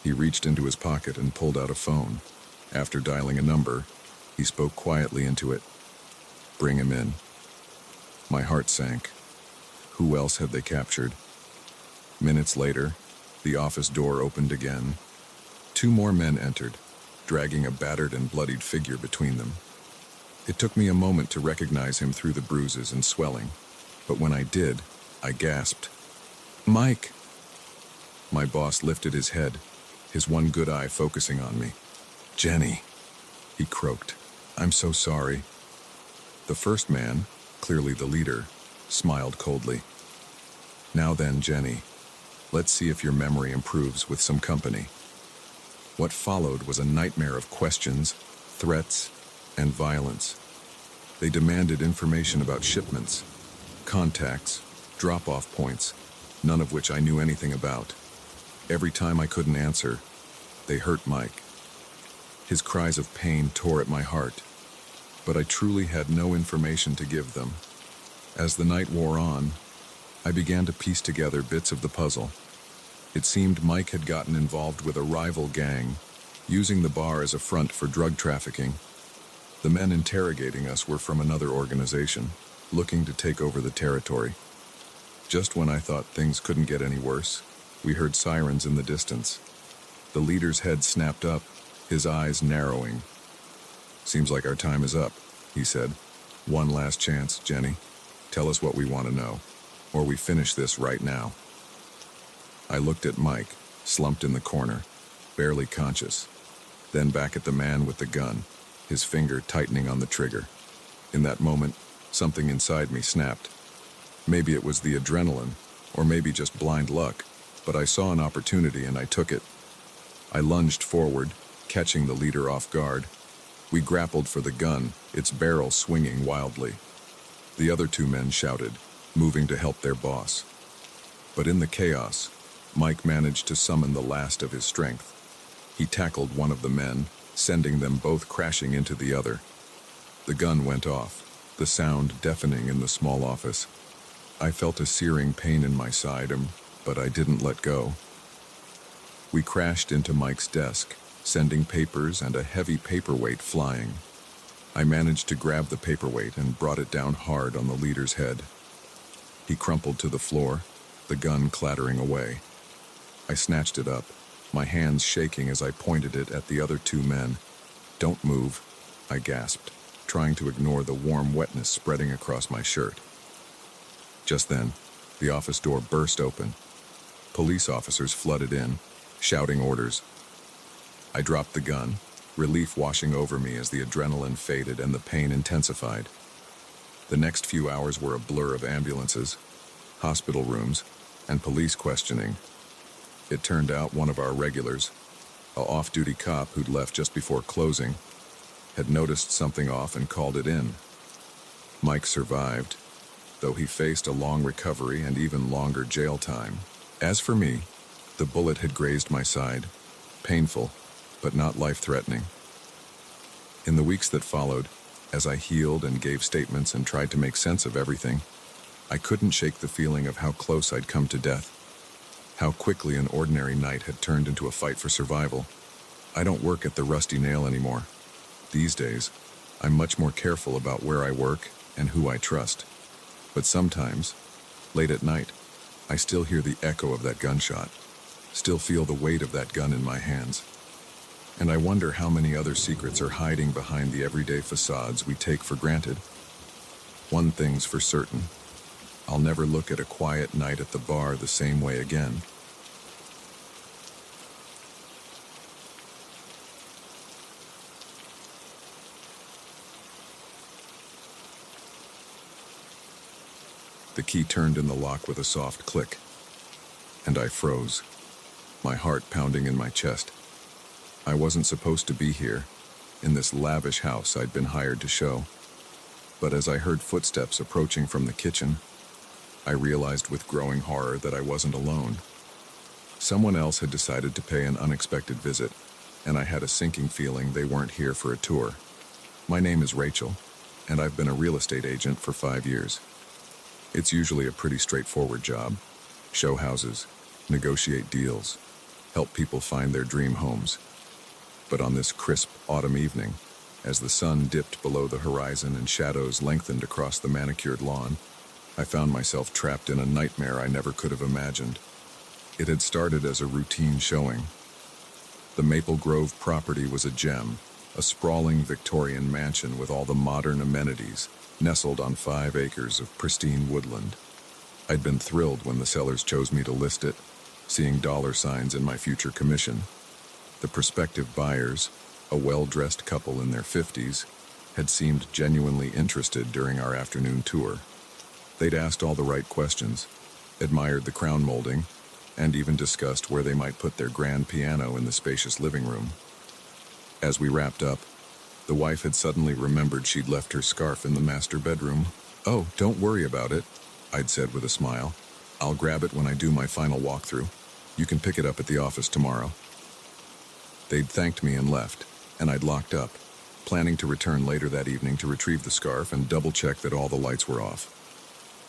He reached into his pocket and pulled out a phone. After dialing a number, he spoke quietly into it. "Bring him in." My heart sank. Who else had they captured? Minutes later, the office door opened again. 2 more men entered, dragging a battered and bloodied figure between them. It took me a moment to recognize him through the bruises and swelling, but when I did, I gasped. "Mike!" My boss lifted his head, his one good eye focusing on me. "Jenny," he croaked. "I'm so sorry." The first man, clearly the leader, smiled coldly. "Now then, Jenny, let's see if your memory improves with some company." What followed was a nightmare of questions, threats, and violence. They demanded information about shipments, contacts, drop-off points, none of which I knew anything about. Every time I couldn't answer, they hurt Mike. His cries of pain tore at my heart, but I truly had no information to give them. As the night wore on, I began to piece together bits of the puzzle. It seemed Mike had gotten involved with a rival gang, using the bar as a front for drug trafficking. The men interrogating us were from another organization, looking to take over the territory. Just when I thought things couldn't get any worse, we heard sirens in the distance. The leader's head snapped up, his eyes narrowing. "Seems like our time is up," he said. "One last chance, Jenny. Tell us what we want to know, or we finish this right now." I looked at Mike, slumped in the corner, barely conscious, then back at the man with the gun, his finger tightening on the trigger. In that moment, something inside me snapped. Maybe it was the adrenaline, or maybe just blind luck, but I saw an opportunity and I took it. I lunged forward, catching the leader off guard. We grappled for the gun, its barrel swinging wildly. The other 2 men shouted, moving to help their boss. But in the chaos, Mike managed to summon the last of his strength. He tackled one of the men, sending them both crashing into the other. The gun went off, the sound deafening in the small office. I felt a searing pain in my side, but I didn't let go. We crashed into Mike's desk, sending papers and a heavy paperweight flying. I managed to grab the paperweight and brought it down hard on the leader's head. He crumpled to the floor, the gun clattering away. I snatched it up, my hands shaking as I pointed it at the other 2 men. "Don't move," I gasped, trying to ignore the warm wetness spreading across my shirt. Just then, the office door burst open. Police officers flooded in, shouting orders. I dropped the gun, relief washing over me as the adrenaline faded and the pain intensified. The next few hours were a blur of ambulances, hospital rooms, and police questioning. It turned out one of our regulars, a off-duty cop who'd left just before closing, had noticed something off and called it in. Mike survived, though he faced a long recovery and even longer jail time. As for me, the bullet had grazed my side, painful, but not life-threatening. In the weeks that followed, as I healed and gave statements and tried to make sense of everything, I couldn't shake the feeling of how close I'd come to death, how quickly an ordinary night had turned into a fight for survival. I don't work at the Rusty Nail anymore. These days, I'm much more careful about where I work and who I trust. But sometimes, late at night, I still hear the echo of that gunshot, still feel the weight of that gun in my hands. And I wonder how many other secrets are hiding behind the everyday facades we take for granted. One thing's for certain. I'll never look at a quiet night at the bar the same way again. The key turned in the lock with a soft click, and I froze, my heart pounding in my chest. I wasn't supposed to be here, in this lavish house I'd been hired to show. But as I heard footsteps approaching from the kitchen, I realized with growing horror that I wasn't alone. Someone else had decided to pay an unexpected visit, and I had a sinking feeling they weren't here for a tour. My name is Rachel, and I've been a real estate agent for 5 years. It's usually a pretty straightforward job. Show houses, negotiate deals, help people find their dream homes. But on this crisp autumn evening, as the sun dipped below the horizon and shadows lengthened across the manicured lawn, I found myself trapped in a nightmare I never could have imagined. It had started as a routine showing. The Maple Grove property was a gem, a sprawling Victorian mansion with all the modern amenities, nestled on 5 acres of pristine woodland. I'd been thrilled when the sellers chose me to list it, seeing dollar signs in my future commission. The prospective buyers, a well-dressed couple in their 50s, had seemed genuinely interested during our afternoon tour. They'd asked all the right questions, admired the crown molding, and even discussed where they might put their grand piano in the spacious living room. As we wrapped up, the wife had suddenly remembered she'd left her scarf in the master bedroom. "Oh, don't worry about it," I'd said with a smile. "I'll grab it when I do my final walkthrough. You can pick it up at the office tomorrow." They'd thanked me and left, and I'd locked up, planning to return later that evening to retrieve the scarf and double-check that all the lights were off.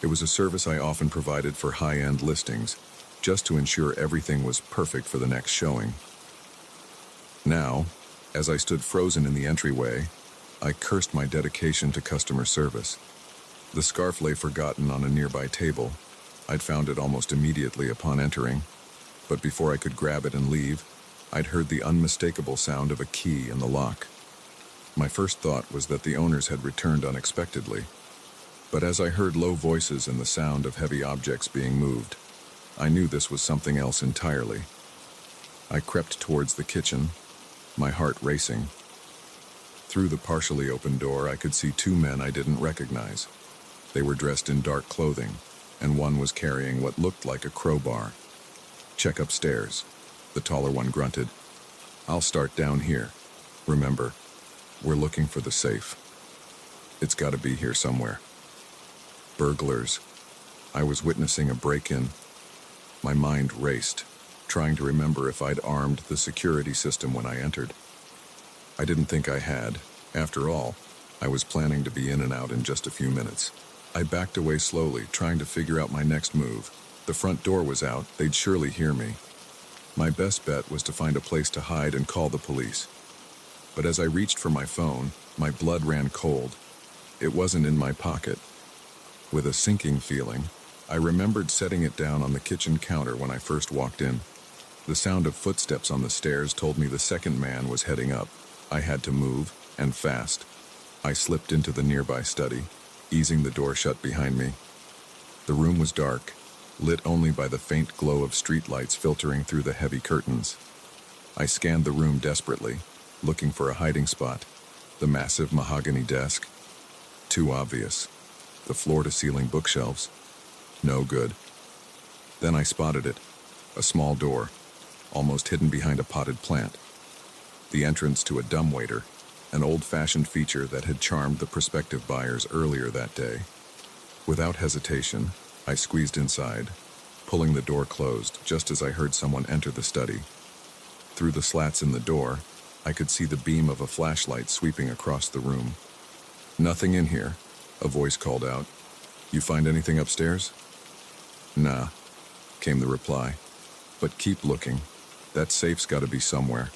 It was a service I often provided for high-end listings, just to ensure everything was perfect for the next showing. Now, as I stood frozen in the entryway, I cursed my dedication to customer service. The scarf lay forgotten on a nearby table. I'd found it almost immediately upon entering, but before I could grab it and leave, I'd heard the unmistakable sound of a key in the lock. My first thought was that the owners had returned unexpectedly, but as I heard low voices and the sound of heavy objects being moved, I knew this was something else entirely. I crept towards the kitchen, my heart racing. Through the partially open door, I could see 2 men I didn't recognize. They were dressed in dark clothing, and one was carrying what looked like a crowbar. "Check upstairs," the taller one grunted. "I'll start down here. Remember, we're looking for the safe. It's got to be here somewhere." Burglars. I was witnessing a break-in. My mind raced, trying to remember if I'd armed the security system when I entered. I didn't think I had. After all, I was planning to be in and out in just a few minutes. I backed away slowly, trying to figure out my next move. The front door was out. They'd surely hear me. My best bet was to find a place to hide and call the police. But as I reached for my phone, my blood ran cold. It wasn't in my pocket. With a sinking feeling, I remembered setting it down on the kitchen counter when I first walked in. The sound of footsteps on the stairs told me the second man was heading up. I had to move, and fast. I slipped into the nearby study, easing the door shut behind me. The room was dark, lit only by the faint glow of streetlights filtering through the heavy curtains. I scanned the room desperately, looking for a hiding spot. The massive mahogany desk? Too obvious. The floor-to-ceiling bookshelves? No good. Then I spotted it. A small door, almost hidden behind a potted plant. The entrance to a dumbwaiter, an old-fashioned feature that had charmed the prospective buyers earlier that day. Without hesitation, I squeezed inside, pulling the door closed just as I heard someone enter the study. Through the slats in the door, I could see the beam of a flashlight sweeping across the room. "Nothing in here," a voice called out. "You find anything upstairs?" "Nah," came the reply. "But keep looking. That safe's gotta be somewhere."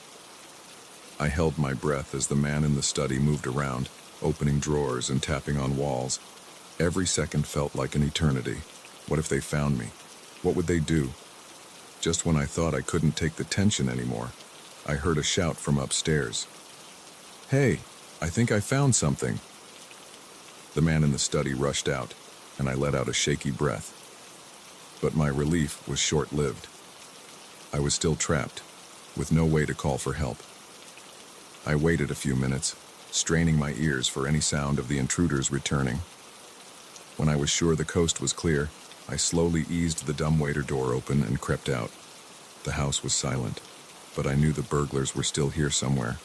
I held my breath as the man in the study moved around, opening drawers and tapping on walls. Every second felt like an eternity. What if they found me? What would they do? Just when I thought I couldn't take the tension anymore, I heard a shout from upstairs. "Hey, I think I found something." The man in the study rushed out, and I let out a shaky breath. But my relief was short-lived. I was still trapped, with no way to call for help. I waited a few minutes, straining my ears for any sound of the intruders returning. When I was sure the coast was clear, I slowly eased the dumbwaiter door open and crept out. The house was silent, but I knew the burglars were still here somewhere.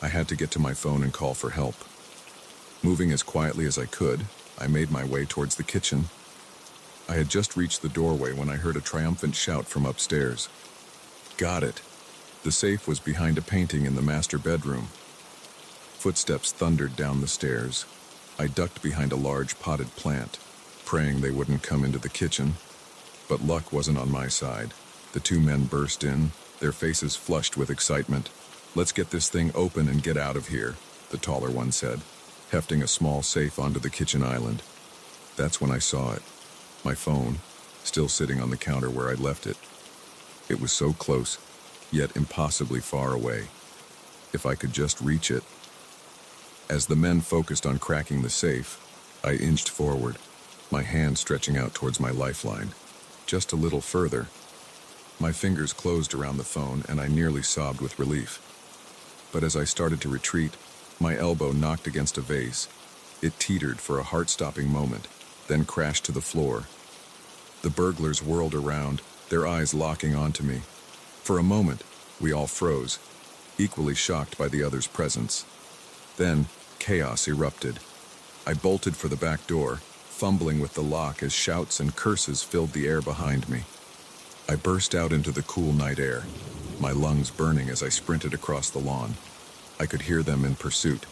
I had to get to my phone and call for help. Moving as quietly as I could, I made my way towards the kitchen. I had just reached the doorway when I heard a triumphant shout from upstairs. "Got it!" The safe was behind a painting in the master bedroom. Footsteps thundered down the stairs. I ducked behind a large potted plant, praying they wouldn't come into the kitchen. But luck wasn't on my side. The two men burst in, their faces flushed with excitement. "Let's get this thing open and get out of here," the taller one said, hefting a small safe onto the kitchen island. That's when I saw it. My phone, still sitting on the counter where I'd left it. It was so close, yet impossibly far away. If I could just reach it. As the men focused on cracking the safe, I inched forward, my hand stretching out towards my lifeline. Just a little further. My fingers closed around the phone and I nearly sobbed with relief. But as I started to retreat, my elbow knocked against a vase. It teetered for a heart-stopping moment, then crashed to the floor. The burglars whirled around, their eyes locking onto me. For a moment, we all froze, equally shocked by the other's presence. Then, chaos erupted. I bolted for the back door, fumbling with the lock as shouts and curses filled the air behind me. I burst out into the cool night air, my lungs burning as I sprinted across the lawn. I could hear them in pursuit,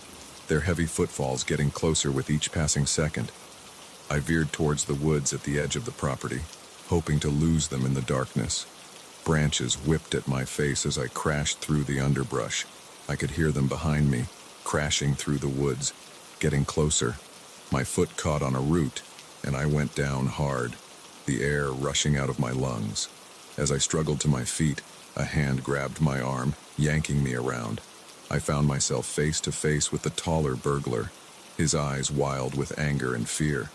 their heavy footfalls getting closer with each passing second. I veered towards the woods at the edge of the property, hoping to lose them in the darkness. Branches whipped at my face as I crashed through the underbrush. I could hear them behind me, crashing through the woods, getting closer. My foot caught on a root, and I went down hard, the air rushing out of my lungs. As I struggled to my feet, a hand grabbed my arm, yanking me around. I found myself face to face with the taller burglar, his eyes wild with anger and fear.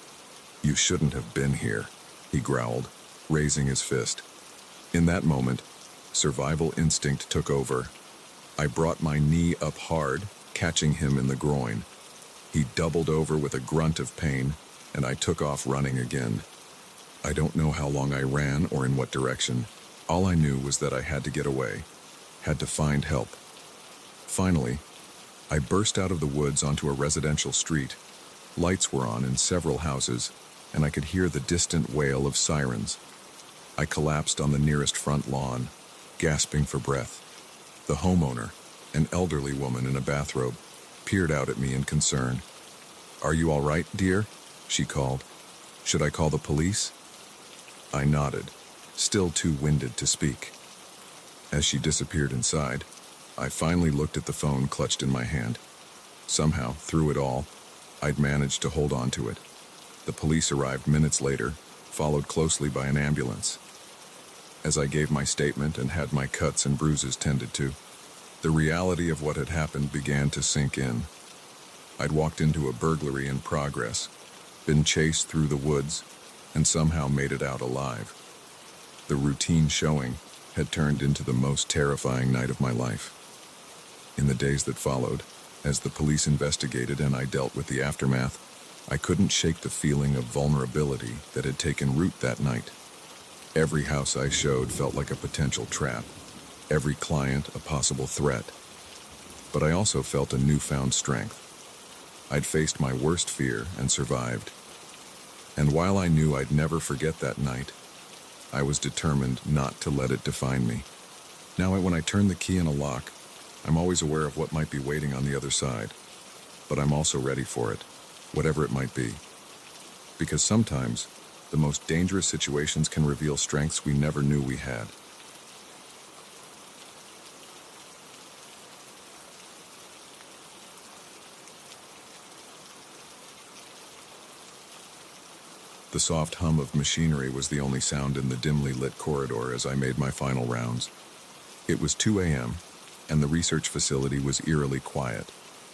"You shouldn't have been here," he growled, raising his fist. In that moment, survival instinct took over. I brought my knee up hard, catching him in the groin. He doubled over with a grunt of pain, and I took off running again. I don't know how long I ran or in what direction. All I knew was that I had to get away, had to find help. Finally, I burst out of the woods onto a residential street. Lights were on in several houses, and I could hear the distant wail of sirens. I collapsed on the nearest front lawn, gasping for breath. The homeowner, an elderly woman in a bathrobe, peered out at me in concern. "Are you all right, dear?" she called. "Should I call the police?" I nodded, still too winded to speak. As she disappeared inside, I finally looked at the phone clutched in my hand. Somehow, through it all, I'd managed to hold on to it. The police arrived minutes later, followed closely by an ambulance. As I gave my statement and had my cuts and bruises tended to, the reality of what had happened began to sink in. I'd walked into a burglary in progress, been chased through the woods, and somehow made it out alive. The routine showing had turned into the most terrifying night of my life. In the days that followed, as the police investigated and I dealt with the aftermath, I couldn't shake the feeling of vulnerability that had taken root that night. Every house I showed felt like a potential trap, every client a possible threat. But I also felt a newfound strength. I'd faced my worst fear and survived. And while I knew I'd never forget that night, I was determined not to let it define me. Now, when I turn the key in a lock, I'm always aware of what might be waiting on the other side, but I'm also ready for it, whatever it might be. Because sometimes, the most dangerous situations can reveal strengths we never knew we had. The soft hum of machinery was the only sound in the dimly lit corridor as I made my final rounds. It was 2 a.m., and the research facility was eerily quiet.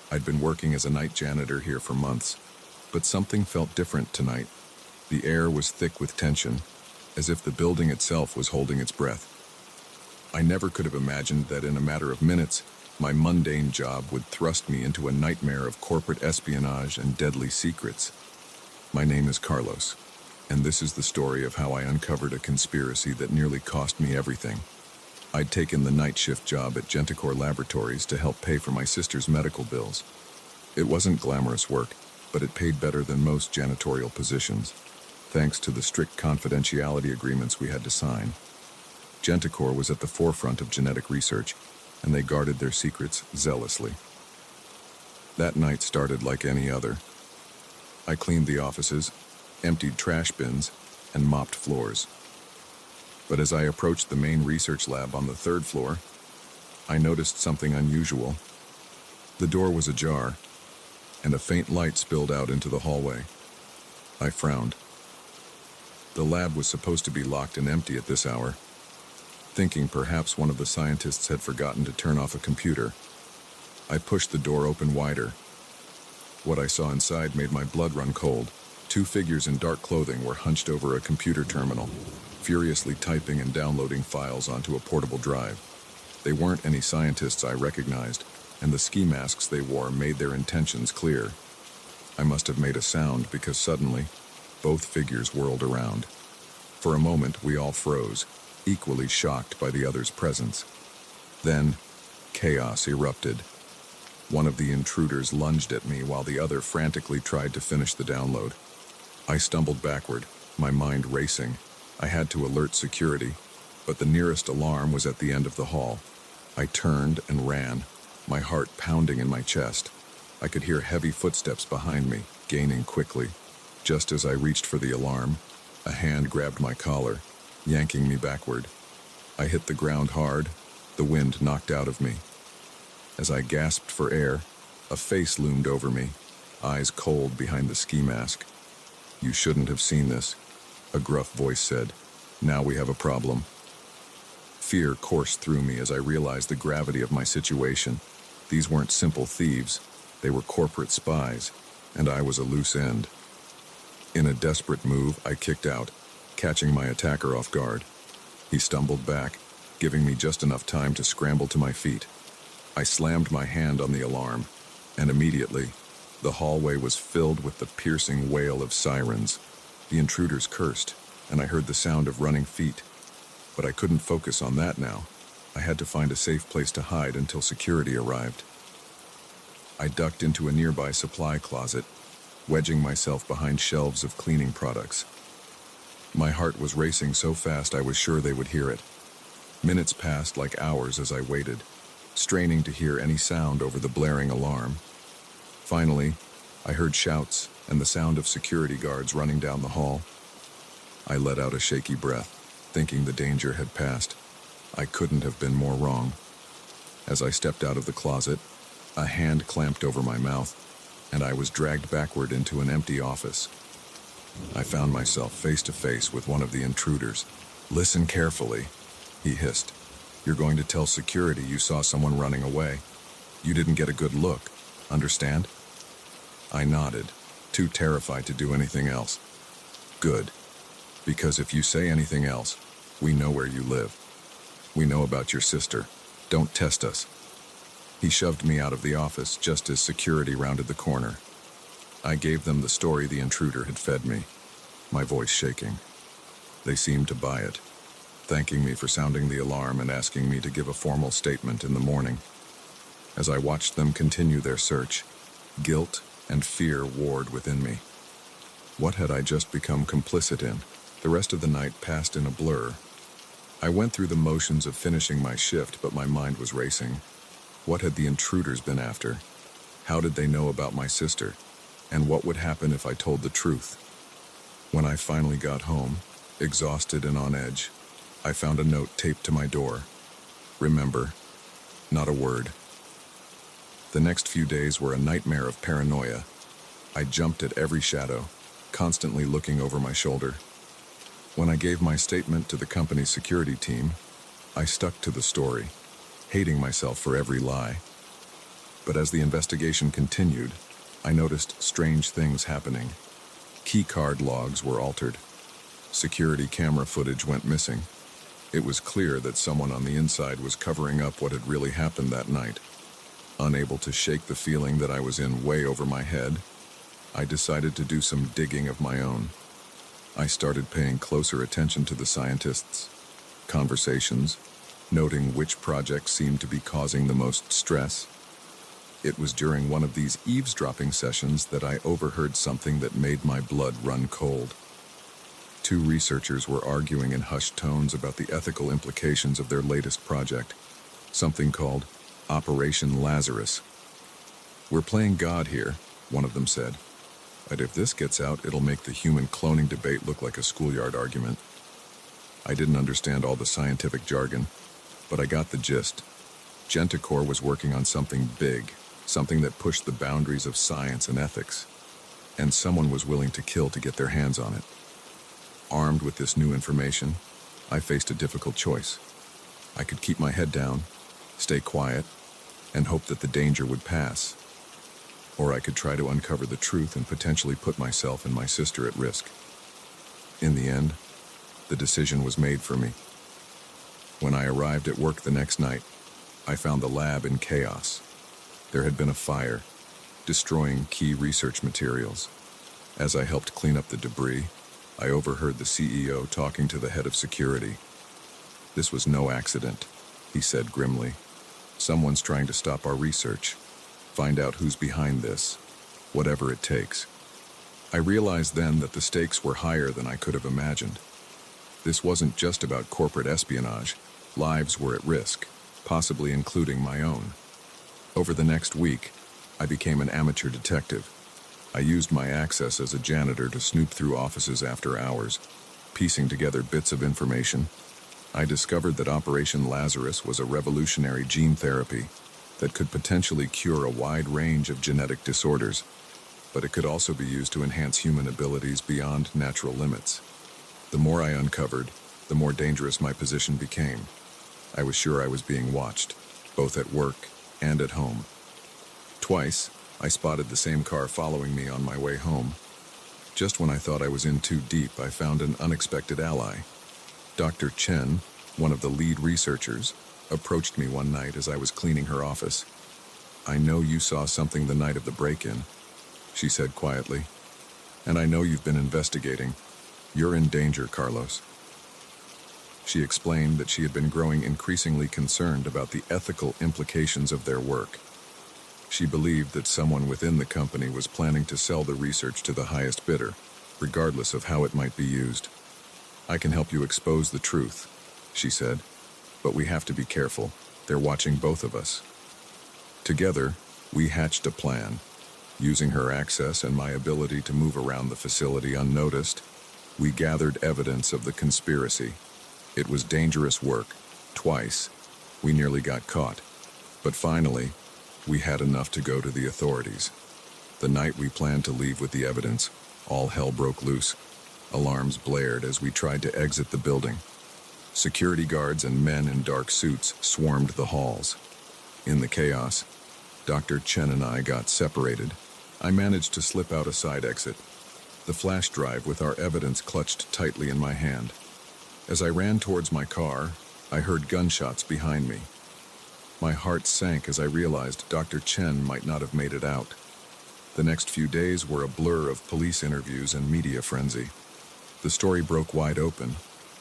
I'd been working as a night janitor here for months, but something felt different tonight. The air was thick with tension, as if the building itself was holding its breath. I never could have imagined that in a matter of minutes, my mundane job would thrust me into a nightmare of corporate espionage and deadly secrets. My name is Carlos, and this is the story of how I uncovered a conspiracy that nearly cost me everything. I'd taken the night shift job at Genticor Laboratories to help pay for my sister's medical bills. It wasn't glamorous work, but it paid better than most janitorial positions, thanks to the strict confidentiality agreements we had to sign. Genticor was at the forefront of genetic research, and they guarded their secrets zealously. That night started like any other. I cleaned the offices, emptied trash bins, and mopped floors. But as I approached the main research lab on the 3rd floor, I noticed something unusual. The door was ajar, and a faint light spilled out into the hallway. I frowned. The lab was supposed to be locked and empty at this hour. Thinking perhaps one of the scientists had forgotten to turn off a computer, I pushed the door open wider. What I saw inside made my blood run cold. 2 figures in dark clothing were hunched over a computer terminal, furiously typing and downloading files onto a portable drive. They weren't any scientists I recognized, and the ski masks they wore made their intentions clear. I must have made a sound because suddenly, both figures whirled around. For a moment, we all froze, equally shocked by the other's presence. Then, chaos erupted. One of the intruders lunged at me while the other frantically tried to finish the download. I stumbled backward, my mind racing. I had to alert security, but the nearest alarm was at the end of the hall. I turned and ran, my heart pounding in my chest. I could hear heavy footsteps behind me, gaining quickly. Just as I reached for the alarm, a hand grabbed my collar, yanking me backward. I hit the ground hard, the wind knocked out of me. As I gasped for air, a face loomed over me, eyes cold behind the ski mask. "You shouldn't have seen this," a gruff voice said. "Now we have a problem." Fear coursed through me as I realized the gravity of my situation. These weren't simple thieves, they were corporate spies, and I was a loose end. In a desperate move, I kicked out, catching my attacker off guard. He stumbled back, giving me just enough time to scramble to my feet. I slammed my hand on the alarm, and immediately, the hallway was filled with the piercing wail of sirens. The intruders cursed, and I heard the sound of running feet. But I couldn't focus on that now. I had to find a safe place to hide until security arrived. I ducked into a nearby supply closet, wedging myself behind shelves of cleaning products. My heart was racing so fast I was sure they would hear it. Minutes passed like hours as I waited, straining to hear any sound over the blaring alarm. Finally, I heard shouts and the sound of security guards running down the hall. I let out a shaky breath, thinking the danger had passed. I couldn't have been more wrong. As I stepped out of the closet, a hand clamped over my mouth, and I was dragged backward into an empty office. I found myself face to face with one of the intruders. "Listen carefully," he hissed. "You're going to tell security you saw someone running away. You didn't get a good look, understand?" I nodded, too terrified to do anything else. "Good. Because if you say anything else, we know where you live. We know about your sister. Don't test us." He shoved me out of the office just as security rounded the corner. I gave them the story the intruder had fed me, my voice shaking. They seemed to buy it, thanking me for sounding the alarm and asking me to give a formal statement in the morning. As I watched them continue their search, guilt and fear warred within me. What had I just become complicit in? The rest of the night passed in a blur. I went through the motions of finishing my shift, but my mind was racing. What had the intruders been after? How did they know about my sister? And what would happen if I told the truth? When I finally got home, exhausted and on edge, I found a note taped to my door. Remember, not a word. The next few days were a nightmare of paranoia. I jumped at every shadow, constantly looking over my shoulder. When I gave my statement to the company's security team, I stuck to the story, hating myself for every lie. But as the investigation continued, I noticed strange things happening. Key card logs were altered. Security camera footage went missing. It was clear that someone on the inside was covering up what had really happened that night. Unable to shake the feeling that I was in way over my head, I decided to do some digging of my own. I started paying closer attention to the scientists' conversations, noting which projects seemed to be causing the most stress. It was during one of these eavesdropping sessions that I overheard something that made my blood run cold. Two researchers were arguing in hushed tones about the ethical implications of their latest project, something called Operation Lazarus. "We're playing God here," one of them said. "But if this gets out, it'll make the human cloning debate look like a schoolyard argument." I didn't understand all the scientific jargon, but I got the gist. Gentacor was working on something big, something that pushed the boundaries of science and ethics, and someone was willing to kill to get their hands on it. Armed with this new information, I faced a difficult choice. I could keep my head down, stay quiet, and hope that the danger would pass. Or I could try to uncover the truth and potentially put myself and my sister at risk. In the end, the decision was made for me. When I arrived at work the next night, I found the lab in chaos. There had been a fire, destroying key research materials. As I helped clean up the debris, I overheard the CEO talking to the head of security. "This was no accident," he said grimly. "Someone's trying to stop our research. Find out who's behind this, whatever it takes." I realized then that the stakes were higher than I could have imagined. This wasn't just about corporate espionage. Lives were at risk, possibly including my own. Over the next week, I became an amateur detective. I used my access as a janitor to snoop through offices after hours, piecing together bits of information. I discovered that Operation Lazarus was a revolutionary gene therapy that could potentially cure a wide range of genetic disorders, but it could also be used to enhance human abilities beyond natural limits. The more I uncovered, the more dangerous my position became. I was sure I was being watched, both at work and at home. Twice, I spotted the same car following me on my way home. Just when I thought I was in too deep, I found an unexpected ally. Dr. Chen, one of the lead researchers, approached me one night as I was cleaning her office. "I know you saw something the night of the break-in," she said quietly. "And I know you've been investigating. You're in danger, Carlos." She explained that she had been growing increasingly concerned about the ethical implications of their work. She believed that someone within the company was planning to sell the research to the highest bidder, regardless of how it might be used. "I can help you expose the truth," she said, "but we have to be careful. They're watching both of us." Together, we hatched a plan. Using her access and my ability to move around the facility unnoticed, we gathered evidence of the conspiracy. It was dangerous work. Twice, we nearly got caught. But finally, we had enough to go to the authorities. The night we planned to leave with the evidence, all hell broke loose. Alarms blared as we tried to exit the building. Security guards and men in dark suits swarmed the halls. In the chaos, Dr. Chen and I got separated. I managed to slip out a side exit, the flash drive with our evidence clutched tightly in my hand. As I ran towards my car, I heard gunshots behind me. My heart sank as I realized Dr. Chen might not have made it out. The next few days were a blur of police interviews and media frenzy. The story broke wide open.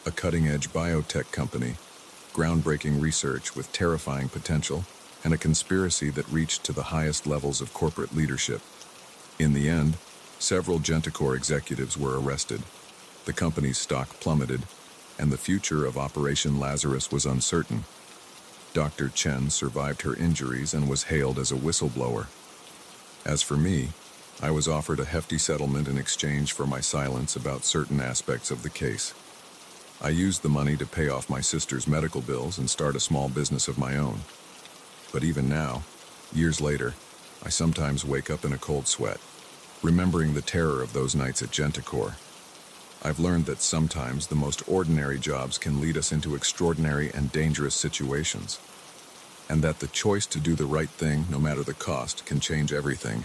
A cutting-edge biotech company, groundbreaking research with terrifying potential, and a conspiracy that reached to the highest levels of corporate leadership. In the end, Several Genticor executives were arrested, the company's stock plummeted, and the future of Operation Lazarus was uncertain. Dr. Chen survived her injuries and was hailed as a whistleblower. As for me, I was offered a hefty settlement in exchange for my silence about certain aspects of the case. I used the money to pay off my sister's medical bills and start a small business of my own. But even now, years later, I sometimes wake up in a cold sweat, remembering the terror of those nights at Genticor. I've learned that sometimes the most ordinary jobs can lead us into extraordinary and dangerous situations, and that the choice to do the right thing, no matter the cost, can change everything.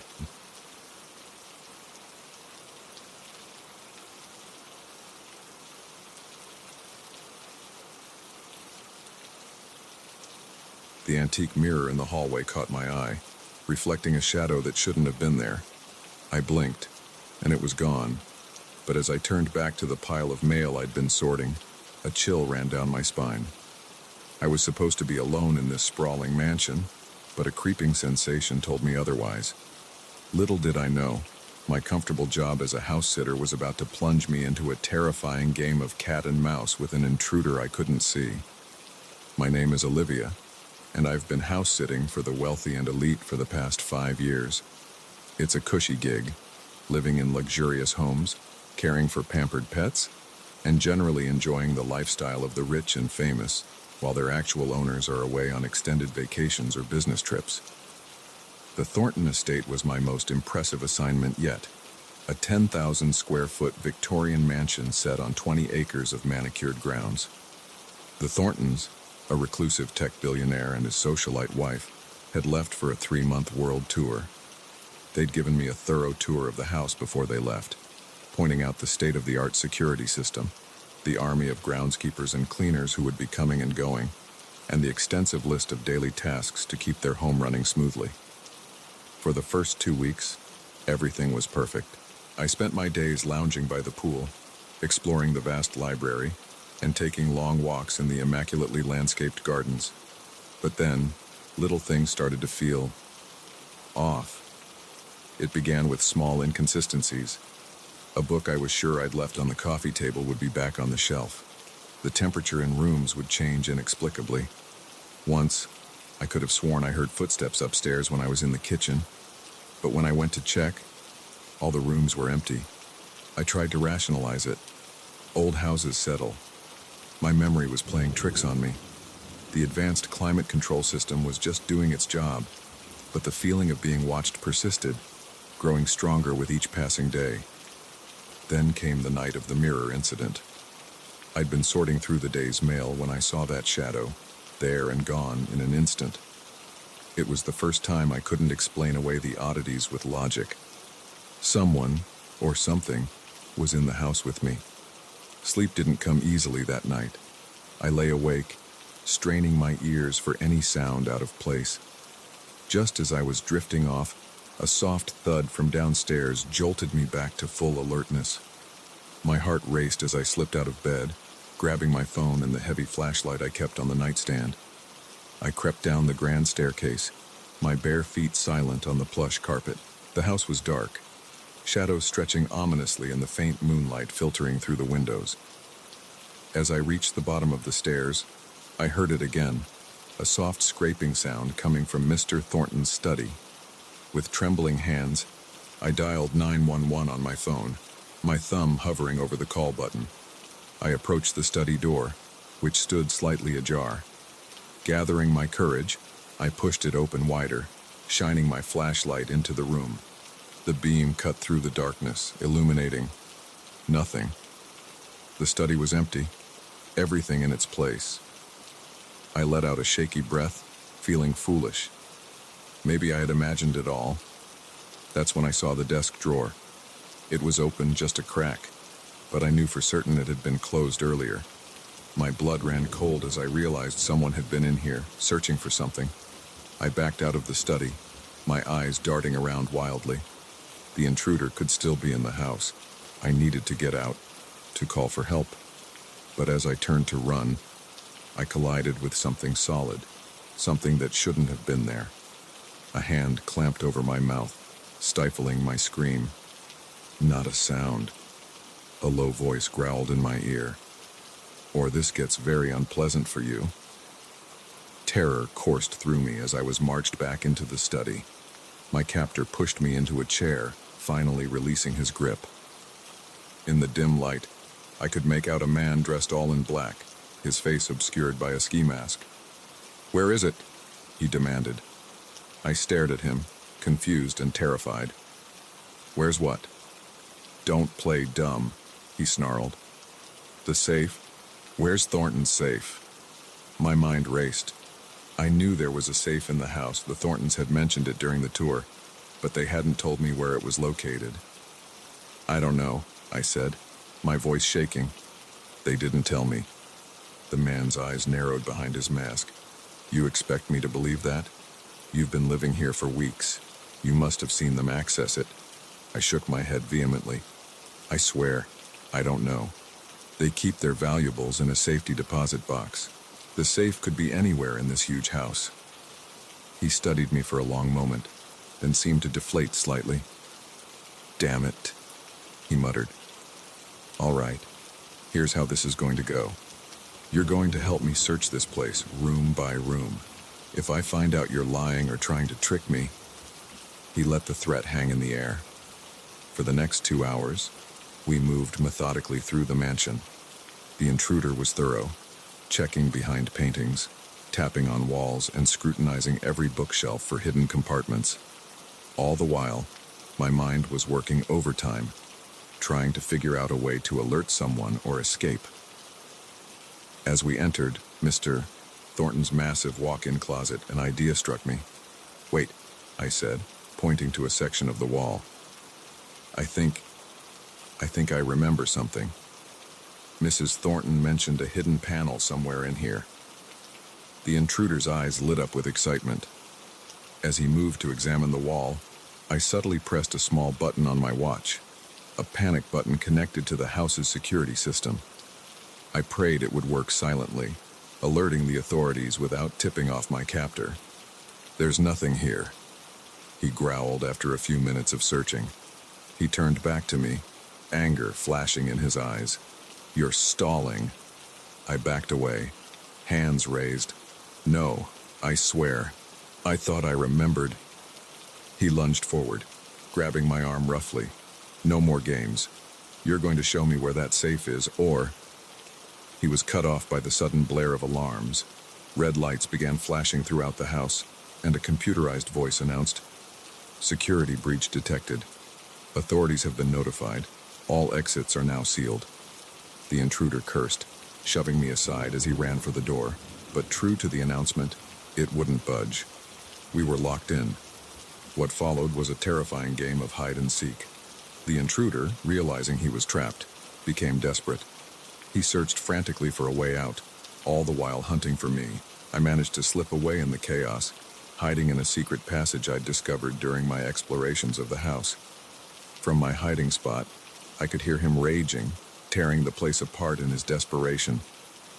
The antique mirror in the hallway caught my eye, reflecting a shadow that shouldn't have been there. I blinked, and it was gone. But as I turned back to the pile of mail I'd been sorting, a chill ran down my spine. I was supposed to be alone in this sprawling mansion, but a creeping sensation told me otherwise. Little did I know, my comfortable job as a house-sitter was about to plunge me into a terrifying game of cat and mouse with an intruder I couldn't see. My name is Olivia, and I've been house-sitting for the wealthy and elite for the past 5 years. It's a cushy gig, living in luxurious homes, caring for pampered pets, and generally enjoying the lifestyle of the rich and famous, while their actual owners are away on extended vacations or business trips. The Thornton estate was my most impressive assignment yet, a 10,000 square foot Victorian mansion set on 20 acres of manicured grounds. The Thorntons, a reclusive tech billionaire and his socialite wife, had left for a 3-month world tour. They'd given me a thorough tour of the house before they left, pointing out the state-of-the-art security system, the army of groundskeepers and cleaners who would be coming and going, and the extensive list of daily tasks to keep their home running smoothly. For the first 2 weeks, everything was perfect. I spent my days lounging by the pool, exploring the vast library, and taking long walks in the immaculately landscaped gardens. But then, little things started to feel off. It began with small inconsistencies. A book I was sure I'd left on the coffee table would be back on the shelf. The temperature in rooms would change inexplicably. Once, I could have sworn I heard footsteps upstairs when I was in the kitchen, but when I went to check, all the rooms were empty. I tried to rationalize it. Old houses settle. My memory was playing tricks on me. The advanced climate control system was just doing its job, but the feeling of being watched persisted, growing stronger with each passing day. Then came the night of the mirror incident. I'd been sorting through the day's mail when I saw that shadow, there and gone in an instant. It was the first time I couldn't explain away the oddities with logic. Someone, or something, was in the house with me. Sleep didn't come easily that night. I lay awake, straining my ears for any sound out of place. Just as I was drifting off, a soft thud from downstairs jolted me back to full alertness. My heart raced as I slipped out of bed, grabbing my phone and the heavy flashlight I kept on the nightstand. I crept down the grand staircase, my bare feet silent on the plush carpet. The house was dark, shadows stretching ominously in the faint moonlight filtering through the windows. As I reached the bottom of the stairs, I heard it again, a soft scraping sound coming from Mr. Thornton's study. With trembling hands, I dialed 911 on my phone, my thumb hovering over the call button. I approached the study door, which stood slightly ajar. Gathering my courage, I pushed it open wider, shining my flashlight into the room. The beam cut through the darkness, illuminating nothing. The study was empty, everything in its place. I let out a shaky breath, feeling foolish. Maybe I had imagined it all. That's when I saw the desk drawer. It was open, just a crack, but I knew for certain it had been closed earlier. My blood ran cold as I realized someone had been in here, searching for something. I backed out of the study, my eyes darting around wildly. The intruder could still be in the house. I needed to get out, to call for help. But as I turned to run, I collided with something solid, something that shouldn't have been there. A hand clamped over my mouth, stifling my scream. Not a sound. A low voice growled in my ear. Or this gets very unpleasant for you. Terror coursed through me as I was marched back into the study. My captor pushed me into a chair, finally releasing his grip. In the dim light, I could make out a man dressed all in black, his face obscured by a ski mask. "Where is it?" he demanded. I stared at him, confused and terrified. "Where's what?" "Don't play dumb," he snarled. "The safe? Where's Thornton's safe?" My mind raced. I knew there was a safe in the house. The Thorntons had mentioned it during the tour, but they hadn't told me where it was located. "I don't know," I said, my voice shaking. "They didn't tell me." The man's eyes narrowed behind his mask. "You expect me to believe that? You've been living here for weeks. You must have seen them access it." I shook my head vehemently. "I swear, I don't know. They keep their valuables in a safety deposit box. The safe could be anywhere in this huge house." He studied me for a long moment, then seemed to deflate slightly. "Damn it," he muttered. "All right, here's how this is going to go. You're going to help me search this place room by room. If I find out you're lying or trying to trick me..." He let the threat hang in the air. For the next 2 hours, we moved methodically through the mansion. The intruder was thorough, checking behind paintings, tapping on walls, and scrutinizing every bookshelf for hidden compartments. All the while, my mind was working overtime, trying to figure out a way to alert someone or escape. As we entered Mr. Thornton's massive walk-in closet, an idea struck me. "Wait," I said, pointing to a section of the wall. I think I remember something. Mrs. Thornton mentioned a hidden panel somewhere in here." The intruder's eyes lit up with excitement. As he moved to examine the wall, I subtly pressed a small button on my watch, a panic button connected to the house's security system. I prayed it would work silently, alerting the authorities without tipping off my captor. "There's nothing here," he growled after a few minutes of searching. He turned back to me, anger flashing in his eyes. "You're stalling." I backed away, hands raised. "No, I swear. I thought I remembered." He lunged forward, grabbing my arm roughly. "No more games. You're going to show me where that safe is, or..." He was cut off by the sudden blare of alarms. Red lights began flashing throughout the house, and a computerized voice announced, "Security breach detected. Authorities have been notified. All exits are now sealed." The intruder cursed, shoving me aside as he ran for the door, but true to the announcement, it wouldn't budge. We were locked in. What followed was a terrifying game of hide and seek. The intruder, realizing he was trapped, became desperate. He searched frantically for a way out, all the while hunting for me. I managed to slip away in the chaos, hiding in a secret passage I'd discovered during my explorations of the house. From my hiding spot, I could hear him raging, tearing the place apart in his desperation.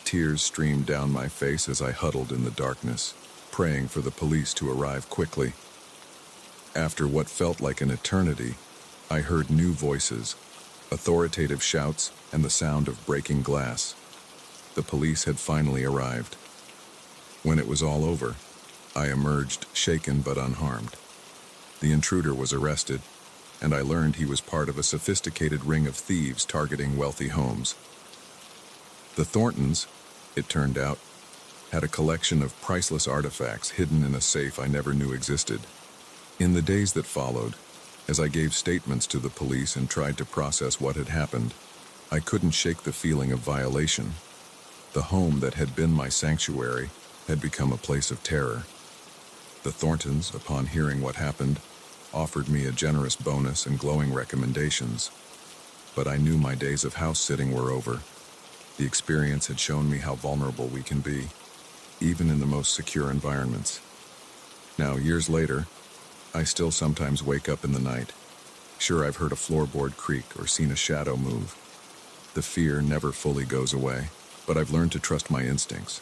Tears streamed down my face as I huddled in the darkness, praying for the police to arrive quickly. After what felt like an eternity, I heard new voices, authoritative shouts, and the sound of breaking glass. The police had finally arrived. When it was all over, I emerged shaken but unharmed. The intruder was arrested, and I learned he was part of a sophisticated ring of thieves targeting wealthy homes. The Thorntons, it turned out, had a collection of priceless artifacts hidden in a safe I never knew existed. In the days that followed, as I gave statements to the police and tried to process what had happened, I couldn't shake the feeling of violation. The home that had been my sanctuary had become a place of terror. The Thorntons, upon hearing what happened, offered me a generous bonus and glowing recommendations. But I knew my days of house-sitting were over. The experience had shown me how vulnerable we can be, even in the most secure environments. Now, years later, I still sometimes wake up in the night. Sure, I've heard a floorboard creak or seen a shadow move. The fear never fully goes away, but I've learned to trust my instincts,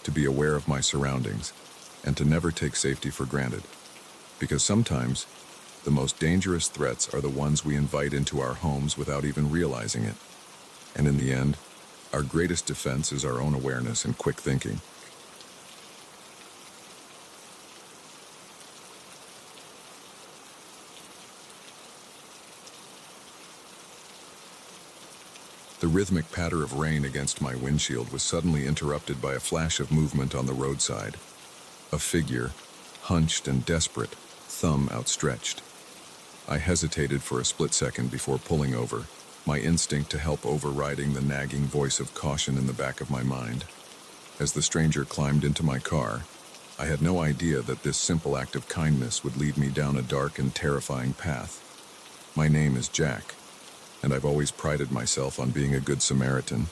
to be aware of my surroundings, and to never take safety for granted. Because sometimes, The most dangerous threats are the ones we invite into our homes without even realizing it. And in the end, our greatest defense is our own awareness and quick thinking. The rhythmic patter of rain against my windshield was suddenly interrupted by a flash of movement on the roadside. A figure, hunched and desperate, thumb outstretched. I hesitated for a split second before pulling over, my instinct to help overriding the nagging voice of caution in the back of my mind. As the stranger climbed into my car, I had no idea that this simple act of kindness would lead me down a dark and terrifying path. My name is Jack, and I've always prided myself on being a good Samaritan.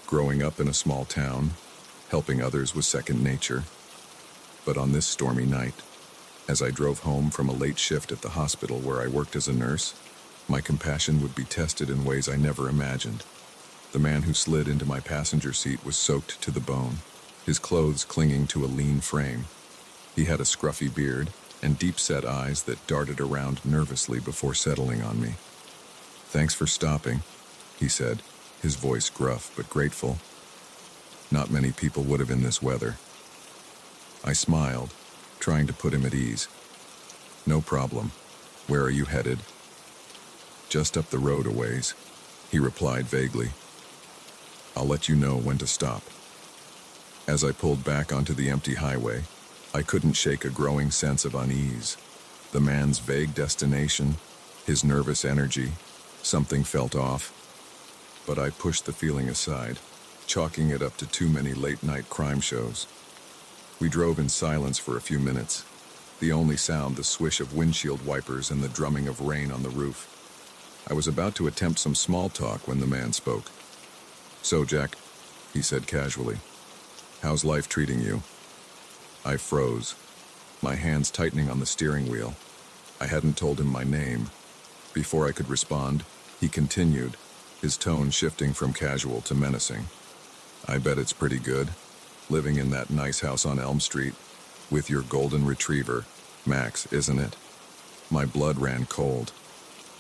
Growing up in a small town, helping others was second nature. But on this stormy night, as I drove home from a late shift at the hospital where I worked as a nurse, my compassion would be tested in ways I never imagined. The man who slid into my passenger seat was soaked to the bone, his clothes clinging to a lean frame. He had a scruffy beard and deep-set eyes that darted around nervously before settling on me. "Thanks for stopping," he said, his voice gruff but grateful. Not many people would have in this weather. I smiled, trying to put him at ease. "No problem. Where are you headed?" "Just up the road a ways," he replied vaguely. "I'll let you know when to stop." As I pulled back onto the empty highway, I couldn't shake a growing sense of unease. The man's vague destination, his nervous energy, something felt off. But I pushed the feeling aside, chalking it up to too many late-night crime shows. We drove in silence for a few minutes, the only sound the swish of windshield wipers and the drumming of rain on the roof. I was about to attempt some small talk when the man spoke. "So, Jack," he said casually, "how's life treating you?" I froze, my hands tightening on the steering wheel. I hadn't told him my name. Before I could respond, he continued, his tone shifting from casual to menacing. "I bet it's pretty good, living in that nice house on Elm Street, with your golden retriever, Max, isn't it?" My blood ran cold.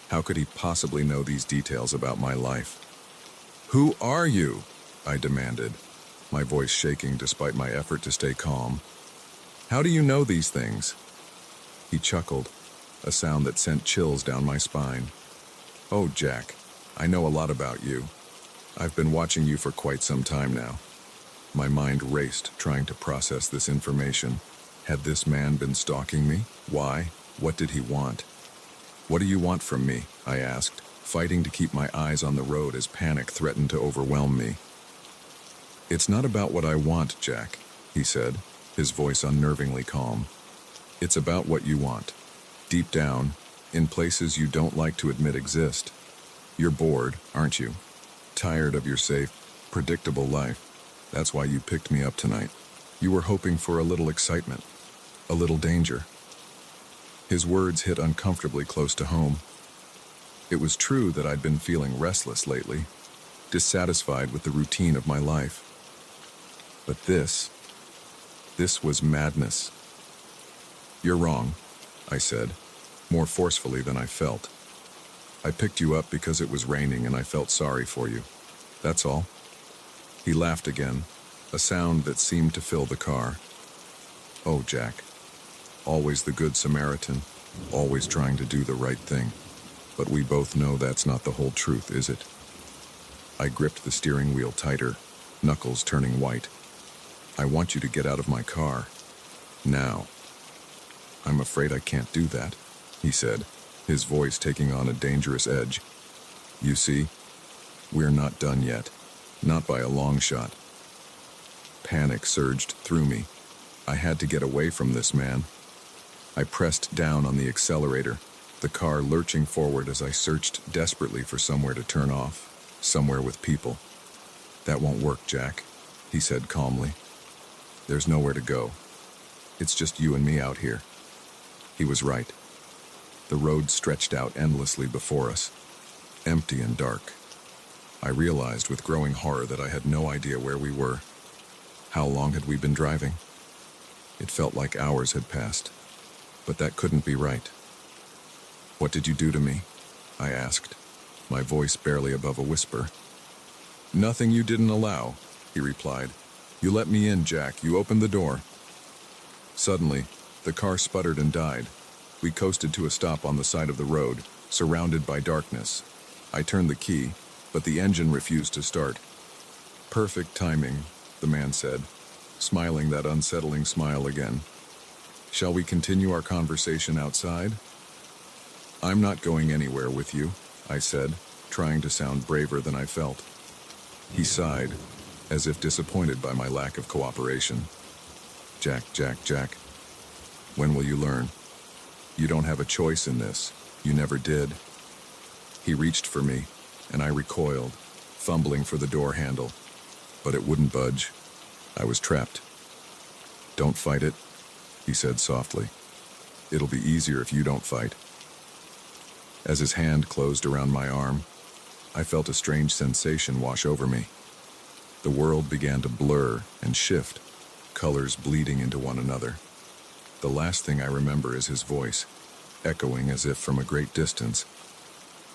How could he possibly know these details about my life? "Who are you?" I demanded, my voice shaking despite my effort to stay calm. "How do you know these things?" He chuckled, a sound that sent chills down my spine. "Oh, Jack, I know a lot about you. I've been watching you for quite some time now." My mind raced, trying to process this information. Had this man been stalking me? Why? What did he want? "What do you want from me?" I asked, fighting to keep my eyes on the road as panic threatened to overwhelm me. "It's not about what I want, Jack," he said, his voice unnervingly calm. "It's about what you want. Deep down, in places you don't like to admit exist. You're bored, aren't you? Tired of your safe, predictable life. That's why you picked me up tonight. You were hoping for a little excitement, a little danger." His words hit uncomfortably close to home. It was true that I'd been feeling restless lately, dissatisfied with the routine of my life. But this was madness. "You're wrong," I said, more forcefully than I felt. "I picked you up because it was raining and I felt sorry for you. That's all." He laughed again, a sound that seemed to fill the car. "Oh, Jack, always the good Samaritan, always trying to do the right thing. But we both know that's not the whole truth, is it?" I gripped the steering wheel tighter, knuckles turning white. "I want you to get out of my car. Now." "I'm afraid I can't do that," he said, his voice taking on a dangerous edge. "You see, we're not done yet. Not by a long shot." Panic surged through me. I had to get away from this man. I pressed down on the accelerator, the car lurching forward as I searched desperately for somewhere to turn off, somewhere with people. "That won't work, Jack," he said calmly. "There's nowhere to go. It's just you and me out here." He was right. The road stretched out endlessly before us, empty and dark. I realized with growing horror that I had no idea where we were. How long had we been driving? It felt like hours had passed, but that couldn't be right. "What did you do to me?" I asked, my voice barely above a whisper. "Nothing you didn't allow," he replied. "You let me in, Jack. You opened the door." Suddenly, the car sputtered and died. We coasted to a stop on the side of the road, surrounded by darkness. I turned the key, but the engine refused to start. "Perfect timing," the man said, smiling that unsettling smile again. "Shall we continue our conversation outside?" "I'm not going anywhere with you," I said, trying to sound braver than I felt. He sighed, as if disappointed by my lack of cooperation. Jack, when will you learn? You don't have a choice in this. You never did." He reached for me, and I recoiled, fumbling for the door handle. But it wouldn't budge. I was trapped. "Don't fight it," he said softly. "It'll be easier if you don't fight." As his hand closed around my arm, I felt a strange sensation wash over me. The world began to blur and shift, colors bleeding into one another. The last thing I remember is his voice, echoing as if from a great distance.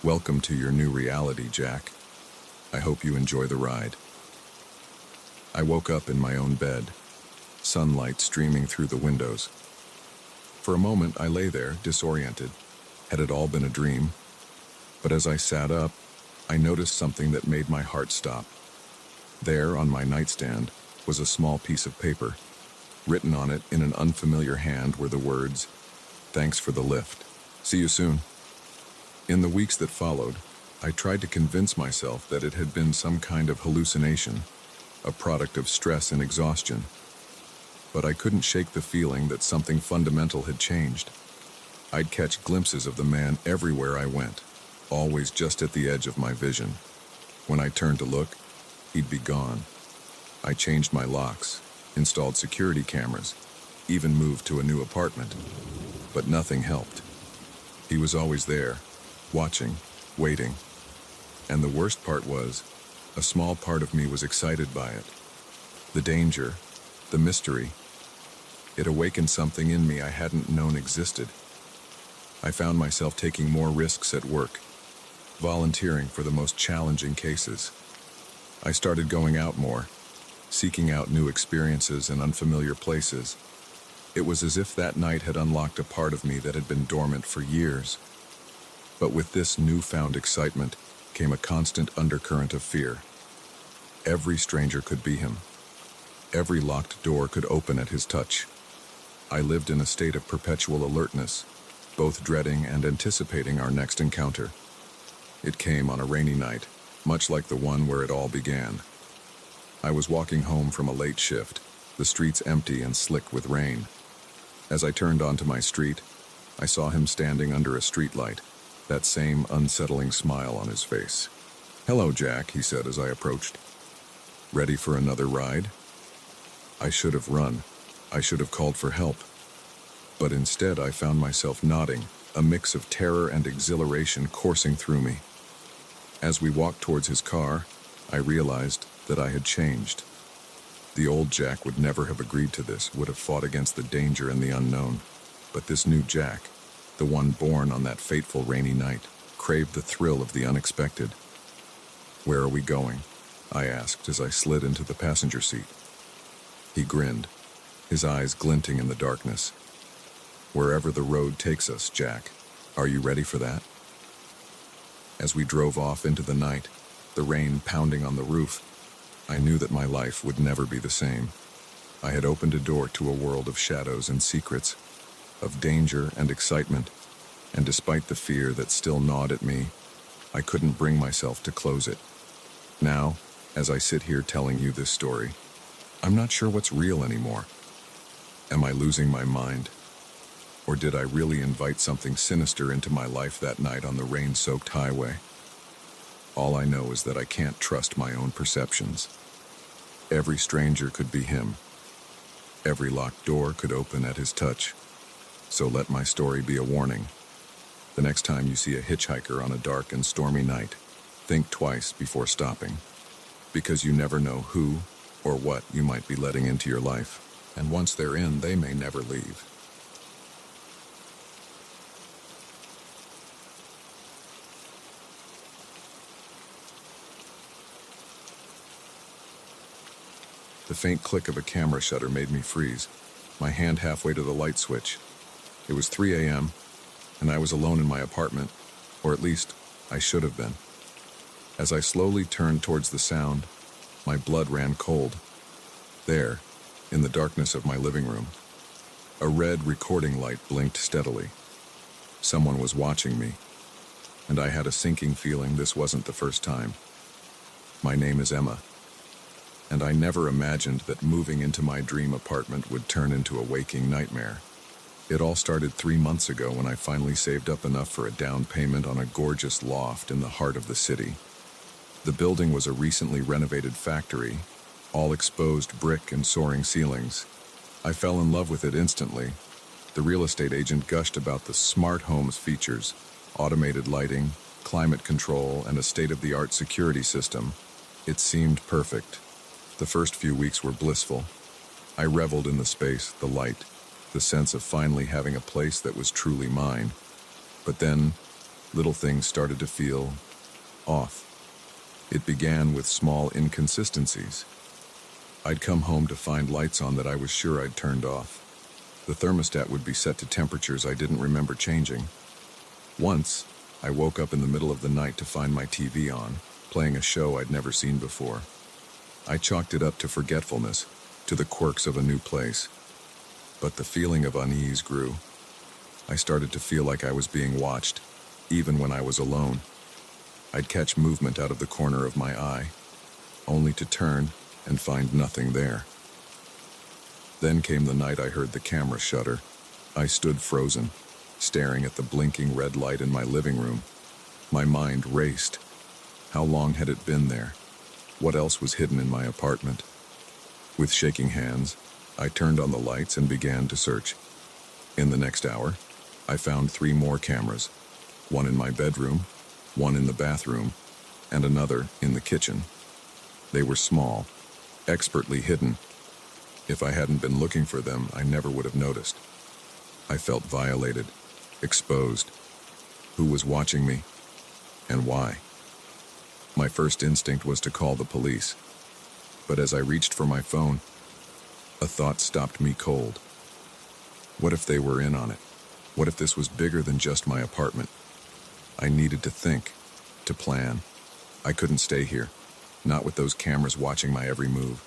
"Welcome to your new reality, Jack. I hope you enjoy the ride." I woke up in my own bed, sunlight streaming through the windows. For a moment, I lay there, disoriented. Had it all been a dream? But as I sat up, I noticed something that made my heart stop. There, on my nightstand, was a small piece of paper. Written on it in an unfamiliar hand were the words, "Thanks for the lift. See you soon." In the weeks that followed, I tried to convince myself that it had been some kind of hallucination, a product of stress and exhaustion. But I couldn't shake the feeling that something fundamental had changed. I'd catch glimpses of the man everywhere I went, always just at the edge of my vision. When I turned to look, he'd be gone. I changed my locks, installed security cameras, even moved to a new apartment. But nothing helped. He was always there, watching, waiting. And the worst part was, a small part of me was excited by it. The danger, the mystery. It awakened something in me I hadn't known existed. I found myself taking more risks at work, volunteering for the most challenging cases. I started going out more, seeking out new experiences in unfamiliar places. It was as if that night had unlocked a part of me that had been dormant for years. But with this newfound excitement came a constant undercurrent of fear. Every stranger could be him. Every locked door could open at his touch. I lived in a state of perpetual alertness, both dreading and anticipating our next encounter. It came on a rainy night, much like the one where it all began. I was walking home from a late shift, the streets empty and slick with rain. As I turned onto my street, I saw him standing under a streetlight, that same unsettling smile on his face. "Hello, Jack," he said as I approached. "Ready for another ride?" I should have run. I should have called for help. But instead I found myself nodding, a mix of terror and exhilaration coursing through me. As we walked towards his car, I realized that I had changed. The old Jack would never have agreed to this, would have fought against the danger and the unknown. But this new Jack, the one born on that fateful rainy night, craved the thrill of the unexpected. "Where are we going?" I asked as I slid into the passenger seat. He grinned, his eyes glinting in the darkness. "Wherever the road takes us, Jack. Are you ready for that?" As we drove off into the night, the rain pounding on the roof, I knew that my life would never be the same. I had opened a door to a world of shadows and secrets, of danger and excitement, and despite the fear that still gnawed at me, I couldn't bring myself to close it. Now, as I sit here telling you this story, I'm not sure what's real anymore. Am I losing my mind? Or did I really invite something sinister into my life that night on the rain-soaked highway? All I know is that I can't trust my own perceptions. Every stranger could be him. Every locked door could open at his touch. So let my story be a warning. The next time you see a hitchhiker on a dark and stormy night, think twice before stopping. Because you never know who or what you might be letting into your life. And once they're in, they may never leave. The faint click of a camera shutter made me freeze, my hand halfway to the light switch. It was 3 a.m., and I was alone in my apartment, or at least I should have been. As I slowly turned towards the sound, my blood ran cold. There, in the darkness of my living room, a red recording light blinked steadily. Someone was watching me, and I had a sinking feeling this wasn't the first time. My name is Emma, and I never imagined that moving into my dream apartment would turn into a waking nightmare. It all started 3 months ago when I finally saved up enough for a down payment on a gorgeous loft in the heart of the city. The building was a recently renovated factory, all exposed brick and soaring ceilings. I fell in love with it instantly. The real estate agent gushed about the smart home's features, automated lighting, climate control, and a state-of-the-art security system. It seemed perfect. The first few weeks were blissful. I reveled in the space, the light, the sense of finally having a place that was truly mine. But then, little things started to feel off. It began with small inconsistencies. I'd come home to find lights on that I was sure I'd turned off. The thermostat would be set to temperatures I didn't remember changing. Once, I woke up in the middle of the night to find my TV on, playing a show I'd never seen before. I chalked it up to forgetfulness, to the quirks of a new place. But the feeling of unease grew. I started to feel like I was being watched, even when I was alone. I'd catch movement out of the corner of my eye, only to turn and find nothing there. Then came the night I heard the camera shutter. I stood frozen, staring at the blinking red light in my living room. My mind raced. How long had it been there? What else was hidden in my apartment? With shaking hands, I turned on the lights and began to search. In the next hour, I found 3 more cameras, one in my bedroom, one in the bathroom, and another in the kitchen. They were small, expertly hidden. If I hadn't been looking for them, I never would have noticed. I felt violated, exposed. Who was watching me, and why? My first instinct was to call the police, but as I reached for my phone, a thought stopped me cold. What if they were in on it? What if this was bigger than just my apartment? I needed to think, to plan. I couldn't stay here, not with those cameras watching my every move.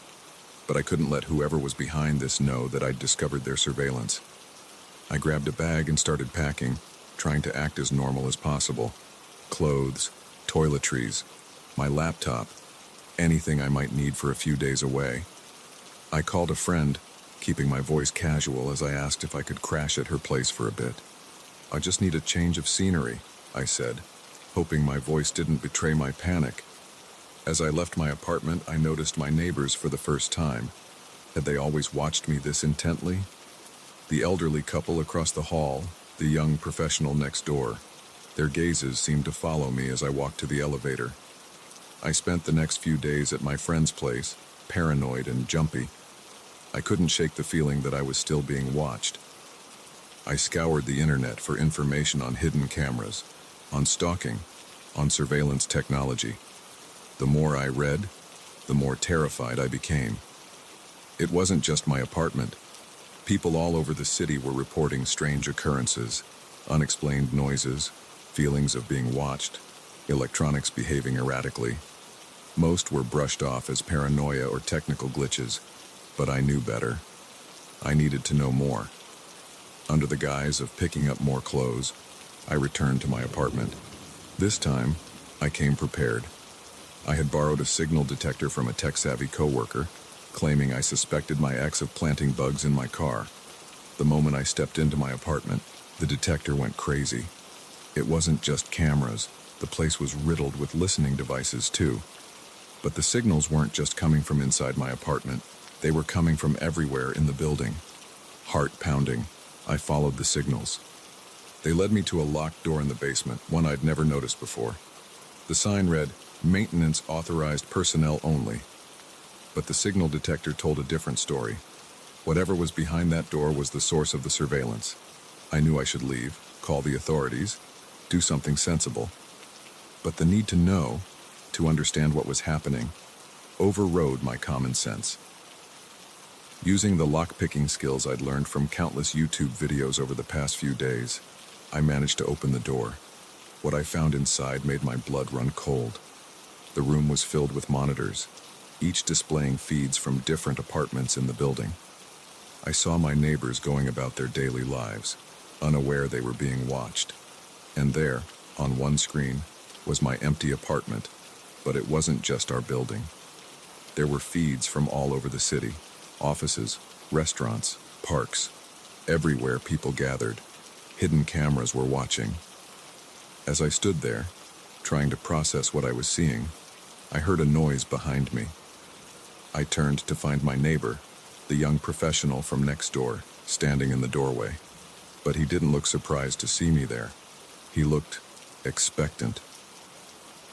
But I couldn't let whoever was behind this know that I'd discovered their surveillance. I grabbed a bag and started packing, trying to act as normal as possible. Clothes, toiletries, my laptop, anything I might need for a few days away. I called a friend, keeping my voice casual as I asked if I could crash at her place for a bit. I just need a change of scenery, I said, hoping my voice didn't betray my panic. As I left my apartment, I noticed my neighbors for the first time. Had they always watched me this intently? The elderly couple across the hall, the young professional next door. Their gazes seemed to follow me as I walked to the elevator. I spent the next few days at my friend's place, paranoid and jumpy. I couldn't shake the feeling that I was still being watched. I scoured the internet for information on hidden cameras, on stalking, on surveillance technology. The more I read, the more terrified I became. It wasn't just my apartment. People all over the city were reporting strange occurrences, unexplained noises, feelings of being watched, electronics behaving erratically. Most were brushed off as paranoia or technical glitches, but I knew better. I needed to know more. Under the guise of picking up more clothes, I returned to my apartment. This time, I came prepared. I had borrowed a signal detector from a tech-savvy coworker, claiming I suspected my ex of planting bugs in my car. The moment I stepped into my apartment, the detector went crazy. It wasn't just cameras. The place was riddled with listening devices, too. But the signals weren't just coming from inside my apartment. They were coming from everywhere in the building. Heart pounding, I followed the signals. They led me to a locked door in the basement, one I'd never noticed before. The sign read, "Maintenance authorized personnel only." But the signal detector told a different story. Whatever was behind that door was the source of the surveillance. I knew I should leave, call the authorities, do something sensible. But the need to know, to understand what was happening, overrode my common sense. Using the lock-picking skills I'd learned from countless YouTube videos over the past few days, I managed to open the door. What I found inside made my blood run cold. The room was filled with monitors, each displaying feeds from different apartments in the building. I saw my neighbors going about their daily lives, unaware they were being watched. And there, on one screen, was my empty apartment, but it wasn't just our building. There were feeds from all over the city, offices, restaurants, parks. Everywhere people gathered, hidden cameras were watching. As I stood there, trying to process what I was seeing, I heard a noise behind me. I turned to find my neighbor, the young professional from next door, standing in the doorway. But he didn't look surprised to see me there. He looked expectant.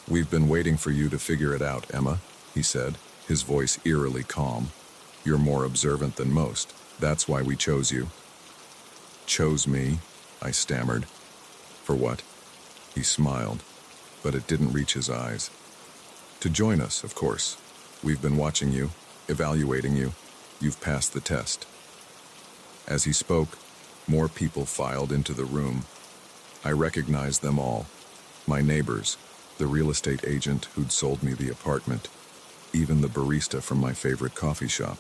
"We've been waiting for you to figure it out, Emma," he said, his voice eerily calm. "You're more observant than most. That's why we chose you." "Chose me?" I stammered. "For what?" He smiled, but it didn't reach his eyes. "To join us, of course. We've been watching you, evaluating you. You've passed the test." As he spoke, more people filed into the room. I recognized them all. My neighbors, the real estate agent who'd sold me the apartment, even the barista from my favorite coffee shop.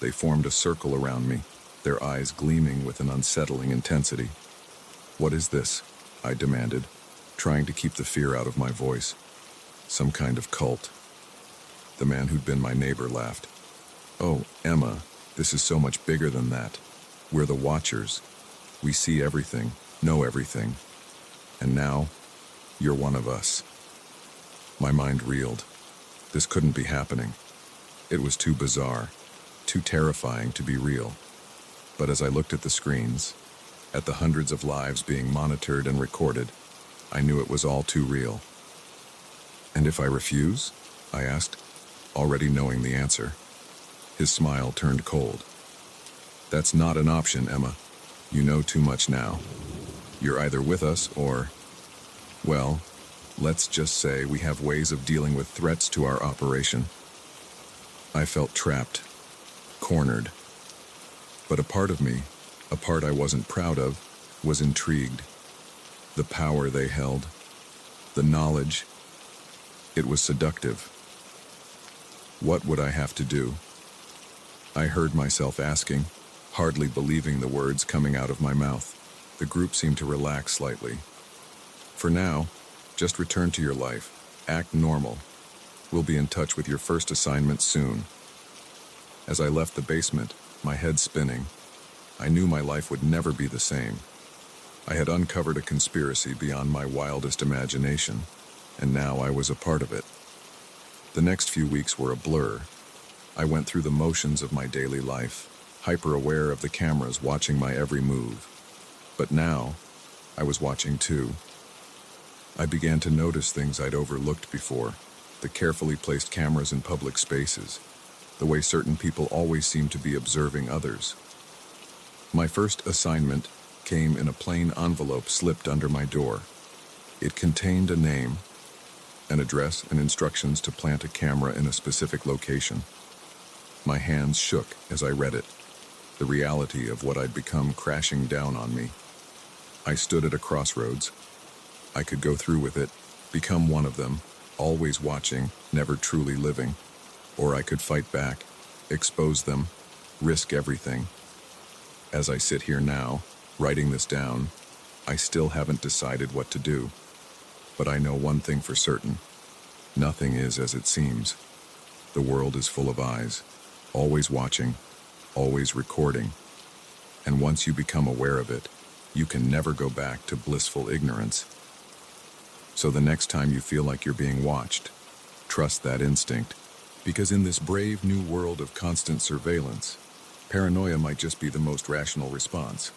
They formed a circle around me, their eyes gleaming with an unsettling intensity. "What is this?" I demanded, trying to keep the fear out of my voice. "Some kind of cult." The man who'd been my neighbor laughed. "Oh, Emma, this is so much bigger than that. We're the Watchers. We see everything, know everything. And now, you're one of us." My mind reeled. This couldn't be happening. It was too bizarre, too terrifying to be real. But as I looked at the screens, at the hundreds of lives being monitored and recorded, I knew it was all too real. "And if I refuse?" I asked, already knowing the answer. His smile turned cold. "That's not an option, Emma. You know too much now. You're either with us or, well, let's just say we have ways of dealing with threats to our operation." I felt trapped, cornered. But a part of me, a part I wasn't proud of, was intrigued. The power they held, the knowledge, it was seductive. What would I have to do? I heard myself asking, hardly believing the words coming out of my mouth. The group seemed to relax slightly. "For now, just return to your life. Act normal. We'll be in touch with your first assignment soon." As I left the basement, my head spinning, I knew my life would never be the same. I had uncovered a conspiracy beyond my wildest imagination, and now I was a part of it. The next few weeks were a blur. I went through the motions of my daily life, hyper-aware of the cameras watching my every move. But now, I was watching too. I began to notice things I'd overlooked before, the carefully placed cameras in public spaces, the way certain people always seemed to be observing others. My first assignment came in a plain envelope slipped under my door. It contained a name, an address, and instructions to plant a camera in a specific location. My hands shook as I read it, the reality of what I'd become crashing down on me. I stood at a crossroads. I could go through with it, become one of them, always watching, never truly living. Or I could fight back, expose them, risk everything. As I sit here now, writing this down, I still haven't decided what to do. But I know one thing for certain. Nothing is as it seems. The world is full of eyes, always watching, always recording. And once you become aware of it, you can never go back to blissful ignorance. So the next time you feel like you're being watched, trust that instinct. Because in this brave new world of constant surveillance, paranoia might just be the most rational response.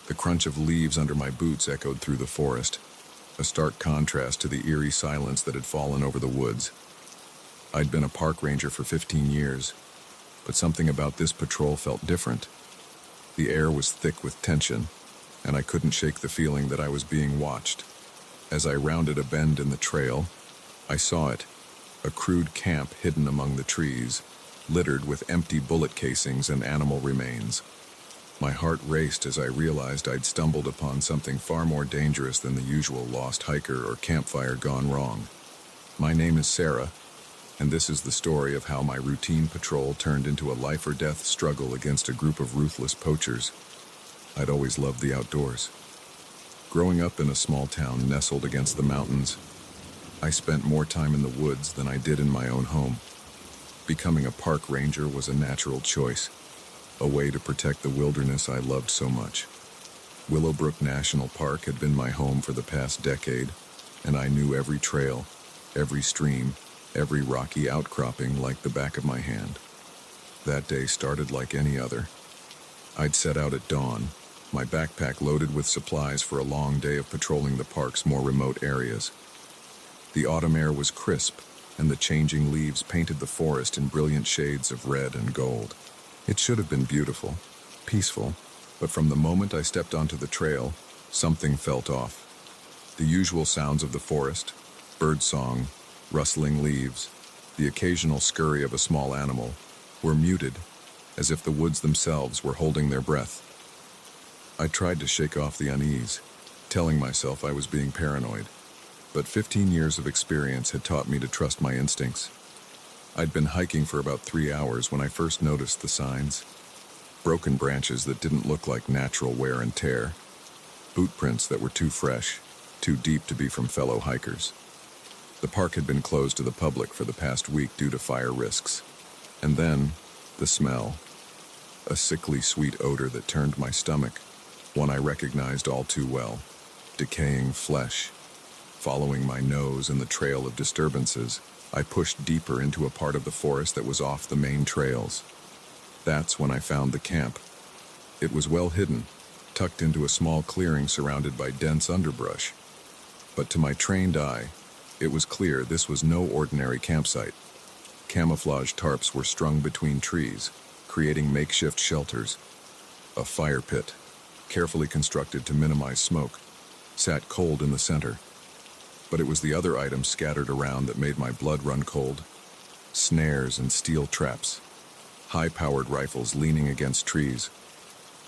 The crunch of leaves under my boots echoed through the forest, a stark contrast to the eerie silence that had fallen over the woods. I'd been a park ranger for 15 years, but something about this patrol felt different. The air was thick with tension, and I couldn't shake the feeling that I was being watched. As I rounded a bend in the trail, I saw it, a crude camp hidden among the trees, littered with empty bullet casings and animal remains. My heart raced as I realized I'd stumbled upon something far more dangerous than the usual lost hiker or campfire gone wrong. My name is Sarah, and this is the story of how my routine patrol turned into a life-or-death struggle against a group of ruthless poachers. I'd always loved the outdoors. Growing up in a small town nestled against the mountains, I spent more time in the woods than I did in my own home. Becoming a park ranger was a natural choice, a way to protect the wilderness I loved so much. Willowbrook National Park had been my home for the past decade, and I knew every trail, every stream, every rocky outcropping like the back of my hand. That day started like any other. I'd set out at dawn, my backpack loaded with supplies for a long day of patrolling the park's more remote areas. The autumn air was crisp, and the changing leaves painted the forest in brilliant shades of red and gold. It should have been beautiful, peaceful, but from the moment I stepped onto the trail, something felt off. The usual sounds of the forest, birdsong, rustling leaves, the occasional scurry of a small animal, were muted, as if the woods themselves were holding their breath. I tried to shake off the unease, telling myself I was being paranoid, but 15 years of experience had taught me to trust my instincts. I'd been hiking for about 3 hours when I first noticed the signs. Broken branches that didn't look like natural wear and tear, boot prints that were too fresh, too deep to be from fellow hikers. The park had been closed to the public for the past week due to fire risks. And then, the smell. A sickly sweet odor that turned my stomach, one I recognized all too well. Decaying flesh. Following my nose in the trail of disturbances, I pushed deeper into a part of the forest that was off the main trails. That's when I found the camp. It was well hidden, tucked into a small clearing surrounded by dense underbrush. But to my trained eye, it was clear this was no ordinary campsite. Camouflage tarps were strung between trees, creating makeshift shelters. A fire pit, carefully constructed to minimize smoke, sat cold in the center. But it was the other items scattered around that made my blood run cold. Snares and steel traps, high-powered rifles leaning against trees,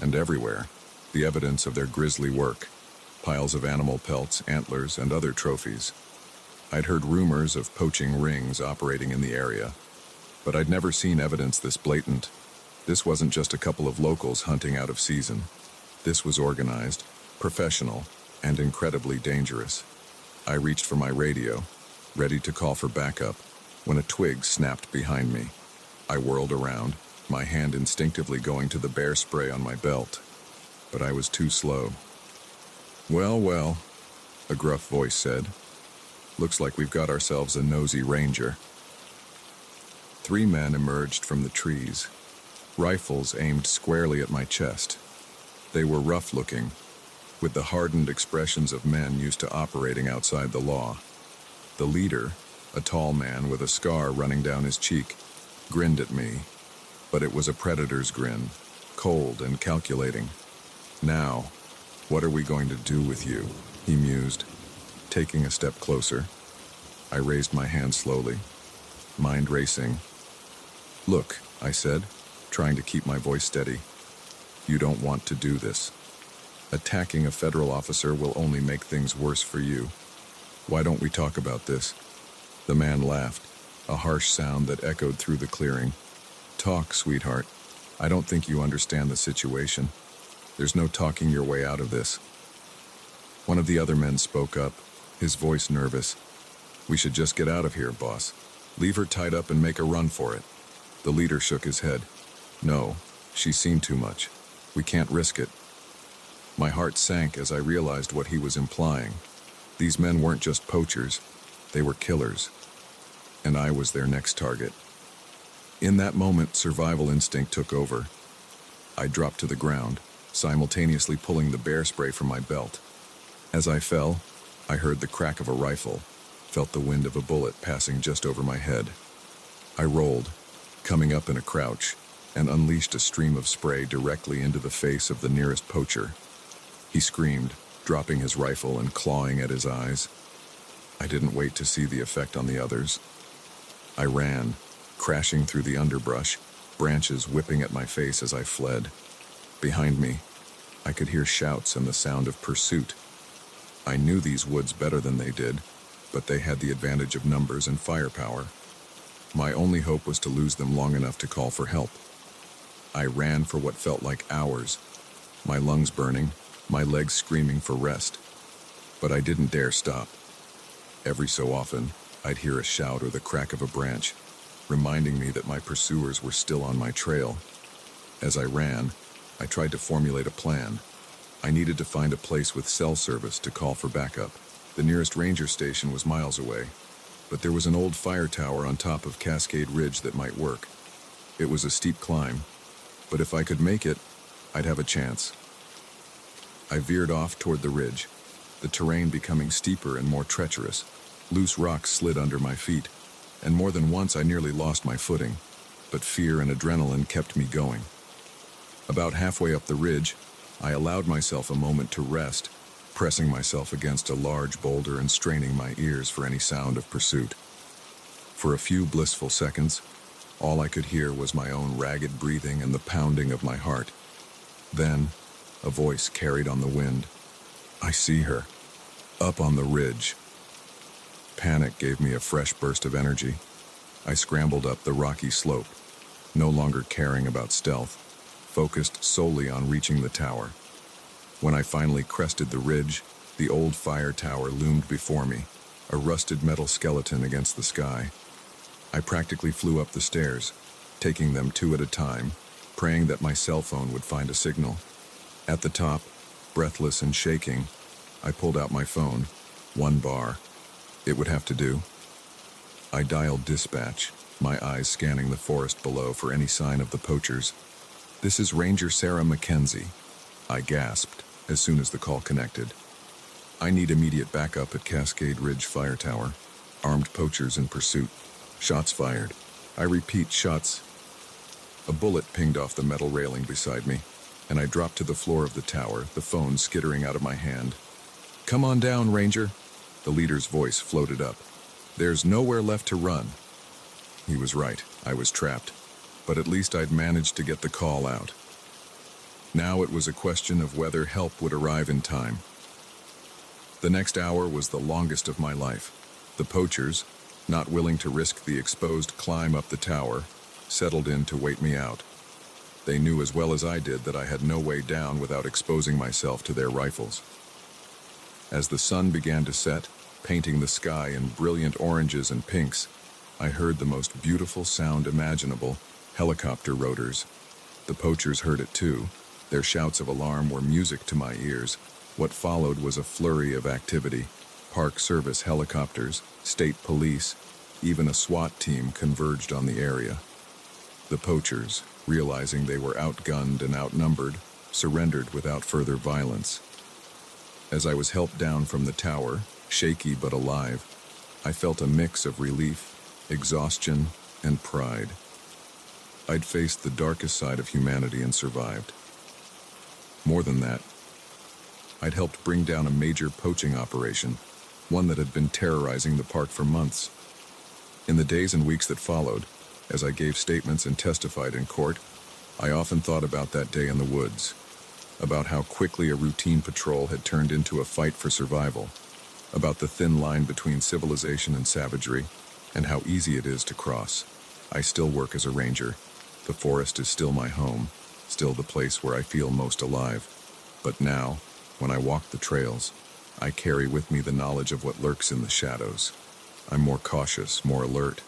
and everywhere, the evidence of their grisly work, piles of animal pelts, antlers, and other trophies. I'd heard rumors of poaching rings operating in the area, but I'd never seen evidence this blatant. This wasn't just a couple of locals hunting out of season. This was organized, professional, and incredibly dangerous. I reached for my radio, ready to call for backup, when a twig snapped behind me. I whirled around, my hand instinctively going to the bear spray on my belt. But I was too slow. "Well, well," a gruff voice said. "Looks like we've got ourselves a nosy ranger." 3 men emerged from the trees, rifles aimed squarely at my chest. They were rough-looking, with the hardened expressions of men used to operating outside the law. The leader, a tall man with a scar running down his cheek, grinned at me, but it was a predator's grin, cold and calculating. "Now, what are we going to do with you?" he mused, taking a step closer. I raised my hand slowly, mind racing. "Look," I said, trying to keep my voice steady. "You don't want to do this. Attacking a federal officer will only make things worse for you. Why don't we talk about this?" The man laughed, a harsh sound that echoed through the clearing. "Talk, sweetheart. I don't think you understand the situation. There's no talking your way out of this." One of the other men spoke up, his voice nervous. "We should just get out of here, boss. Leave her tied up and make a run for it." The leader shook his head. "No, she's seen too much. We can't risk it." My heart sank as I realized what he was implying. These men weren't just poachers, they were killers. And I was their next target. In that moment, survival instinct took over. I dropped to the ground, simultaneously pulling the bear spray from my belt. As I fell, I heard the crack of a rifle, felt the wind of a bullet passing just over my head. I rolled, coming up in a crouch, and unleashed a stream of spray directly into the face of the nearest poacher. He screamed, dropping his rifle and clawing at his eyes. I didn't wait to see the effect on the others. I ran, crashing through the underbrush, branches whipping at my face as I fled. Behind me, I could hear shouts and the sound of pursuit. I knew these woods better than they did, but they had the advantage of numbers and firepower. My only hope was to lose them long enough to call for help. I ran for what felt like hours, my lungs burning, my legs screaming for rest. But I didn't dare stop. Every so often, I'd hear a shout or the crack of a branch, reminding me that my pursuers were still on my trail. As I ran, I tried to formulate a plan. I needed to find a place with cell service to call for backup. The nearest ranger station was miles away, but there was an old fire tower on top of Cascade Ridge that might work. It was a steep climb, but if I could make it, I'd have a chance. I veered off toward the ridge, the terrain becoming steeper and more treacherous. Loose rocks slid under my feet, and more than once I nearly lost my footing, but fear and adrenaline kept me going. About halfway up the ridge, I allowed myself a moment to rest, pressing myself against a large boulder and straining my ears for any sound of pursuit. For a few blissful seconds, all I could hear was my own ragged breathing and the pounding of my heart. Then, a voice carried on the wind. "I see her. Up on the ridge." Panic gave me a fresh burst of energy. I scrambled up the rocky slope, no longer caring about stealth, focused solely on reaching the tower. When I finally crested the ridge, the old fire tower loomed before me, a rusted metal skeleton against the sky. I practically flew up the stairs, taking them two at a time, praying that my cell phone would find a signal. At the top, breathless and shaking, I pulled out my phone. 1 bar. It would have to do. I dialed dispatch, my eyes scanning the forest below for any sign of the poachers. "This is Ranger Sarah Mackenzie," I gasped as soon as the call connected. "I need immediate backup at Cascade Ridge Fire Tower. Armed poachers in pursuit. Shots fired. I repeat, shots." A bullet pinged off the metal railing beside me, and I dropped to the floor of the tower, the phone skittering out of my hand. "Come on down, Ranger." The leader's voice floated up. "There's nowhere left to run." He was right. I was trapped. But at least I'd managed to get the call out. Now it was a question of whether help would arrive in time. The next hour was the longest of my life. The poachers, not willing to risk the exposed climb up the tower, settled in to wait me out. They knew as well as I did that I had no way down without exposing myself to their rifles. As the sun began to set, painting the sky in brilliant oranges and pinks, I heard the most beautiful sound imaginable: helicopter rotors. The poachers heard it too. Their shouts of alarm were music to my ears. What followed was a flurry of activity. Park Service helicopters, state police, even a SWAT team converged on the area. The poachers, realizing they were outgunned and outnumbered, surrendered without further violence. As I was helped down from the tower, shaky but alive, I felt a mix of relief, exhaustion, and pride. I'd faced the darkest side of humanity and survived. More than that, I'd helped bring down a major poaching operation, one that had been terrorizing the park for months. In the days and weeks that followed, as I gave statements and testified in court, I often thought about that day in the woods, about how quickly a routine patrol had turned into a fight for survival, about the thin line between civilization and savagery, and how easy it is to cross. I still work as a ranger. The forest is still my home, still the place where I feel most alive. But now, when I walk the trails, I carry with me the knowledge of what lurks in the shadows. I'm more cautious, more alert,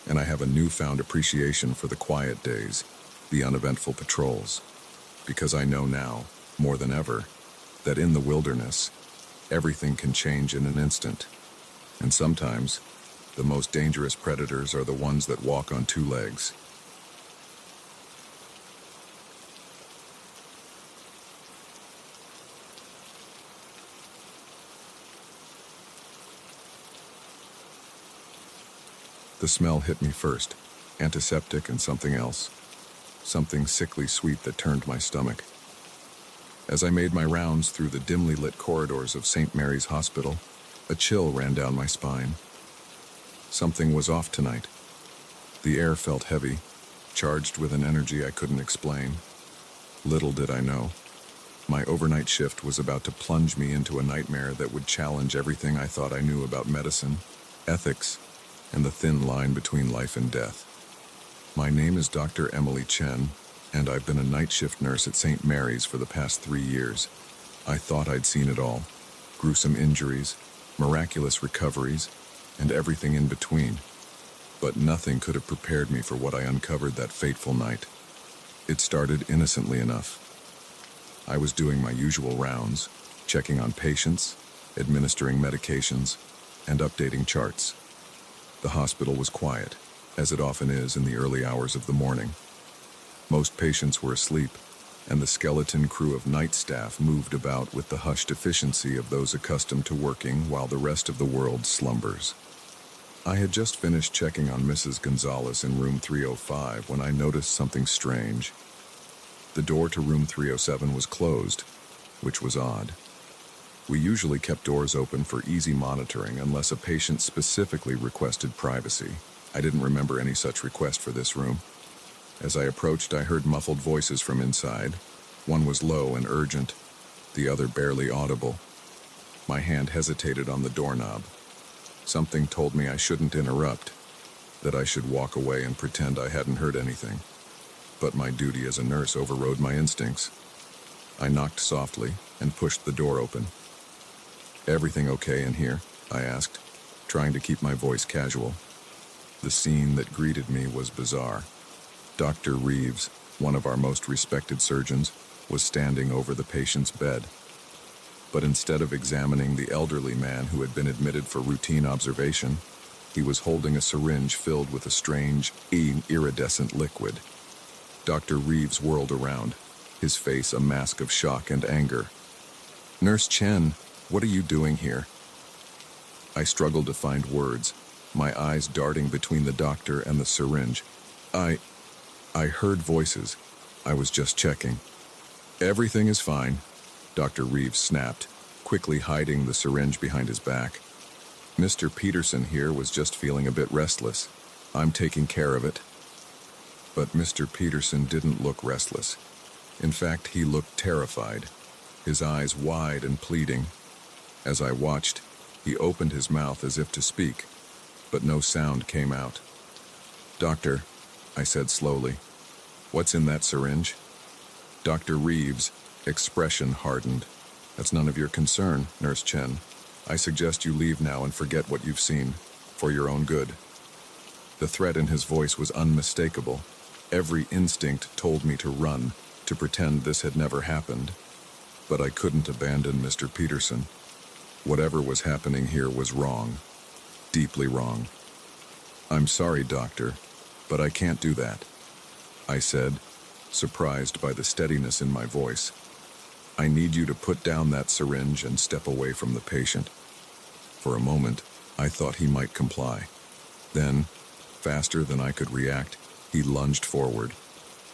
and I have a newfound appreciation for the quiet days, the uneventful patrols, because I know now, more than ever, that in the wilderness, everything can change in an instant. And sometimes, the most dangerous predators are the ones that walk on two legs. The smell hit me first, antiseptic and something else, something sickly sweet that turned my stomach. As I made my rounds through the dimly lit corridors of St. Mary's Hospital, a chill ran down my spine. Something was off tonight. The air felt heavy, charged with an energy I couldn't explain. Little did I know, my overnight shift was about to plunge me into a nightmare that would challenge everything I thought I knew about medicine, ethics, and the thin line between life and death. My name is Dr. Emily Chen, and I've been a night shift nurse at St. Mary's for the past 3 years. I thought I'd seen it all: gruesome injuries, miraculous recoveries, and everything in between. But nothing could have prepared me for what I uncovered that fateful night. It started innocently enough. I was doing my usual rounds, checking on patients, administering medications, and updating charts. The hospital was quiet, as it often is in the early hours of the morning. Most patients were asleep, and the skeleton crew of night staff moved about with the hushed efficiency of those accustomed to working while the rest of the world slumbers. I had just finished checking on Mrs. Gonzalez in room 305 when I noticed something strange. The door to room 307 was closed, which was odd. We usually kept doors open for easy monitoring unless a patient specifically requested privacy. I didn't remember any such request for this room. As I approached, I heard muffled voices from inside. One was low and urgent, the other barely audible. My hand hesitated on the doorknob. Something told me I shouldn't interrupt, that I should walk away and pretend I hadn't heard anything. But my duty as a nurse overrode my instincts. I knocked softly and pushed the door open. "Everything okay in here?" I asked, trying to keep my voice casual. The scene that greeted me was bizarre. Dr. Reeves, one of our most respected surgeons, was standing over the patient's bed. But instead of examining the elderly man who had been admitted for routine observation, he was holding a syringe filled with a strange, iridescent liquid. Dr. Reeves whirled around, his face a mask of shock and anger. "Nurse Chen, what are you doing here?" I struggled to find words, my eyes darting between the doctor and the syringe. I heard voices. I was just checking." "Everything is fine," Dr. Reeves snapped, quickly hiding the syringe behind his back. "Mr. Peterson here was just feeling a bit restless. I'm taking care of it." But Mr. Peterson didn't look restless. In fact, he looked terrified, his eyes wide and pleading. As I watched, he opened his mouth as if to speak, but no sound came out. "Doctor," I said slowly, "what's in that syringe?" Dr. Reeves' expression hardened. "That's none of your concern, Nurse Chen. I suggest you leave now and forget what you've seen, for your own good." The threat in his voice was unmistakable. Every instinct told me to run, to pretend this had never happened. But I couldn't abandon Mr. Peterson. Whatever was happening here was wrong. Deeply wrong. "I'm sorry, doctor, but I can't do that," I said, surprised by the steadiness in my voice. "I need you to put down that syringe and step away from the patient." For a moment, I thought he might comply. Then, faster than I could react, he lunged forward,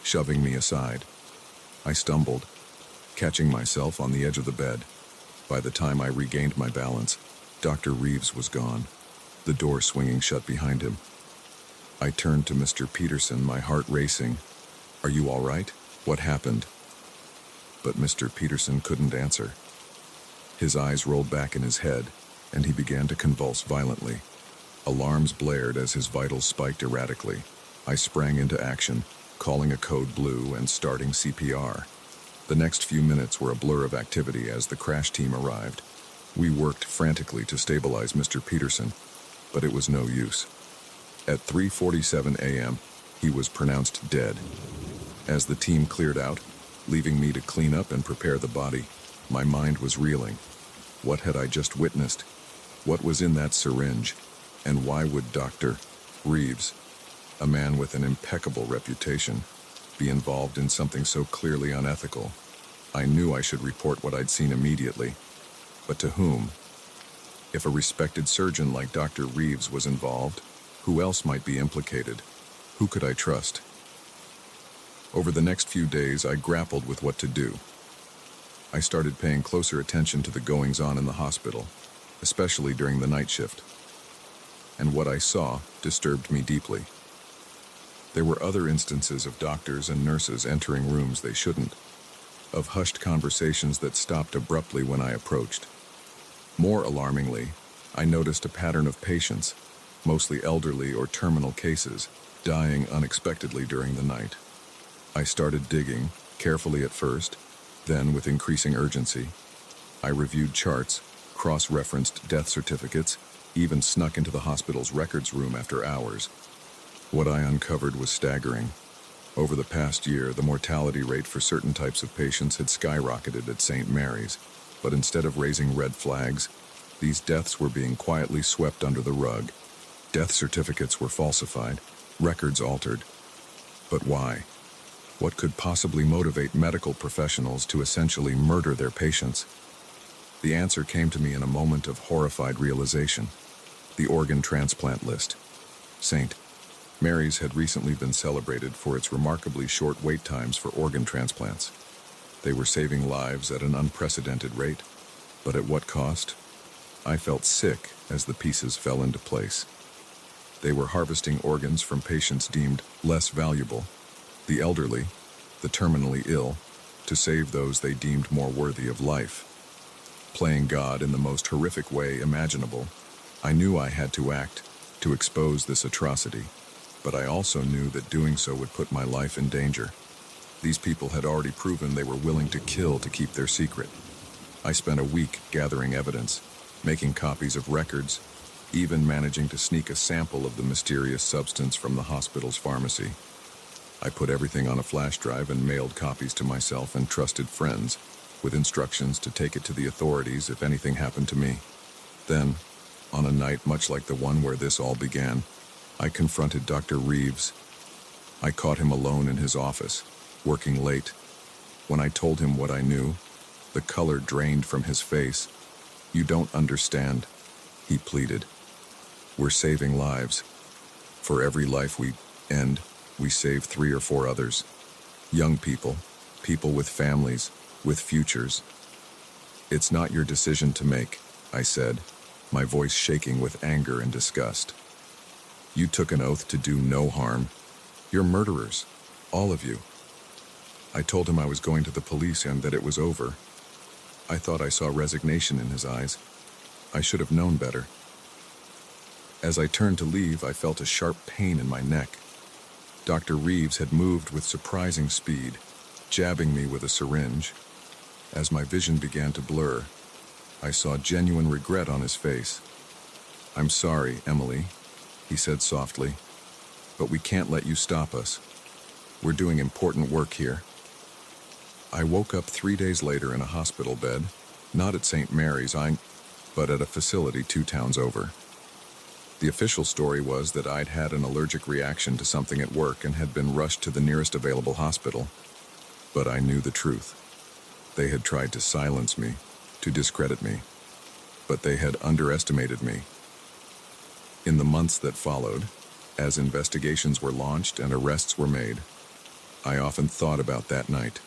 shoving me aside. I stumbled, catching myself on the edge of the bed. By the time I regained my balance, Dr. Reeves was gone, the door swinging shut behind him. I turned to Mr. Peterson, my heart racing. "Are you all right? What happened?" But Mr. Peterson couldn't answer. His eyes rolled back in his head, and he began to convulse violently. Alarms blared as his vitals spiked erratically. I sprang into action, calling a code blue and starting CPR. The next few minutes were a blur of activity as the crash team arrived. We worked frantically to stabilize Mr. Peterson, but it was no use. At 3:47 a.m., he was pronounced dead. As the team cleared out, leaving me to clean up and prepare the body, my mind was reeling. What had I just witnessed? What was in that syringe? And why would Dr. Reeves, a man with an impeccable reputation, be involved in something so clearly unethical? I knew I should report what I'd seen immediately. But to whom? If a respected surgeon like Dr. Reeves was involved, who else might be implicated? Who could I trust? Over the next few days, I grappled with what to do. I started paying closer attention to the goings-on in the hospital, especially during the night shift. And what I saw disturbed me deeply. There were other instances of doctors and nurses entering rooms they shouldn't, of hushed conversations that stopped abruptly when I approached. More alarmingly, I noticed a pattern of patients, mostly elderly or terminal cases, dying unexpectedly during the night. I started digging, carefully at first, then with increasing urgency. I reviewed charts, cross-referenced death certificates, even snuck into the hospital's records room after hours. What I uncovered was staggering. Over the past year, the mortality rate for certain types of patients had skyrocketed at St. Mary's, but instead of raising red flags, these deaths were being quietly swept under the rug. Death certificates were falsified, records altered. But why? What could possibly motivate medical professionals to essentially murder their patients? The answer came to me in a moment of horrified realization. The organ transplant list. St. Mary's had recently been celebrated for its remarkably short wait times for organ transplants. They were saving lives at an unprecedented rate, but at what cost? I felt sick as the pieces fell into place. They were harvesting organs from patients deemed less valuable, the elderly, the terminally ill, to save those they deemed more worthy of life. Playing God in the most horrific way imaginable, I knew I had to act to expose this atrocity, but I also knew that doing so would put my life in danger. These people had already proven they were willing to kill to keep their secret. I spent a week gathering evidence, making copies of records, even managing to sneak a sample of the mysterious substance from the hospital's pharmacy. I put everything on a flash drive and mailed copies to myself and trusted friends, with instructions to take it to the authorities if anything happened to me. Then, on a night much like the one where this all began, I confronted Dr. Reeves. I caught him alone in his office, working late. When I told him what I knew, the color drained from his face. "You don't understand," he pleaded. "We're saving lives. For every life we end, we save 3 or 4 others. Young people, people with families, with futures. It's not your decision to make," I said, my voice shaking with anger and disgust. "You took an oath to do no harm. You're murderers, all of you." I told him I was going to the police and that it was over. I thought I saw resignation in his eyes. I should have known better. As I turned to leave, I felt a sharp pain in my neck. Dr. Reeves had moved with surprising speed, jabbing me with a syringe. As my vision began to blur, I saw genuine regret on his face. "I'm sorry, Emily," he said softly, "but we can't let you stop us. We're doing important work here." I woke up 3 days later in a hospital bed, not at St. Mary's, but at a facility 2 towns over. The official story was that I'd had an allergic reaction to something at work and had been rushed to the nearest available hospital. But I knew the truth. They had tried to silence me, to discredit me, but they had underestimated me. In the months that followed, as investigations were launched and arrests were made, I often thought about that night,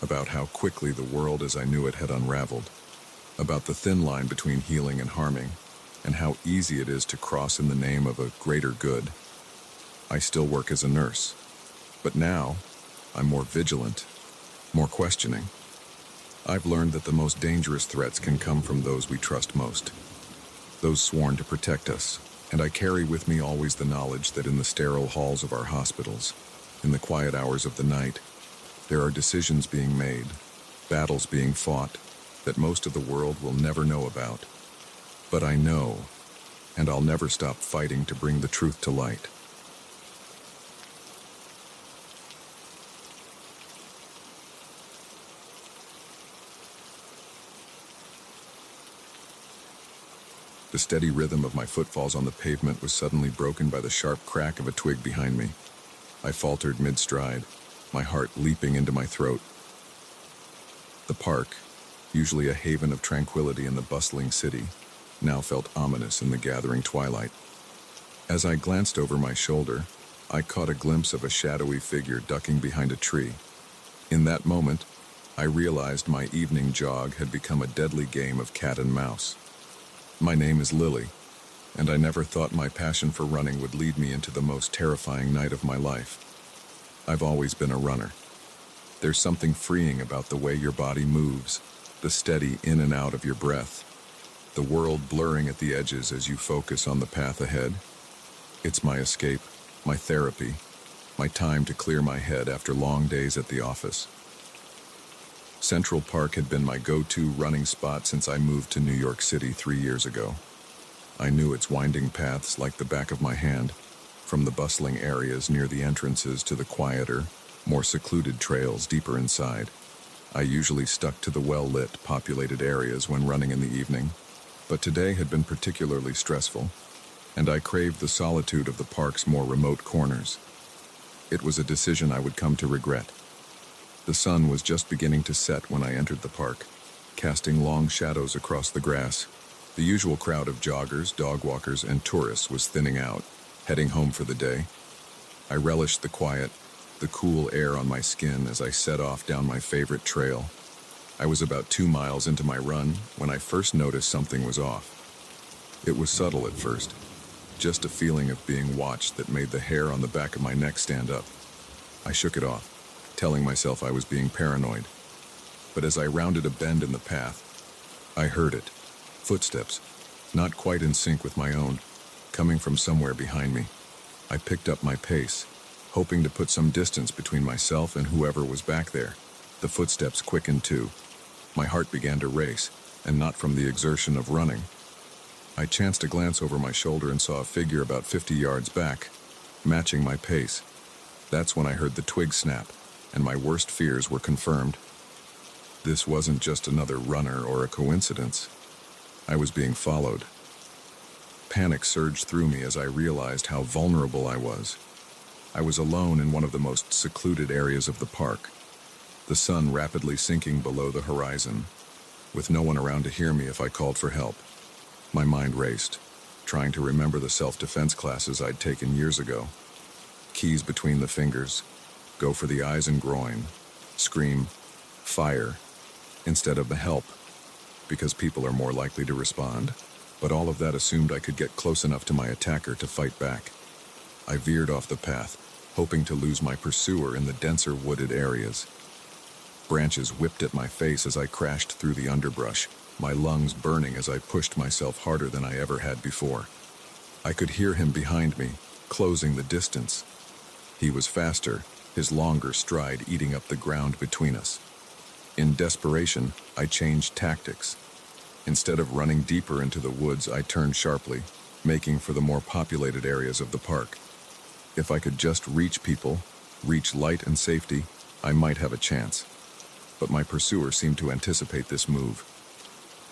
about how quickly the world as I knew it had unraveled, about the thin line between healing and harming, and how easy it is to cross in the name of a greater good. I still work as a nurse, but now I'm more vigilant, more questioning. I've learned that the most dangerous threats can come from those we trust most, those sworn to protect us, and I carry with me always the knowledge that in the sterile halls of our hospitals, in the quiet hours of the night, there are decisions being made, battles being fought, that most of the world will never know about. But I know, and I'll never stop fighting to bring the truth to light. The steady rhythm of my footfalls on the pavement was suddenly broken by the sharp crack of a twig behind me. I faltered mid-stride, my heart leaping into my throat. The park, usually a haven of tranquility in the bustling city, now felt ominous in the gathering twilight. As I glanced over my shoulder, I caught a glimpse of a shadowy figure ducking behind a tree. In that moment, I realized my evening jog had become a deadly game of cat and mouse. My name is Lily, and I never thought my passion for running would lead me into the most terrifying night of my life. I've always been a runner. There's something freeing about the way your body moves, the steady in and out of your breath, the world blurring at the edges as you focus on the path ahead. It's my escape, my therapy, my time to clear my head after long days at the office. Central Park had been my go-to running spot since I moved to New York City 3 years ago. I knew its winding paths like the back of my hand, from the bustling areas near the entrances to the quieter, more secluded trails deeper inside. I usually stuck to the well-lit, populated areas when running in the evening, but today had been particularly stressful, and I craved the solitude of the park's more remote corners. It was a decision I would come to regret. The sun was just beginning to set when I entered the park, casting long shadows across the grass. The usual crowd of joggers, dog walkers, and tourists was thinning out, heading home for the day. I relished the quiet, the cool air on my skin as I set off down my favorite trail. I was about 2 miles into my run when I first noticed something was off. It was subtle at first, just a feeling of being watched that made the hair on the back of my neck stand up. I shook it off, telling myself I was being paranoid. But as I rounded a bend in the path, I heard it. Footsteps, not quite in sync with my own, coming from somewhere behind me. I picked up my pace, hoping to put some distance between myself and whoever was back there. The footsteps quickened too. My heart began to race, and not from the exertion of running. I chanced a glance over my shoulder and saw a figure about 50 yards back, matching my pace. That's when I heard the twig snap, and my worst fears were confirmed. This wasn't just another runner or a coincidence. I was being followed. Panic surged through me as I realized how vulnerable I was. I was alone in one of the most secluded areas of the park, the sun rapidly sinking below the horizon, with no one around to hear me if I called for help. My mind raced, trying to remember the self-defense classes I'd taken years ago. Keys between the fingers, go for the eyes and groin, scream, fire, instead of the help, because people are more likely to respond. But all of that assumed I could get close enough to my attacker to fight back. I veered off the path, hoping to lose my pursuer in the denser wooded areas. Branches whipped at my face as I crashed through the underbrush, my lungs burning as I pushed myself harder than I ever had before. I could hear him behind me, closing the distance. He was faster, his longer stride eating up the ground between us. In desperation, I changed tactics. Instead of running deeper into the woods, I turned sharply, making for the more populated areas of the park. If I could just reach people, reach light and safety, I might have a chance. But my pursuer seemed to anticipate this move.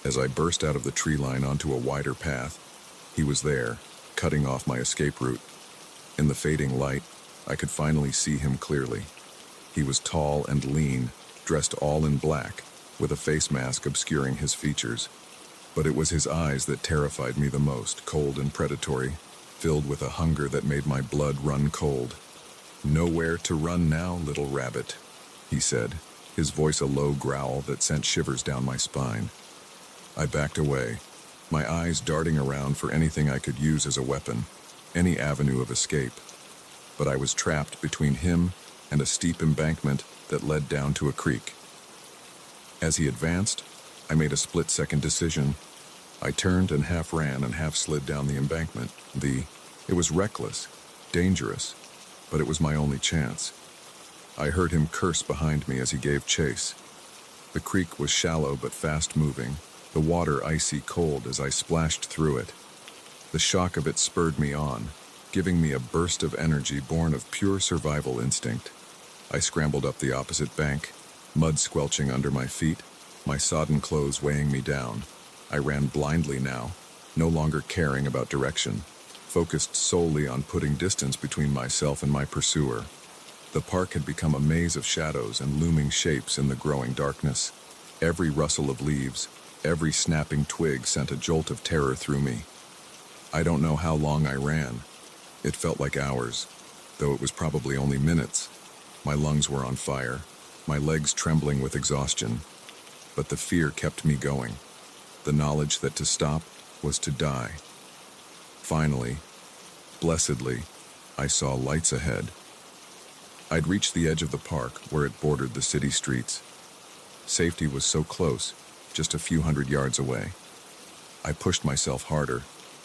As I burst out of the tree line onto a wider path, he was there, cutting off my escape route. In the fading light, I could finally see him clearly. He was tall and lean, dressed all in black, with a face mask obscuring his features. But it was his eyes that terrified me the most, cold and predatory, filled with a hunger that made my blood run cold. "Nowhere to run now, little rabbit," he said, his voice a low growl that sent shivers down my spine. I backed away, my eyes darting around for anything I could use as a weapon, any avenue of escape. But I was trapped between him and a steep embankment that led down to a creek. As he advanced, I made a split-second decision. I turned and half ran and half slid down the embankment. It was reckless, dangerous, but it was my only chance. I heard him curse behind me as he gave chase. The creek was shallow but fast-moving, the water icy cold as I splashed through it. The shock of it spurred me on, giving me a burst of energy born of pure survival instinct. I scrambled up the opposite bank, mud squelching under my feet, my sodden clothes weighing me down. I ran blindly now, no longer caring about direction, focused solely on putting distance between myself and my pursuer. The park had become a maze of shadows and looming shapes in the growing darkness. Every rustle of leaves, every snapping twig sent a jolt of terror through me. I don't know how long I ran. It felt like hours, though it was probably only minutes. My lungs were on fire. my legs trembling with exhaustion, but the fear kept me going. The knowledge that to stop was to die. Finally, blessedly, I saw lights ahead. I'd reached the edge of the park where it bordered the city streets. Safety was so close, just a few hundred yards away. I pushed myself harder,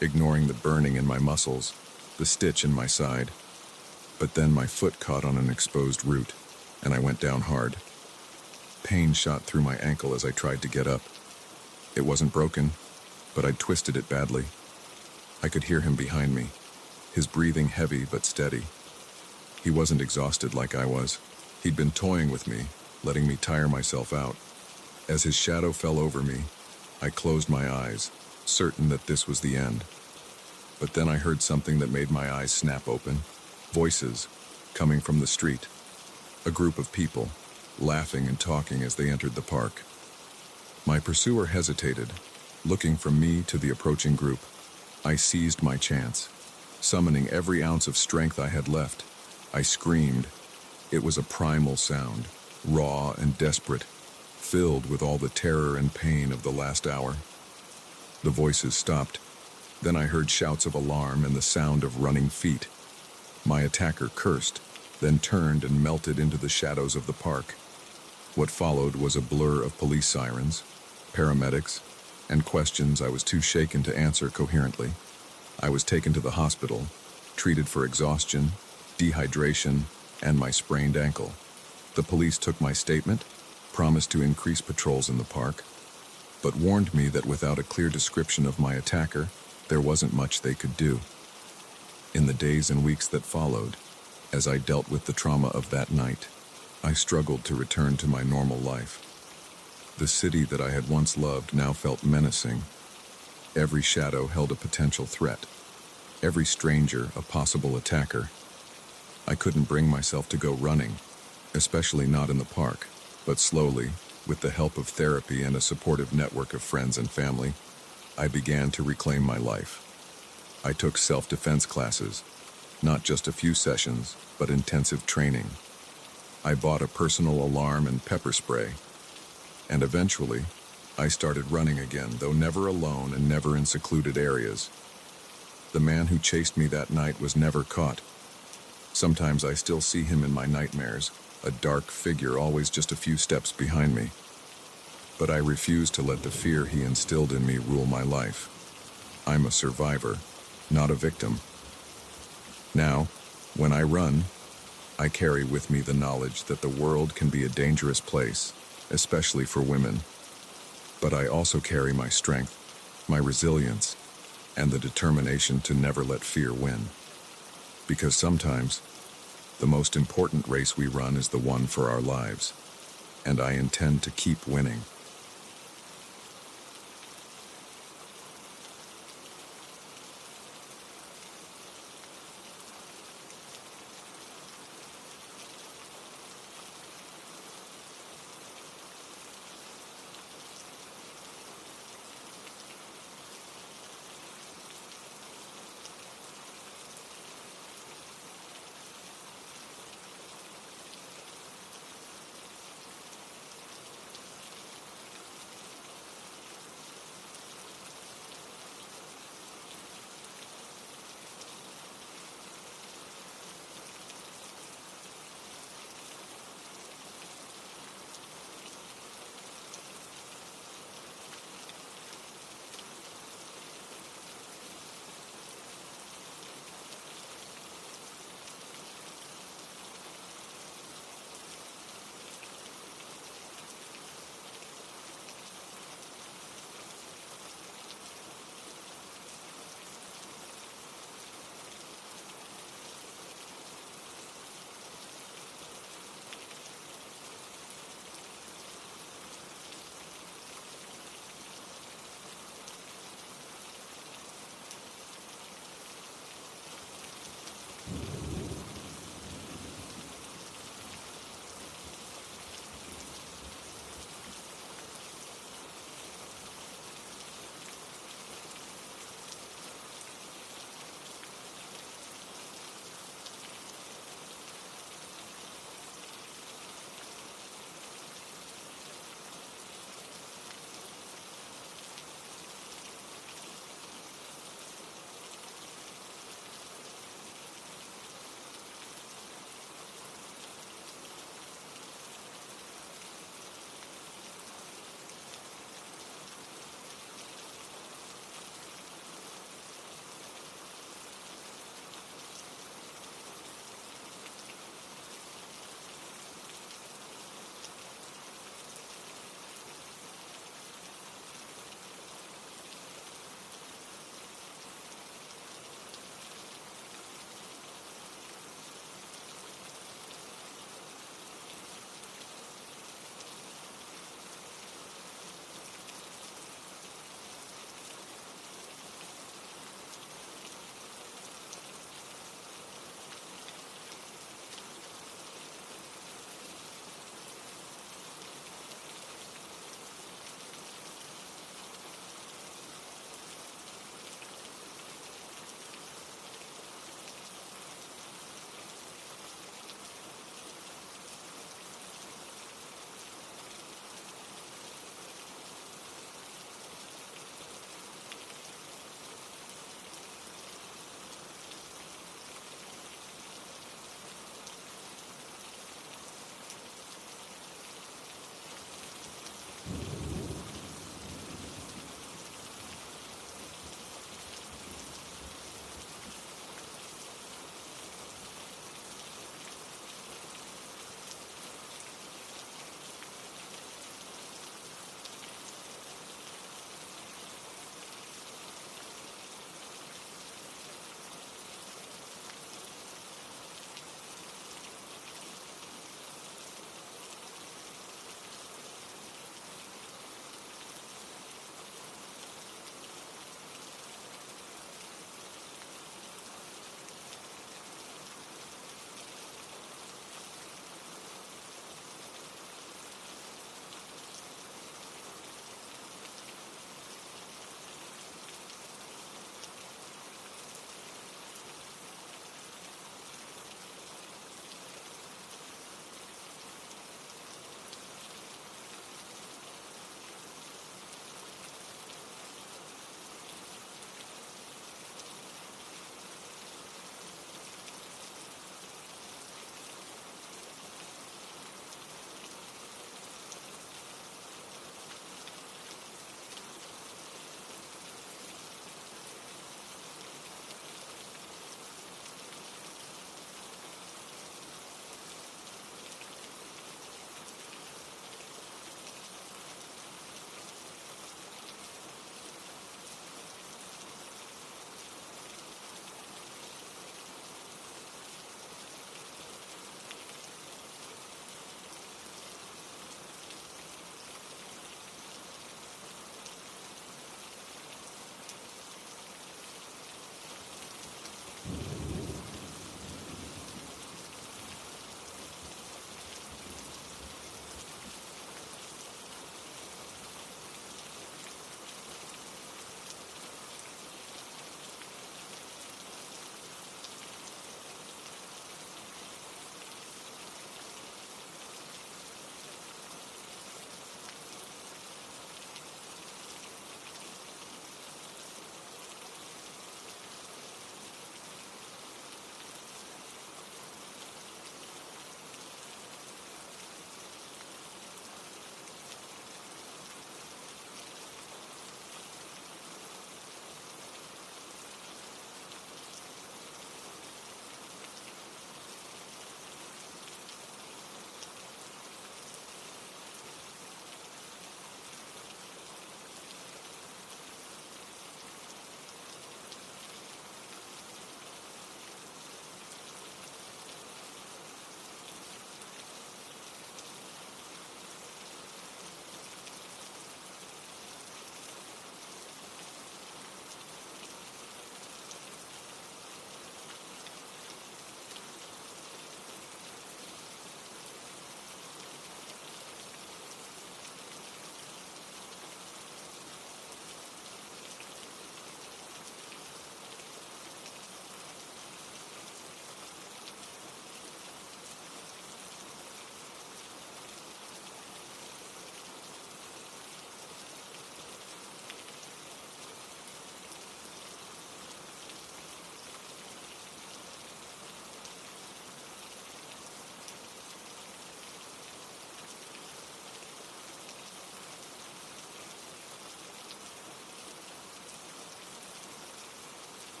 ignoring the burning in my muscles, the stitch in my side. But then my foot caught on an exposed root, and I went down hard. Pain shot through my ankle as I tried to get up. It wasn't broken, but I'd twisted it badly. I could hear him behind me, his breathing heavy but steady. He wasn't exhausted like I was. He'd been toying with me, letting me tire myself out. As his shadow fell over me, I closed my eyes, certain that this was the end. But then I heard something that made my eyes snap open. Voices, coming from the street. A group of people, laughing and talking as they entered the park. My pursuer hesitated, looking from me to the approaching group. I seized my chance. Summoning every ounce of strength I had left, I screamed. It was a primal sound, raw and desperate, filled with all the terror and pain of the last hour. The voices stopped. Then I heard shouts of alarm and the sound of running feet. My attacker cursed, then turned and melted into the shadows of the park. What followed was a blur of police sirens, paramedics, and questions I was too shaken to answer coherently. I was taken to the hospital, treated for exhaustion, dehydration, and my sprained ankle. The police took my statement, promised to increase patrols in the park, but warned me that without a clear description of my attacker, there wasn't much they could do. In the days and weeks that followed, as I dealt with the trauma of that night, I struggled to return to my normal life. The city that I had once loved now felt menacing. Every shadow held a potential threat. Every stranger a possible attacker. I couldn't bring myself to go running, especially not in the park, but slowly, with the help of therapy and a supportive network of friends and family, I began to reclaim my life. I took self-defense classes, not just a few sessions, but intensive training. I bought a personal alarm and pepper spray, and eventually, I started running again, though never alone and never in secluded areas. The man who chased me that night was never caught. Sometimes I still see him in my nightmares, a dark figure always just a few steps behind me. But I refuse to let the fear he instilled in me rule my life. I'm a survivor, not a victim. Now, when I run, I carry with me the knowledge that the world can be a dangerous place, especially for women. But I also carry my strength, my resilience, and the determination to never let fear win. Because sometimes, the most important race we run is the one for our lives, and I intend to keep winning.